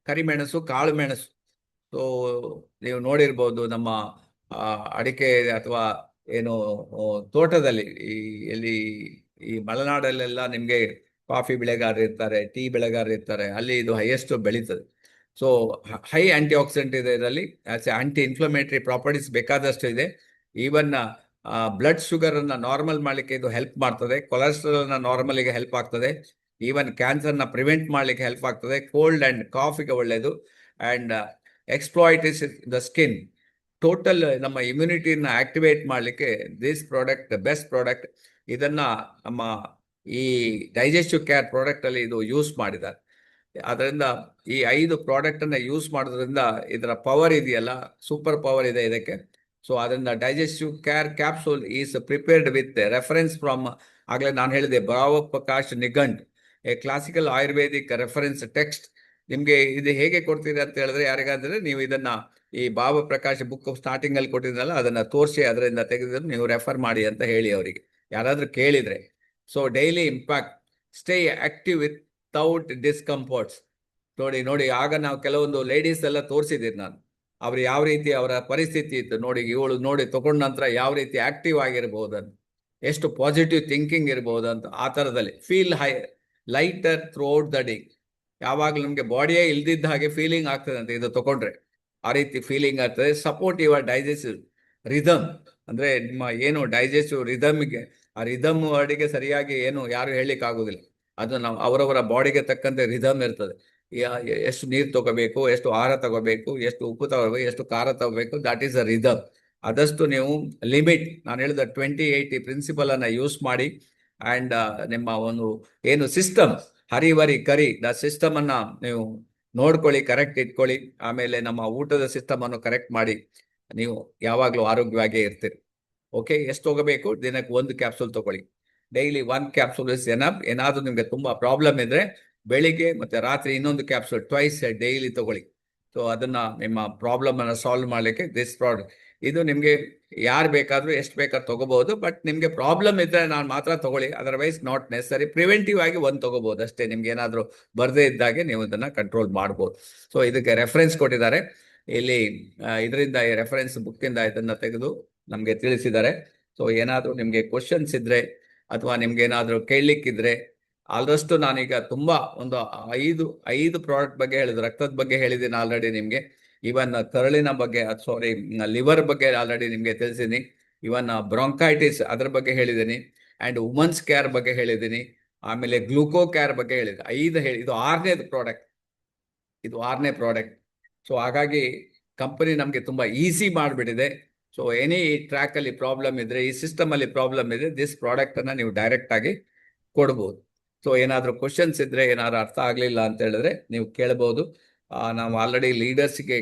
ಕರಿಮೆಣಸು, ಕಾಳು ಮೆಣಸು. ಸೊ ನೀವು ನೋಡಿರ್ಬೋದು ನಮ್ಮ ಅಡಿಕೆ ಅಥವಾ ಏನು ತೋಟದಲ್ಲಿ ಎಲ್ಲಿ ಈ ಮಲೆನಾಡಲ್ಲೆಲ್ಲ ನಿಮಗೆ ಕಾಫಿ ಬೆಳೆಗಾರರು ಇರ್ತಾರೆ, ಟೀ ಬೆಳೆಗಾರರು ಇರ್ತಾರೆ, ಅಲ್ಲಿ ಇದು ಹೈಯೆಸ್ಟ್ ಬೆಳೀತದೆ. ಸೊ ಹೈ ಆಂಟಿ ಆಕ್ಸಿಡೆಂಟ್ ಇದೆ ಇದರಲ್ಲಿ. ಆಂಟಿ ಇನ್ಫ್ಲಮೇಟರಿ ಪ್ರಾಪರ್ಟೀಸ್ ಬೇಕಾದಷ್ಟು ಇದೆ. ಈವನ್ ಬ್ಲಡ್ ಶುಗರ್ ಅನ್ನ ನಾರ್ಮಲ್ ಮಾಡಲಿಕ್ಕೆ ಇದು ಹೆಲ್ಪ್ ಮಾಡ್ತದೆ. ಕೊಲೆಸ್ಟ್ರಾಲ್ ಅನ್ನ ನಾರ್ಮಲಿಗೆ ಹೆಲ್ಪ್ ಆಗ್ತದೆ. ಈವನ್ ಕ್ಯಾನ್ಸರ್ನ ಪ್ರಿವೆಂಟ್ ಮಾಡಲಿಕ್ಕೆ ಹೆಲ್ಪ್ ಆಗ್ತದೆ. ಕೋಲ್ಡ್ ಅಂಡ್ ಕಾಫಿಗೆ ಒಳ್ಳೆಯದು. And exploits the skin. Total ನಮ್ಮ ಇಮ್ಯುನಿಟಿನ ಆಕ್ಟಿವೇಟ್ ಮಾಡಲಿಕ್ಕೆ ದಿಸ್ ಪ್ರಾಡಕ್ಟ್ ಬೆಸ್ಟ್ ಪ್ರಾಡಕ್ಟ್. ಇದನ್ನ ನಮ್ಮ ಈ ಡೈಜೆಸ್ಟಿವ್ ಕೇರ್ ಪ್ರಾಡಕ್ಟ್ ಅಲ್ಲಿ ಇದು ಯೂಸ್ ಮಾಡಿದ್ದಾರೆ. ಅದರಿಂದ ಈ 5 ಪ್ರಾಡಕ್ಟ್ ಅನ್ನ ಯೂಸ್ ಮಾಡೋದ್ರಿಂದ ಇದರ ಪವರ್ ಇದೆಯಲ್ಲ, ಸೂಪರ್ ಪವರ್ ಇದೆ ಇದಕ್ಕೆ. ಸೊ ಅದರಿಂದ digestive care capsule is prepared with reference from, ಆಗಲೇ ನಾನು ಹೇಳಿದೆ, Bhavaprakash Nighantu, a classical ayurvedic reference text. ನಿಮಗೆ ಇದು ಹೇಗೆ ಕೊಡ್ತೀರಿ ಅಂತ ಹೇಳಿದ್ರೆ, ಯಾರಿಗಾದ್ರೆ ನೀವು ಇದನ್ನ ಈ ಭಾವಪ್ರಕಾಶ್ ಬುಕ್ ಸ್ಟಾರ್ಟಿಂಗ್ ಅಲ್ಲಿ ಕೊಟ್ಟಿದ್ರಲ್ಲ ಅದನ್ನ ತೋರಿಸಿ ಅದರಿಂದ ತೆಗೆದು ನೀವು ರೆಫರ್ ಮಾಡಿ ಅಂತ ಹೇಳಿ ಅವರಿಗೆ, ಯಾರಾದ್ರೂ ಕೇಳಿದ್ರೆ. So daily impact, stay active without discomforts. ನೋಡಿ ಆಗ ನಾವು ಕೆಲವೊಂದು ಲೇಡೀಸ್ ಎಲ್ಲ ತೋರಿಸಿದ್ದೀನಿ ನಾನು, ಅವ್ರು ಯಾವ ರೀತಿ ಅವರ ಪರಿಸ್ಥಿತಿ ಇತ್ತು ನೋಡಿ, ಇವಳು ನೋಡಿ ತಗೊಂಡ ನಂತರ ಯಾವ ರೀತಿ ಆಕ್ಟಿವ್ ಆಗಿರ್ಬೋದಂತ, ಎಷ್ಟು ಪಾಸಿಟಿವ್ ಥಿಂಕಿಂಗ್ ಇರ್ಬೋದಂತ. ಆ ಥರದಲ್ಲಿ feel lighter throughout the day. ಯಾವಾಗಲೂ ನಮಗೆ ಬಾಡಿಯೇ ಇಲ್ದಿದ್ದ ಹಾಗೆ ಫೀಲಿಂಗ್ ಆಗ್ತದೆ ಅಂತ ಇದು ತಗೊಂಡ್ರೆ, ಆ ರೀತಿ ಫೀಲಿಂಗ್ ಆಗ್ತದೆ. ಸಪೋರ್ಟ್ ಯುವರ್ ಡೈಜೆಸ್ಟಿವ್ ರಿದಮ್, ಅಂದ್ರೆ ನಿಮ್ಮ ಏನು ಡೈಜೆಸ್ಟಿವ್ ರಿದಮ್ಗೆ, ಆ ರಿದಮ್ ವರ್ಡಿಗೆ ಸರಿಯಾಗಿ ಏನು ಯಾರು ಹೇಳಲಿಕ್ಕೆ ಆಗೋದಿಲ್ಲ. ಅದು ನಾವು ಅವರವರ ಬಾಡಿಗೆ ತಕ್ಕಂತೆ ರಿದಮ್ ಇರ್ತದೆ. ಎಷ್ಟು ನೀರು ತಗೋಬೇಕು, ಎಷ್ಟು ಆಹಾರ ತಗೋಬೇಕು, ಎಷ್ಟು ಉಪ್ಪು ತಗೋಬೇಕು, ಎಷ್ಟು ಖಾರ ತಗೋಬೇಕು, ದಟ್ ಈಸ್ ಅ ರಿದಮ್. ಆದಷ್ಟು ನೀವು ಲಿಮಿಟ್, ನಾನು ಹೇಳಿದ 20-80 ಪ್ರಿನ್ಸಿಪಲ್ ಅನ್ನ ಯೂಸ್ ಮಾಡಿ. ಅಂಡ್ ನಿಮ್ಮ ಒಂದು ಏನು ಸಿಸ್ಟಮ್, ಹರಿವರಿ ಕರಿ ದ ಸಿಸ್ಟಮ್ ಅನ್ನ ನೀವು ನೋಡ್ಕೊಳ್ಳಿ, ಕರೆಕ್ಟ್ ಇಟ್ಕೊಳ್ಳಿ. ಆಮೇಲೆ ನಮ್ಮ ಊಟದ ಸಿಸ್ಟಮ್ ಅನ್ನು ಕರೆಕ್ಟ್ ಮಾಡಿ, ನೀವು ಯಾವಾಗಲೂ ಆರೋಗ್ಯವಾಗಿ ಇರ್ತೀರಿ. ಓಕೆ, ಎಷ್ಟು ತಗೋಬೇಕು? ದಿನಕ್ಕೆ 1 ಕ್ಯಾಪ್ಸೂಲ್ ತಗೊಳ್ಳಿ. Daily 1 capsule is enough. ಏನಾದರೂ ನಿಮಗೆ ತುಂಬಾ ಪ್ರಾಬ್ಲಮ್ ಇದ್ರೆ ಬೆಳಿಗ್ಗೆ ಮತ್ತೆ ರಾತ್ರಿ ಇನ್ನೊಂದು ಕ್ಯಾಪ್ಸೂಲ್ ಟ್ವೈಸ್ ಡೈಲಿ ತಗೊಳ್ಳಿ. ಸೊ ಅದನ್ನ ನಿಮ್ಮ ಪ್ರಾಬ್ಲಮ್ ಅನ್ನ ಸಾಲ್ವ್ ಮಾಡಲಿಕ್ಕೆ ದಿಸ್ ಪ್ರಾಡಕ್ಟ್. ಇದು ನಿಮಗೆ ಯಾರು ಬೇಕಾದ್ರೂ ಎಷ್ಟು ಬೇಕಾದ್ರೂ ತಗೋಬಹುದು, ಬಟ್ ನಿಮಗೆ ಪ್ರಾಬ್ಲಮ್ ಇದ್ರೆ ನಾನು ಮಾತ್ರ ತಗೊಳ್ಳಿ, ಅದರ್ವೈಸ್ ನಾಟ್ ನೆಸರಿ. ಪ್ರಿವೆಂಟಿವ್ ಆಗಿ 1 ತಗೋಬಹುದು ಅಷ್ಟೇ. ನಿಮ್ಗೆ ಏನಾದರೂ ಬರದೇ ಇದ್ದಾಗೆ ನೀವು ಇದನ್ನ ಕಂಟ್ರೋಲ್ ಮಾಡ್ಬೋದು. ಸೊ ಇದಕ್ಕೆ ರೆಫರೆನ್ಸ್ ಕೊಟ್ಟಿದ್ದಾರೆ ಇಲ್ಲಿ, ಇದರಿಂದ ಈ ರೆಫರೆನ್ಸ್ ಬುಕ್ಕಿಂದ ಇದನ್ನ ತೆಗೆದು ನಮಗೆ ತಿಳಿಸಿದ್ದಾರೆ. ಸೊ ಏನಾದರೂ ನಿಮಗೆ ಕ್ವಶನ್ಸ್ ಇದ್ರೆ ಅಥವಾ ನಿಮ್ಗೆ ಏನಾದರೂ ಕೇಳಲಿಕ್ಕಿದ್ರೆ, ಆಲ್ದಷ್ಟು ನಾನೀಗ ತುಂಬಾ ಒಂದು 5 ಪ್ರಾಡಕ್ಟ್ ಬಗ್ಗೆ ಹೇಳಿದ್ರು. ರಕ್ತದ ಬಗ್ಗೆ ಹೇಳಿದ್ದೀನಿ ಆಲ್ರೆಡಿ ನಿಮ್ಗೆ. ಇವನ್ ಕರಳಿನ ಬಗ್ಗೆ, ಸಾರಿ ಲಿವರ್ ಬಗ್ಗೆ ಆಲ್ರೆಡಿ ನಿಮ್ಗೆ ತಿಳಿಸಿದ್ದೀನಿ. ಇವನ್ ಬ್ರಾಂಕೈಟಿಸ್ ಅದ್ರ ಬಗ್ಗೆ ಹೇಳಿದ್ದೀನಿ. ಅಂಡ್ ವುಮನ್ಸ್ ಕೇರ್ ಬಗ್ಗೆ ಹೇಳಿದ್ದೀನಿ. ಆಮೇಲೆ ಗ್ಲೂಕೋ ಕೇರ್ ಬಗ್ಗೆ ಹೇಳಿದೆ. 5 ಹೇಳಿ, ಇದು 6ನೇದು ಪ್ರಾಡಕ್ಟ್. ಇದು 6ನೇ ಪ್ರಾಡಕ್ಟ್. ಸೊ ಹಾಗಾಗಿ ಕಂಪನಿ ನಮಗೆ ತುಂಬಾ ಈಸಿ ಮಾಡಿಬಿಟ್ಟಿದೆ. ಸೊ ಎನಿ ಟ್ರ್ಯಾಕ್ ಅಲ್ಲಿ ಪ್ರಾಬ್ಲಮ್ ಇದ್ರೆ, ಈ ಸಿಸ್ಟಮ್ ಅಲ್ಲಿ ಪ್ರಾಬ್ಲಮ್ ಇದ್ರೆ, ದಿಸ್ ಪ್ರಾಡಕ್ಟ್ ಅನ್ನ ನೀವು ಡೈರೆಕ್ಟ್ ಆಗಿ ಕೊಡ್ಬೋದು. ಸೊ ಏನಾದರೂ ಕ್ವಶನ್ಸ್ ಇದ್ರೆ, ಏನಾದ್ರು ಅರ್ಥ ಆಗ್ಲಿಲ್ಲ ಅಂತ ಹೇಳಿದ್ರೆ ನೀವು ಕೇಳಬಹುದು. ನಾವು ಆಲ್ರೆಡಿ ಲೀಡರ್ಸ್ಗೆ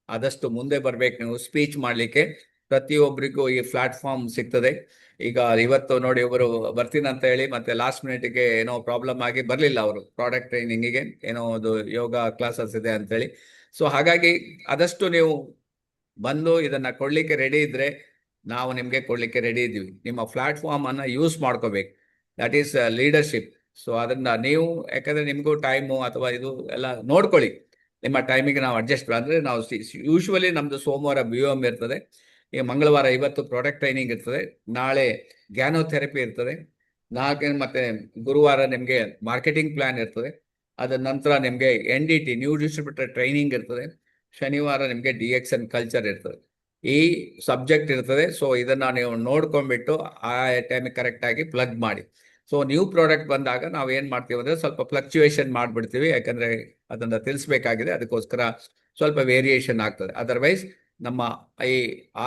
ಆದಷ್ಟು ಮುಂದೆ ಬರ್ಬೇಕು, ನೀವು ಸ್ಪೀಚ್ ಮಾಡ್ಲಿಕ್ಕೆ. ಪ್ರತಿಯೊಬ್ಬರಿಗೂ ಈ ಪ್ಲಾಟ್ಫಾರ್ಮ್ ಸಿಗ್ತದೆ. ಈಗ ಇವತ್ತು ನೋಡಿ, ಒಬ್ಬರು ಬರ್ತೀನಿ ಅಂತ ಹೇಳಿ ಮತ್ತೆ ಲಾಸ್ಟ್ ಮಿನಿಟ್ಗೆ ಏನೋ ಪ್ರಾಬ್ಲಮ್ ಆಗಿ ಬರಲಿಲ್ಲ ಅವರು ಪ್ರಾಡಕ್ಟ್ ಟ್ರೈನಿಂಗಿಗೆ, ಏನೋ ಒಂದು ಯೋಗ ಕ್ಲಾಸಸ್ ಇದೆ ಅಂತೇಳಿ. ಸೊ ಹಾಗಾಗಿ ಆದಷ್ಟು ನೀವು ಬಂದು ಇದನ್ನ ಕೊಡ್ಲಿಕ್ಕೆ ರೆಡಿ ಇದ್ರೆ ನಾವು ನಿಮ್ಗೆ ಕೊಡ್ಲಿಕ್ಕೆ ರೆಡಿ ಇದ್ದೀವಿ. ನಿಮ್ಮ ಪ್ಲಾಟ್ಫಾರ್ಮ್ ಅನ್ನ ಯೂಸ್ ಮಾಡ್ಕೋಬೇಕು, ದಟ್ ಈಸ್ ಲೀಡರ್ಶಿಪ್. ಸೊ ಅದನ್ನ ನೀವು, ಯಾಕಂದ್ರೆ ನಿಮಗೂ ಟೈಮು ಅಥವಾ ಇದು ಎಲ್ಲ ನೋಡ್ಕೊಳ್ಳಿ. ನಿಮ್ಮ ಟೈಮಿಗೆ ನಾವು ಅಡ್ಜಸ್ಟ್, ಅಂದ್ರೆ ನಾವು ಯೂಶ್ವಲಿ ನಮ್ದು ಸೋಮವಾರ BOM ಇರ್ತದೆ, ಈಗ ಮಂಗಳವಾರ ಇವತ್ತು ಪ್ರಾಡಕ್ಟ್ ಟ್ರೈನಿಂಗ್ ಇರ್ತದೆ, ನಾಳೆ ಗ್ಯಾನೋಥೆರಪಿ ಇರ್ತದೆ, ಮತ್ತೆ ಗುರುವಾರ ನಿಮಗೆ ಮಾರ್ಕೆಟಿಂಗ್ ಪ್ಲಾನ್ ಇರ್ತದೆ, ಅದ ನಂತರ ನಿಮಗೆ NDT ನ್ಯೂ ಡಿಸ್ಟ್ರಿಬ್ಯೂಟರ್ ಟ್ರೈನಿಂಗ್ ಇರ್ತದೆ, ಶನಿವಾರ ನಿಮಗೆ DXN ಕಲ್ಚರ್ ಇರ್ತದೆ. ಈ ಸಬ್ಜೆಕ್ಟ್ ಇರ್ತದೆ. ಸೊ ಇದನ್ನ ನೀವು ನೋಡ್ಕೊಂಡ್ಬಿಟ್ಟು ಆ ಟೈಮಿಗೆ ಕರೆಕ್ಟ್ ಆಗಿ ಪ್ಲಗ್ ಮಾಡಿ. ಸೊ ನ್ಯೂ ಪ್ರಾಡಕ್ಟ್ ಬಂದಾಗ ನಾವು ಏನ್ ಮಾಡ್ತೀವಿ ಅಂದ್ರೆ ಸ್ವಲ್ಪ ಫ್ಲಕ್ಚುಯೇಷನ್ ಮಾಡ್ಬಿಡ್ತೀವಿ, ಯಾಕಂದ್ರೆ ಅದನ್ನ ತಿಳಿಸ್ಬೇಕಾಗಿದೆ, ಅದಕ್ಕೋಸ್ಕರ ಸ್ವಲ್ಪ ವೇರಿಯೇಷನ್ ಆಗ್ತದೆ. ಅದರ್ವೈಸ್ ನಮ್ಮ ಈ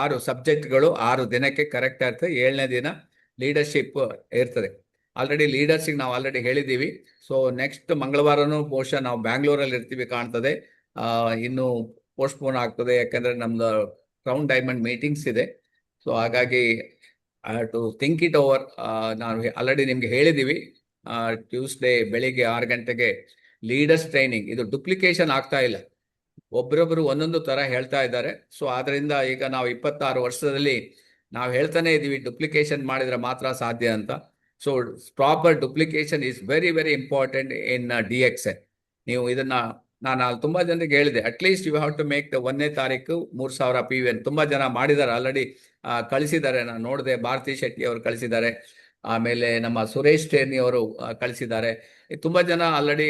6 ಸಬ್ಜೆಕ್ಟ್ಗಳು 6 ದಿನಕ್ಕೆ ಕರೆಕ್ಟ್ ಆಗ್ತದೆ. 7ನೇ ದಿನ ಲೀಡರ್ಶಿಪ್ ಇರ್ತದೆ. ಆಲ್ರೆಡಿ ಲೀಡರ್ಸಿಗೆ ನಾವು ಆಲ್ರೆಡಿ ಹೇಳಿದ್ದೀವಿ. ಸೊ ನೆಕ್ಸ್ಟ್ ಮಂಗಳವಾರನೂ ಬಹುಶಃ ನಾವು ಬ್ಯಾಂಗ್ಳೂರಲ್ಲಿ ಇರ್ತೀವಿ ಕಾಣ್ತದೆ. ಇನ್ನು ಪೋಸ್ಟ್ಪೋನ್ ಆಗ್ತದೆ, ಯಾಕಂದ್ರೆ ನಮ್ದು ಕ್ರೌನ್ ಡೈಮಂಡ್ ಮೀಟಿಂಗ್ಸ್ ಇದೆ. ಸೊ ಹಾಗಾಗಿ ಟು ಥಿಂಕ್ ಇಟ್ ಓವರ್. ನಾವು ಆಲ್ರೆಡಿ ನಿಮ್ಗೆ ಹೇಳಿದೀವಿ, ಟ್ಯೂಸ್ಡೇ ಬೆಳಿಗ್ಗೆ 6 ಗಂಟೆಗೆ ಲೀಡರ್ಸ್ ಟ್ರೈನಿಂಗ್. ಇದು ಡುಪ್ಲಿಕೇಶನ್ ಆಗ್ತಾ ಇಲ್ಲ, ಒಬ್ರೊಬ್ರು ಒಂದೊಂದು ತರ ಹೇಳ್ತಾ ಇದ್ದಾರೆ. ಸೊ ಆದ್ರಿಂದ ಈಗ ನಾವು 26 ವರ್ಷದಲ್ಲಿ ನಾವು ಹೇಳ್ತಾನೆ ಇದೀವಿ ಡುಪ್ಲಿಕೇಶನ್ ಮಾಡಿದ್ರೆ ಮಾತ್ರ ಸಾಧ್ಯ ಅಂತ. So proper duplication is very very important in DXN. ನೀವು ಇದನ್ನ ನಾನು ಅಲ್ಲಿ ತುಂಬಾ ಜನರಿಗೆ ಹೇಳಿದೆ, at least you have to make 1ನೇ ತಾರೀಕು 3000 PVN. ತುಂಬಾ ಜನ ಮಾಡಿದ್ದಾರೆ ಆಲ್ರೆಡಿ, ಕಳಿಸಿದ್ದಾರೆ. ನಾನು ನೋಡಿದೆ, ಭಾರತಿ ಶೆಟ್ಟಿ ಅವರು ಕಳಿಸಿದ್ದಾರೆ, ಆಮೇಲೆ ನಮ್ಮ ಸುರೇಶ್ ಟೇರ್ನಿ ಅವರು ಕಳಿಸಿದ್ದಾರೆ. ತುಂಬಾ ಜನ ಆಲ್ರೆಡಿ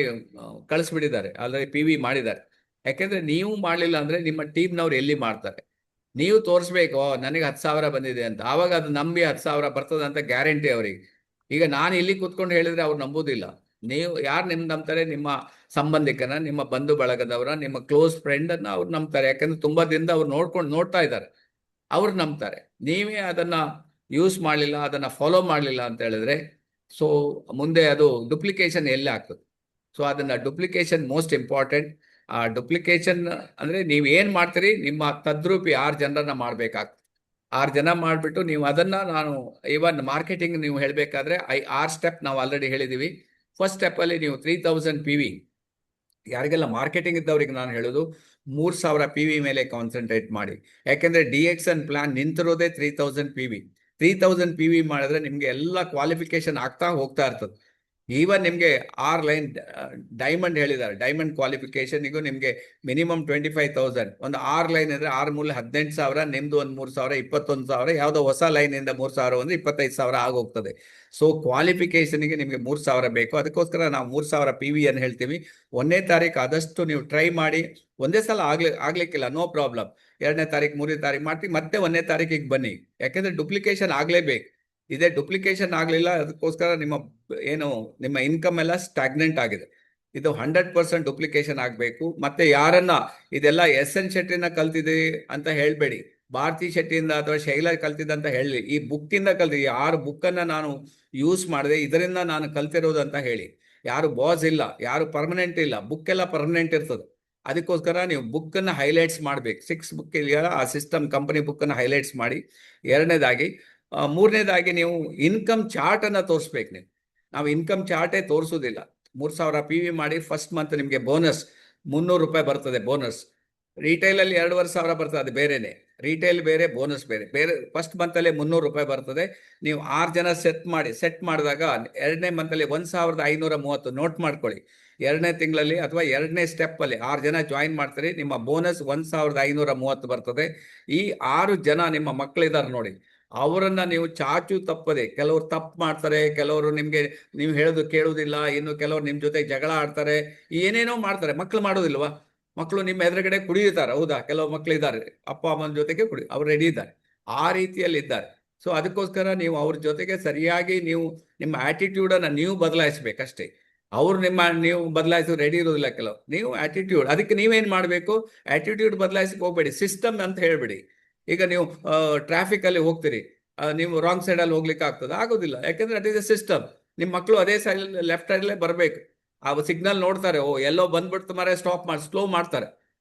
ಕಳಿಸ್ಬಿಟ್ಟಿದ್ದಾರೆ, ಆಲ್ರೆಡಿ PV ಮಾಡಿದ್ದಾರೆ. ಯಾಕೆಂದ್ರೆ ನೀವು ಮಾಡಲಿಲ್ಲ ಅಂದ್ರೆ ನಿಮ್ಮ ಟೀಮ್ನವ್ರು ಎಲ್ಲಿ ಮಾಡ್ತಾರೆ? ನೀವು ತೋರಿಸ್ಬೇಕು ನನಗೆ 10,000 ಬಂದಿದೆ ಅಂತ. ಆವಾಗ ಅದು ನಂಬಿ 10,000 ಬರ್ತದೆ ಅಂತ ಗ್ಯಾರಂಟಿ ಅವರಿಗೆ. ಈಗ ನಾನು ಇಲ್ಲಿ ಕೂತ್ಕೊಂಡು ಹೇಳಿದ್ರೆ ಅವ್ರು ನಂಬುದಿಲ್ಲ. ನೀವು ಯಾರು ನಂಬ್ತಾರೆ? ನಿಮ್ಮ ಸಂಬಂಧಿಕನ, ನಿಮ್ಮ ಬಂಧು ಬಳಗದವರ, ನಿಮ್ಮ ಕ್ಲೋಸ್ ಫ್ರೆಂಡ್ ಅನ್ನ ಅವ್ರು ನಂಬ್ತಾರೆ. ಯಾಕಂದ್ರೆ ತುಂಬಾ ದಿನದ ಅವ್ರು ನೋಡ್ತಾ ಇದ್ದಾರೆ, ಅವ್ರು ನಂಬ್ತಾರೆ. ನೀವೇ ಅದನ್ನ ಯೂಸ್ ಮಾಡಲಿಲ್ಲ, ಅದನ್ನ ಫಾಲೋ ಮಾಡಲಿಲ್ಲ ಅಂತ ಹೇಳಿದ್ರೆ ಸೊ ಮುಂದೆ ಅದು ಡುಪ್ಲಿಕೇಶನ್ ಎಲ್ಲಿ ಆಗ್ತದೆ? ಸೊ ಅದನ್ನ ಡುಪ್ಲಿಕೇಶನ್ ಮೋಸ್ಟ್ ಇಂಪಾರ್ಟೆಂಟ್. ಆ ಡುಪ್ಲಿಕೇಶನ್ ಅಂದ್ರೆ ನೀವು ಏನ್ ಮಾಡ್ತೀರಿ, ನಿಮ್ಮ ತದ್ರೂಪಿ 6 ಜನರನ್ನ ಮಾಡ್ಬೇಕಾಗ್ತದೆ. 6 ಜನ ಮಾಡ್ಬಿಟ್ಟು ನೀವು ಅದನ್ನ, ನಾನು ಇವನ್ ಮಾರ್ಕೆಟಿಂಗ್ ನೀವು ಹೇಳ್ಬೇಕಾದ್ರೆ 6 ಸ್ಟೆಪ್ ನಾವು ಆಲ್ರೆಡಿ ಹೇಳಿದೀವಿ. ಫಸ್ಟ್ ಸ್ಟೆಪ್ ಅಲ್ಲಿ ನೀವು 3000 PV, ಯಾರಿಗೆಲ್ಲ ಮಾರ್ಕೆಟಿಂಗ್ ಇದ್ದವ್ರಿಗೆ ನಾನು ಹೇಳೋದು 3000 PV ಮೇಲೆ ಕಾನ್ಸಂಟ್ರೇಟ್ ಮಾಡಿ. ಯಾಕೆಂದ್ರೆ DXN ಪ್ಲಾನ್ ನಿಂತಿರೋದೇ 3000 PV. 3000 PV ಮಾಡಿದ್ರೆ ನಿಮ್ಗೆ ಎಲ್ಲ ಕ್ವಾಲಿಫಿಕೇಶನ್ ಆಗ್ತಾ ಹೋಗ್ತಾ ಇರ್ತದೆ. ಈವನ್ ನಿಮ್ಗೆ 6 ಲೈನ್ ಡೈಮಂಡ್ ಹೇಳಿದ್ದಾರೆ, ಡೈಮಂಡ್ ಕ್ವಾಲಿಫಿಕೇಶನ್ಗೂ ನಿಮ್ಗೆ ಮಿನಿಮಮ್ 25,000. ಒಂದು 6 ಲೈನ್ ಅಂದ್ರೆ 6 ಮೂಲ 18,000, ನಿಮ್ದು ಒಂದು 3,000, 21,000. ಯಾವ್ದೋ ಹೊಸ ಲೈನ್ ಇಂದ 3,000 ಅಂದ್ರೆ 25,000 ಆಗೋಗ್ತದೆ. ಸೊ ಕ್ವಾಲಿಫಿಕೇಶನ್ಗೆ ನಿಮ್ಗೆ 3,000 ಬೇಕು. ಅದಕ್ಕೋಸ್ಕರ ನಾವು 3,000 PV ಅನ್ನು ಹೇಳ್ತೀವಿ. 1ನೇ ತಾರೀಕು ಆದಷ್ಟು ನೀವು ಟ್ರೈ ಮಾಡಿ. ಒಂದೇ ಸಲ ಆಗ್ಲಿಕ್ಕಿಲ್ಲ, ನೋ ಪ್ರಾಬ್ಲಮ್. 2ನೇ ತಾರೀಕು 3ನೇ ತಾರೀಕು ಮಾಡ್ತೀವಿ, ಮತ್ತೆ 1ನೇ ತಾರೀಕಿಗೆ ಬನ್ನಿ. ಯಾಕೆಂದ್ರೆ ಡುಪ್ಲಿಕೇಶನ್ ಆಗ್ಲೇಬೇಕು. ಇದೇ ಡುಪ್ಲಿಕೇಶನ್ ಆಗ್ಲಿಲ್ಲ, ಅದಕ್ಕೋಸ್ಕರ ನಿಮ್ಮ ಇನ್ಕಮ್ ಎಲ್ಲ ಸ್ಟಾಗ್ನೆಂಟ್ ಆಗಿದೆ. ಇದು 100% ಡುಪ್ಲಿಕೇಶನ್ ಆಗ್ಬೇಕು. ಮತ್ತೆ ಯಾರನ್ನ ಇದೆಲ್ಲ SN ಶೆಟ್ಟಿನ ಕಲ್ತಿದೆ ಅಂತ ಹೇಳ್ಬೇಡಿ, ಭಾರತಿ ಶೆಟ್ಟಿಯಿಂದ ಅಥವಾ ಶೈಲಾ ಕಲ್ತಿದ್ದ ಅಂತ ಹೇಳಿ. ಈ ಬುಕ್ ಇಂದ ಕಲ್ತಿದ್ದೆ, 6 ಬುಕ್ ಅನ್ನ ನಾನು ಯೂಸ್ ಮಾಡಿದೆ, ಇದರಿಂದ ನಾನು ಕಲ್ತಿರೋದು ಅಂತ ಹೇಳಿ. ಯಾರು ಬಾಸ್ ಇಲ್ಲ, ಯಾರು ಪರ್ಮನೆಂಟ್ ಇಲ್ಲ, ಬುಕ್ ಎಲ್ಲ ಪರ್ಮನೆಂಟ್ ಇರ್ತದೆ. ಅದಕ್ಕೋಸ್ಕರ ನೀವು ಬುಕ್ ಅನ್ನ ಹೈಲೈಟ್ಸ್ ಮಾಡ್ಬೇಕು. 6 ಬುಕ್ ಇದೆಯಲ್ಲ, ಆ ಸಿಸ್ಟಮ್ ಕಂಪನಿ ಬುಕ್ ಅನ್ನ ಹೈಲೈಟ್ಸ್ ಮಾಡಿ. 2ನೇದಾಗಿ 3ನೇದಾಗಿ ನೀವು ಇನ್ಕಮ್ ಚಾರ್ಟ್ ಅನ್ನ ತೋರಿಸ್ಬೇಕು. ನಾವು ಇನ್ಕಮ್ ಚಾರ್ಟೇ ತೋರಿಸೋದಿಲ್ಲ. 3,000 PV ಮಾಡಿ ಫಸ್ಟ್ ಮಂತ್ ನಿಮ್ಗೆ ಬೋನಸ್ 300 ರೂಪಾಯಿ ಬರ್ತದೆ. ಬೋನಸ್ ರಿಟೈಲ್ ಅಲ್ಲಿ 2,500 ಬರ್ತದೆ, ಅದು ಬೇರೆನೆ. ರಿಟೈಲ್ ಬೇರೆ, ಬೋನಸ್ ಬೇರೆ. ಫಸ್ಟ್ ಮಂತ್ ಅಲ್ಲಿ 300 ರೂಪಾಯಿ ಬರ್ತದೆ. ನೀವು 6 ಜನ ಸೆಟ್ ಮಾಡಿದಾಗ 2ನೇ ಮಂತ್ ಅಲ್ಲಿ 1,530 ನೋಟ್ ಮಾಡ್ಕೊಳ್ಳಿ. 2ನೇ ತಿಂಗಳಲ್ಲಿ ಅಥವಾ 2ನೇ ಸ್ಟೆಪ್ ಅಲ್ಲಿ 6 ಜನ ಜಾಯಿನ್ ಮಾಡ್ತಾರೆ, ನಿಮ್ಮ ಬೋನಸ್ 1,530 ಬರ್ತದೆ. ಈ 6 ಜನ ನಿಮ್ಮ ಮಕ್ಕಳಿದ್ದಾರೆ ನೋಡಿ, ಅವರನ್ನ ನೀವು ಚಾಚು ತಪ್ಪದೆ, ಕೆಲವರು ತಪ್ಪು ಮಾಡ್ತಾರೆ, ಕೆಲವರು ನೀವು ಹೇಳೋದು ಕೇಳುವುದಿಲ್ಲ, ಇನ್ನು ಕೆಲವರು ನಿಮ್ ಜೊತೆ ಜಗಳ ಆಡ್ತಾರೆ, ಏನೇನೋ ಮಾಡ್ತಾರೆ. ಮಕ್ಕಳು ಮಾಡೋದಿಲ್ವಾ? ಮಕ್ಕಳು ನಿಮ್ಮ ಎದುರುಗಡೆ ಕುಡಿಯುತ್ತಾರೆ, ಹೌದಾ? ಕೆಲವು ಮಕ್ಕಳು ಇದ್ದಾರೆ, ಅಪ್ಪ ಅಮ್ಮನ ಜೊತೆಗೆ ಅವ್ರು ರೆಡಿ ಇದ್ದಾರೆ, ಆ ರೀತಿಯಲ್ಲಿ ಇದ್ದಾರೆ. ಸೊ ಅದಕ್ಕೋಸ್ಕರ ನೀವು ಅವ್ರ ಜೊತೆಗೆ ಸರಿಯಾಗಿ ನಿಮ್ಮ ಆಟಿಟ್ಯೂಡ್ ಅನ್ನ ನೀವು ಬದಲಾಯಿಸ್ಬೇಕಷ್ಟೇ. ನೀವು ಬದಲಾಯಿಸೋ ರೆಡಿ ಇರೋದಿಲ್ಲ ಕೆಲವು. ನೀವು ಆಟಿಟ್ಯೂಡ್, ಅದಕ್ಕೆ ನೀವೇನ್ ಮಾಡ್ಬೇಕು, ಆಟಿಟ್ಯೂಡ್ ಬದಲಾಯಿಸಕ್ಕೆ ಹೋಗ್ಬೇಡಿ, ಸಿಸ್ಟಮ್ ಅಂತ ಹೇಳ್ಬೇಡಿ. ಈಗ ನೀವು ಟ್ರಾಫಿಕ್ ಅಲ್ಲಿ ಹೋಗ್ತೀರಿ, ನೀವು ರಾಂಗ್ ಸೈಡ್ ಅಲ್ಲಿ ಹೋಗ್ಲಿಕ್ಕೆ ಆಗೋದಿಲ್ಲ. ಯಾಕಂದ್ರೆ ಅಟ್ ಇಸ್ ಎ ಸಿಸ್ಟಮ್. ನಿಮ್ಮ ಮಕ್ಕಳು ಅದೇ ಸೈಡ್ ಲೆಫ್ಟ್ ಸೈಡ್ ಬರಬೇಕು. ಆ ಸಿಗ್ನಲ್ ನೋಡ್ತಾರೆ, ಎಲ್ಲೋ ಬಂದ್ಬಿಡ್ತು ಮಾರೆ, ಸ್ಲೋ ಮಾಡ್ತಾರೆ.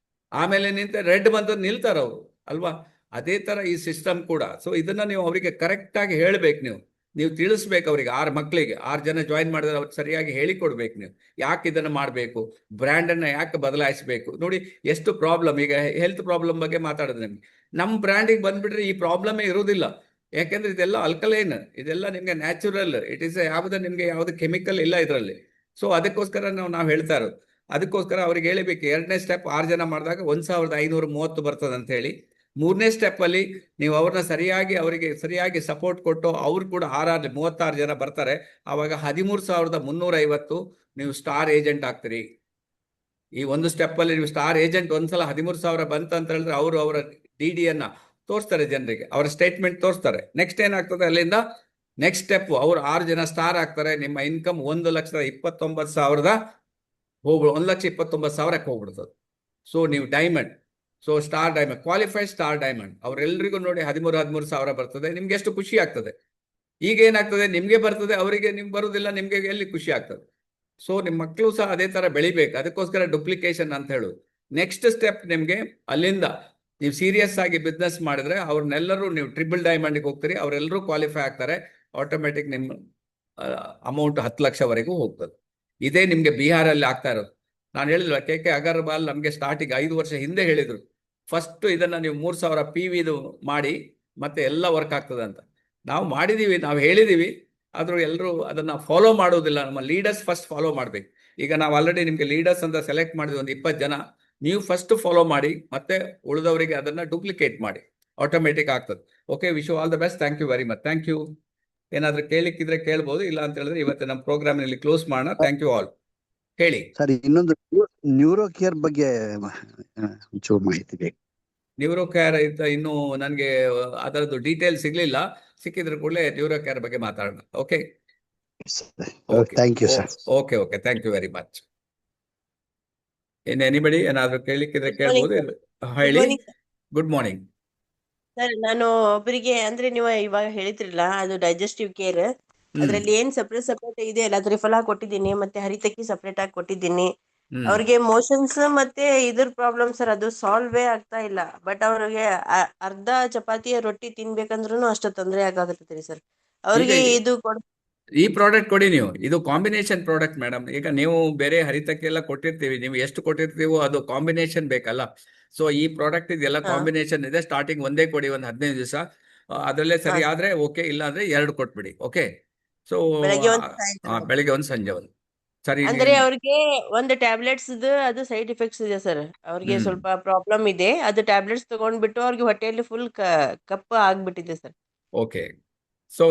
ಆಮೇಲೆ ರೆಡ್ ಬಂದ ನಿಲ್ತಾರೆ ಅವರು, ಅಲ್ವಾ? ಅದೇ ತರ ಈ ಸಿಸ್ಟಮ್ ಕೂಡ. ಸೊ ಇದನ್ನ ನೀವು ಅವರಿಗೆ ಕರೆಕ್ಟ್ ಆಗಿ ಹೇಳ್ಬೇಕು. ನೀವು ತಿಳಿಸ್ಬೇಕು ಅವರಿಗೆ. 6 ಮಕ್ಕಳಿಗೆ 6 ಜನ ಜಾಯಿನ್ ಮಾಡಿದ್ರೆ ಅವ್ರಿಗೆ ಸರಿಯಾಗಿ ಹೇಳಿಕೊಡ್ಬೇಕು. ನೀವು ಯಾಕೆ ಇದನ್ನ ಮಾಡಬೇಕು, ಬ್ರ್ಯಾಂಡ್ ಅನ್ನ ಯಾಕೆ ಬದಲಾಯಿಸಬೇಕು. ನೋಡಿ ಎಷ್ಟು ಪ್ರಾಬ್ಲಮ್. ಈಗ ಹೆಲ್ತ್ ಪ್ರಾಬ್ಲಮ್ ಬಗ್ಗೆ ಮಾತಾಡಿದ್ರೆ ನಮ್ಮ ಬ್ರ್ಯಾಂಡಿಗೆ ಬಂದ್ಬಿಟ್ರೆ ಈ ಪ್ರಾಬ್ಲಮೇ ಇರುವುದಿಲ್ಲ. ಯಾಕೆಂದ್ರೆ ಇದೆಲ್ಲ ಅಲ್ಕಲೈನ್, ಇದೆಲ್ಲ ನಿಮ್ಗೆ ನ್ಯಾಚುರಲ್, ಇಟ್ ಈಸ್ ನಿಮ್ಗೆ ಯಾವ್ದು ಕೆಮಿಕಲ್ ಇಲ್ಲ ಇದರಲ್ಲಿ. ಸೊ ಅದಕ್ಕೋಸ್ಕರ ನಾವು ಹೇಳ್ತಾ ಇರೋದು. ಅದಕ್ಕೋಸ್ಕರ ಅವ್ರಿಗೆ ಹೇಳಿಬೇಕು, 2ನೇ ಸ್ಟೆಪ್ 6 ಜನ ಮಾಡಿದಾಗ 1,530 ಬರ್ತದೆ ಅಂತ ಹೇಳಿ. 3ನೇ ಸ್ಟೆಪ್ ಅಲ್ಲಿ ನೀವು ಅವ್ರನ್ನ ಅವರಿಗೆ ಸರಿಯಾಗಿ ಸಪೋರ್ಟ್ ಕೊಟ್ಟು ಅವ್ರು ಕೂಡ 36 ಜನ ಬರ್ತಾರೆ. ಆವಾಗ 13,350 ನೀವು ಸ್ಟಾರ್ ಏಜೆಂಟ್ ಆಗ್ತೀರಿ. ಈ ಒಂದು ಸ್ಟೆಪ್ ಅಲ್ಲಿ ನೀವು ಸ್ಟಾರ್ ಏಜೆಂಟ್ ಒಂದ್ಸಲ 13,000 ಬಂತ ಅಂತ ಹೇಳಿದ್ರೆ ಅವರ DD ಅನ್ನ ತೋರಿಸ್ತಾರೆ ಜನರಿಗೆ, ಅವರ ಸ್ಟೇಟ್ಮೆಂಟ್ ತೋರಿಸ್ತಾರೆ. ನೆಕ್ಸ್ಟ್ ಏನಾಗ್ತದೆ, ಅಲ್ಲಿಂದ ನೆಕ್ಸ್ಟ್ ಸ್ಟೆಪ್ ಅವ್ರು 6 ಜನ ಸ್ಟಾರ್ ಆಗ್ತಾರೆ. ನಿಮ್ಮ ಇನ್ಕಮ್ 1,29,000 1,29,000ಕ್ಕೆ ಹೋಗ್ಬಿಡ್ತದೆ. ಸೊ ನೀವು diamond, so star diamond, qualified star diamond, ಅವರೆಲ್ಲರಿಗೂ ನೋಡಿ 13,000 ಬರ್ತದೆ. ನಿಮ್ಗೆ ಎಷ್ಟು ಖುಷಿ ಆಗ್ತದೆ. ಈಗ ಏನಾಗ್ತದೆ, ನಿಮ್ಗೆ ಬರ್ತದೆ, ಅವರಿಗೆ ನಿಮ್ಗೆ ಬರುದಿಲ್ಲ, ನಿಮ್ಗೆ ಎಲ್ಲಿ ಖುಷಿ ಆಗ್ತದೆ. ಸೊ ನಿಮ್ಮ ಮಕ್ಕಳು ಸಹ ಅದೇ ತರ ಬೆಳಿಬೇಕು. ಅದಕ್ಕೋಸ್ಕರ ಡುಪ್ಲಿಕೇಶನ್ ಅಂತ ಹೇಳೋದು. ನೆಕ್ಸ್ಟ್ ಸ್ಟೆಪ್ ನಿಮ್ಗೆ ಅಲ್ಲಿಂದ ನೀವು ಸೀರಿಯಸ್ ಆಗಿ ಬಿಸ್ನೆಸ್ ಮಾಡಿದ್ರೆ ಅವ್ರನ್ನೆಲ್ಲರೂ ನೀವು ಟ್ರಿಬಲ್ ಡೈಮಂಡ್ಗೆ ಹೋಗ್ತೀರಿ, ಅವರೆಲ್ಲರೂ ಕ್ವಾಲಿಫೈ ಆಗ್ತಾರೆ, ಆಟೋಮೆಟಿಕ್ ನಿಮ್ಮ ಅಮೌಂಟ್ 10 ಲಕ್ಷವರೆಗೂ ಹೋಗ್ತದೆ. ಇದೇ ನಿಮಗೆ ಬಿಹಾರಲ್ಲಿ ಆಗ್ತಾ ಇರೋದು. ನಾನು ಹೇಳಿಲ್ವ, ಕೆ ಅಗರ್ವಾಲ್ ನಮಗೆ ಸ್ಟಾರ್ಟಿಂಗ್ 5 ವರ್ಷ ಹಿಂದೆ ಹೇಳಿದ್ರು, ಫಸ್ಟ್ ಇದನ್ನ ನೀವು 3000 PV ಮಾಡಿ ಮತ್ತೆ ಎಲ್ಲ ವರ್ಕ್ ಆಗ್ತದೆ ಅಂತ. ನಾವು ಮಾಡಿದೀವಿ, ನಾವು ಹೇಳಿದೀವಿ, ಆದ್ರೂ ಎಲ್ಲರೂ ಅದನ್ನ ಫಾಲೋ ಮಾಡೋದಿಲ್ಲ. ನಮ್ಮ ಲೀಡರ್ಸ್ ಫಸ್ಟ್ ಫಾಲೋ ಮಾಡ್ಬೇಕು. ಈಗ ನಾವು ಆಲ್ರೆಡಿ ನಿಮ್ಗೆ ಲೀಡರ್ಸ್ ಅಂತ ಸೆಲೆಕ್ಟ್ ಮಾಡಿದ್ವಿ, ಒಂದು 20 ಜನ. ನೀವು ಫಸ್ಟ್ ಫಾಲೋ ಮಾಡಿ, ಮತ್ತೆ ಉಳಿದವರಿಗೆ ಅದನ್ನ ಡೂಪ್ಲಿಕೇಟ್ ಮಾಡಿ, ಆಟೋಮೆಟಿಕ್ ಆಗ್ತದೆ. Okay, wish you all the best. Thank you very much. Thank you. ಏನಾದ್ರೂ ಕೇಳಿಕ್ಕಿದ್ರೆ ಕೇಳ್ಬೋದು, ಇಲ್ಲ ಅಂತ ಹೇಳಿದ್ರೆ ಇವತ್ತು ನಮ್ಮ ಪ್ರೋಗ್ರಾಮ್ ನಲ್ಲಿ ಕ್ಲೋಸ್ ಮಾಡೋಣ. Thank you all. ಹೇಳಿ. ಸರ್, ಇನ್ನೊಂದು ನ್ಯೂರೋ ಕೇರ್ ಬಗ್ಗೆ ಒಂಚೂರು ಮಾಹಿತಿ ಬೇಕು. ನ್ಯೂರೋ ಕೇರ್ ಇನ್ನು ನನಗೆ ಅದರದ್ದು ಡೀಟೇಲ್ ಸಿಗ್ಲಿಲ್ಲ. ಸಿಕ್ಕಿದ್ರೆ ಕೂಡಲೇ ನ್ಯೂರೋ ಕೇರ್ ಬಗ್ಗೆ ಮಾತಾಡೋಣ. Okay, thank you sir. Okay, thank you very much. Anybody ಏನಾದ್ರು ಕೇಳಿಕ್ಕಿದ್ರೆ ಕೇಳ್ಬೋದು. ಹೇಳಿ. Good morning sir. ನಾನು ಒಬ್ಬರಿಗೆ ಅಂದ್ರೆ ನೀವು ಇವಾಗ ಹೇಳಿದ್ರಲ್ಲ, ಅದು ಡೈಜೆಸ್ಟಿವ್ ಕೇರ್, ಅದ್ರಲ್ಲಿ ಏನ್ ಸೆಪರೇಟ್ ಇದೆ ಅಲ್ಲ, ತ್ರಿಫಲ ಕೊಟ್ಟಿದ್ದೀನಿ, ಮತ್ತೆ ಹರಿತಕ್ಕಿ ಸೆಪರೇಟ್ ಆಗಿ ಕೊಟ್ಟಿದ್ದೀನಿ. ಅವ್ರಿಗೆ ಮೋಷನ್ಸ್ ಮತ್ತೆ ಇದ್ರ ಪ್ರಾಬ್ಲಮ್ ಸರ್, ಅದು ಸಾಲ್ವೇ ಆಗ್ತಾ ಇಲ್ಲ. ಬಟ್ ಅವ್ರಿಗೆ ಅರ್ಧ ಚಪಾತಿ ರೊಟ್ಟಿ ತಿನ್ಬೇಕಂದ್ರೂ ಅಷ್ಟು ತೊಂದರೆ ಆಗಾಕತ್ತೈತ್ರಿ ಸರ್. ಅವ್ರಿಗೆ ಇದು ಈ ಪ್ರಾಡಕ್ಟ್ ಕೊಡಿ ನೀವು. ಇದು ಕಾಂಬಿನೇಷನ್ ಪ್ರಾಡಕ್ಟ್ ಮೇಡಮ್. ಈಗ ನೀವು ಬೇರೆ ಹರಿತಕ್ಕೆ ಎಲ್ಲ ಕೊಟ್ಟಿರ್ತೀವಿ, ನೀವು ಎಷ್ಟು ಕೊಟ್ಟಿರ್ತೀವೋ ಅದು ಕಾಂಬಿನೇಷನ್ ಬೇಕಲ್ಲ. ಸೊ ಈ ಪ್ರಾಡಕ್ಟ್ ಇದೆಲ್ಲ ಕಾಂಬಿನೇಷನ್ ಇದೆ. ಸ್ಟಾರ್ಟಿಂಗ್ ಒಂದೇ ಕೊಡಿ, ಒಂದು 15 ದಿವಸ. ಅದರಲ್ಲೇ ಸರಿ ಆದ್ರೆ ಓಕೆ, ಇಲ್ಲ ಅಂದ್ರೆ 2 ಕೊಟ್ಬಿಡಿ. ಓಕೆ. ಸೊ ಬೆಳಗ್ಗೆ ಒಂದು ಸಂಜೆ ಒಂದು ಸರಿ. ಅಂದ್ರೆ ಅವ್ರಿಗೆ ಒಂದು ಟ್ಯಾಬ್ಲೆಟ್ಸ್ ಅದು ಸೈಡ್ ಎಫೆಕ್ಟ್ಸ್ ಇದೆ ಸರ್. ಅವ್ರಿಗೆ ಸ್ವಲ್ಪ ಪ್ರಾಬ್ಲಮ್ ಇದೆ. ಅದು ಟ್ಯಾಬ್ಲೆಟ್ಸ್ ತಗೊಂಡ್ಬಿಟ್ಟು ಅವ್ರಿಗೆ ಹೊಟ್ಟೆಯಲ್ಲಿ ಫುಲ್ ಕಪ್ಪ ಆಗ್ಬಿಟ್ಟಿದೆ sir. Okay. So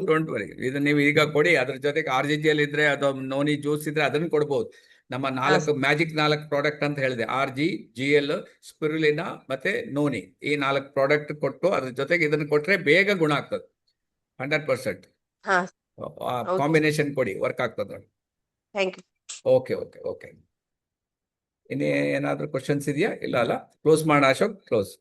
don't worry. ಇದು ನೀವು ಈಗ ಕೊಡಿ. ಅದ್ರ ಜೊತೆಗೆ RGGL ಇದ್ರೆ, ಅದು ನೋನಿ ಜ್ಯೂಸ್ ಇದ್ರೆ ಅದನ್ನ ಕೊಡ್ಬೋದು. ನಮ್ಮ 4 ಮ್ಯಾಜಿಕ್ 4 ಪ್ರಾಡಕ್ಟ್ ಅಂತ ಹೇಳಿದೆ. RGGL, ಸ್ಪಿರುಲಿನಾ ಮತ್ತೆ ನೋನಿ, ಈ 4 ಪ್ರಾಡಕ್ಟ್ ಕೊಟ್ಟು ಅದ್ರ ಜೊತೆಗೆ ಇದನ್ನ ಕೊಟ್ರೆ ಬೇಗ ಗುಣ ಆಗ್ತದೆ. 100% ಕಾಂಬಿನೇಷನ್ ಕೊಡಿ, ವರ್ಕ್ ಆಗ್ತದೆ. Thank you. ಓಕೆ. ಇನ್ನೇ ಏನಾದ್ರೂ ಕ್ವಶನ್ಸ್ ಇದೆಯಾ? ಇಲ್ಲ ಅಲ್ಲ? ಕ್ಲೋಸ್ ಮಾಡೋಣ ಅಶೋಕ್, ಕ್ಲೋಸ್.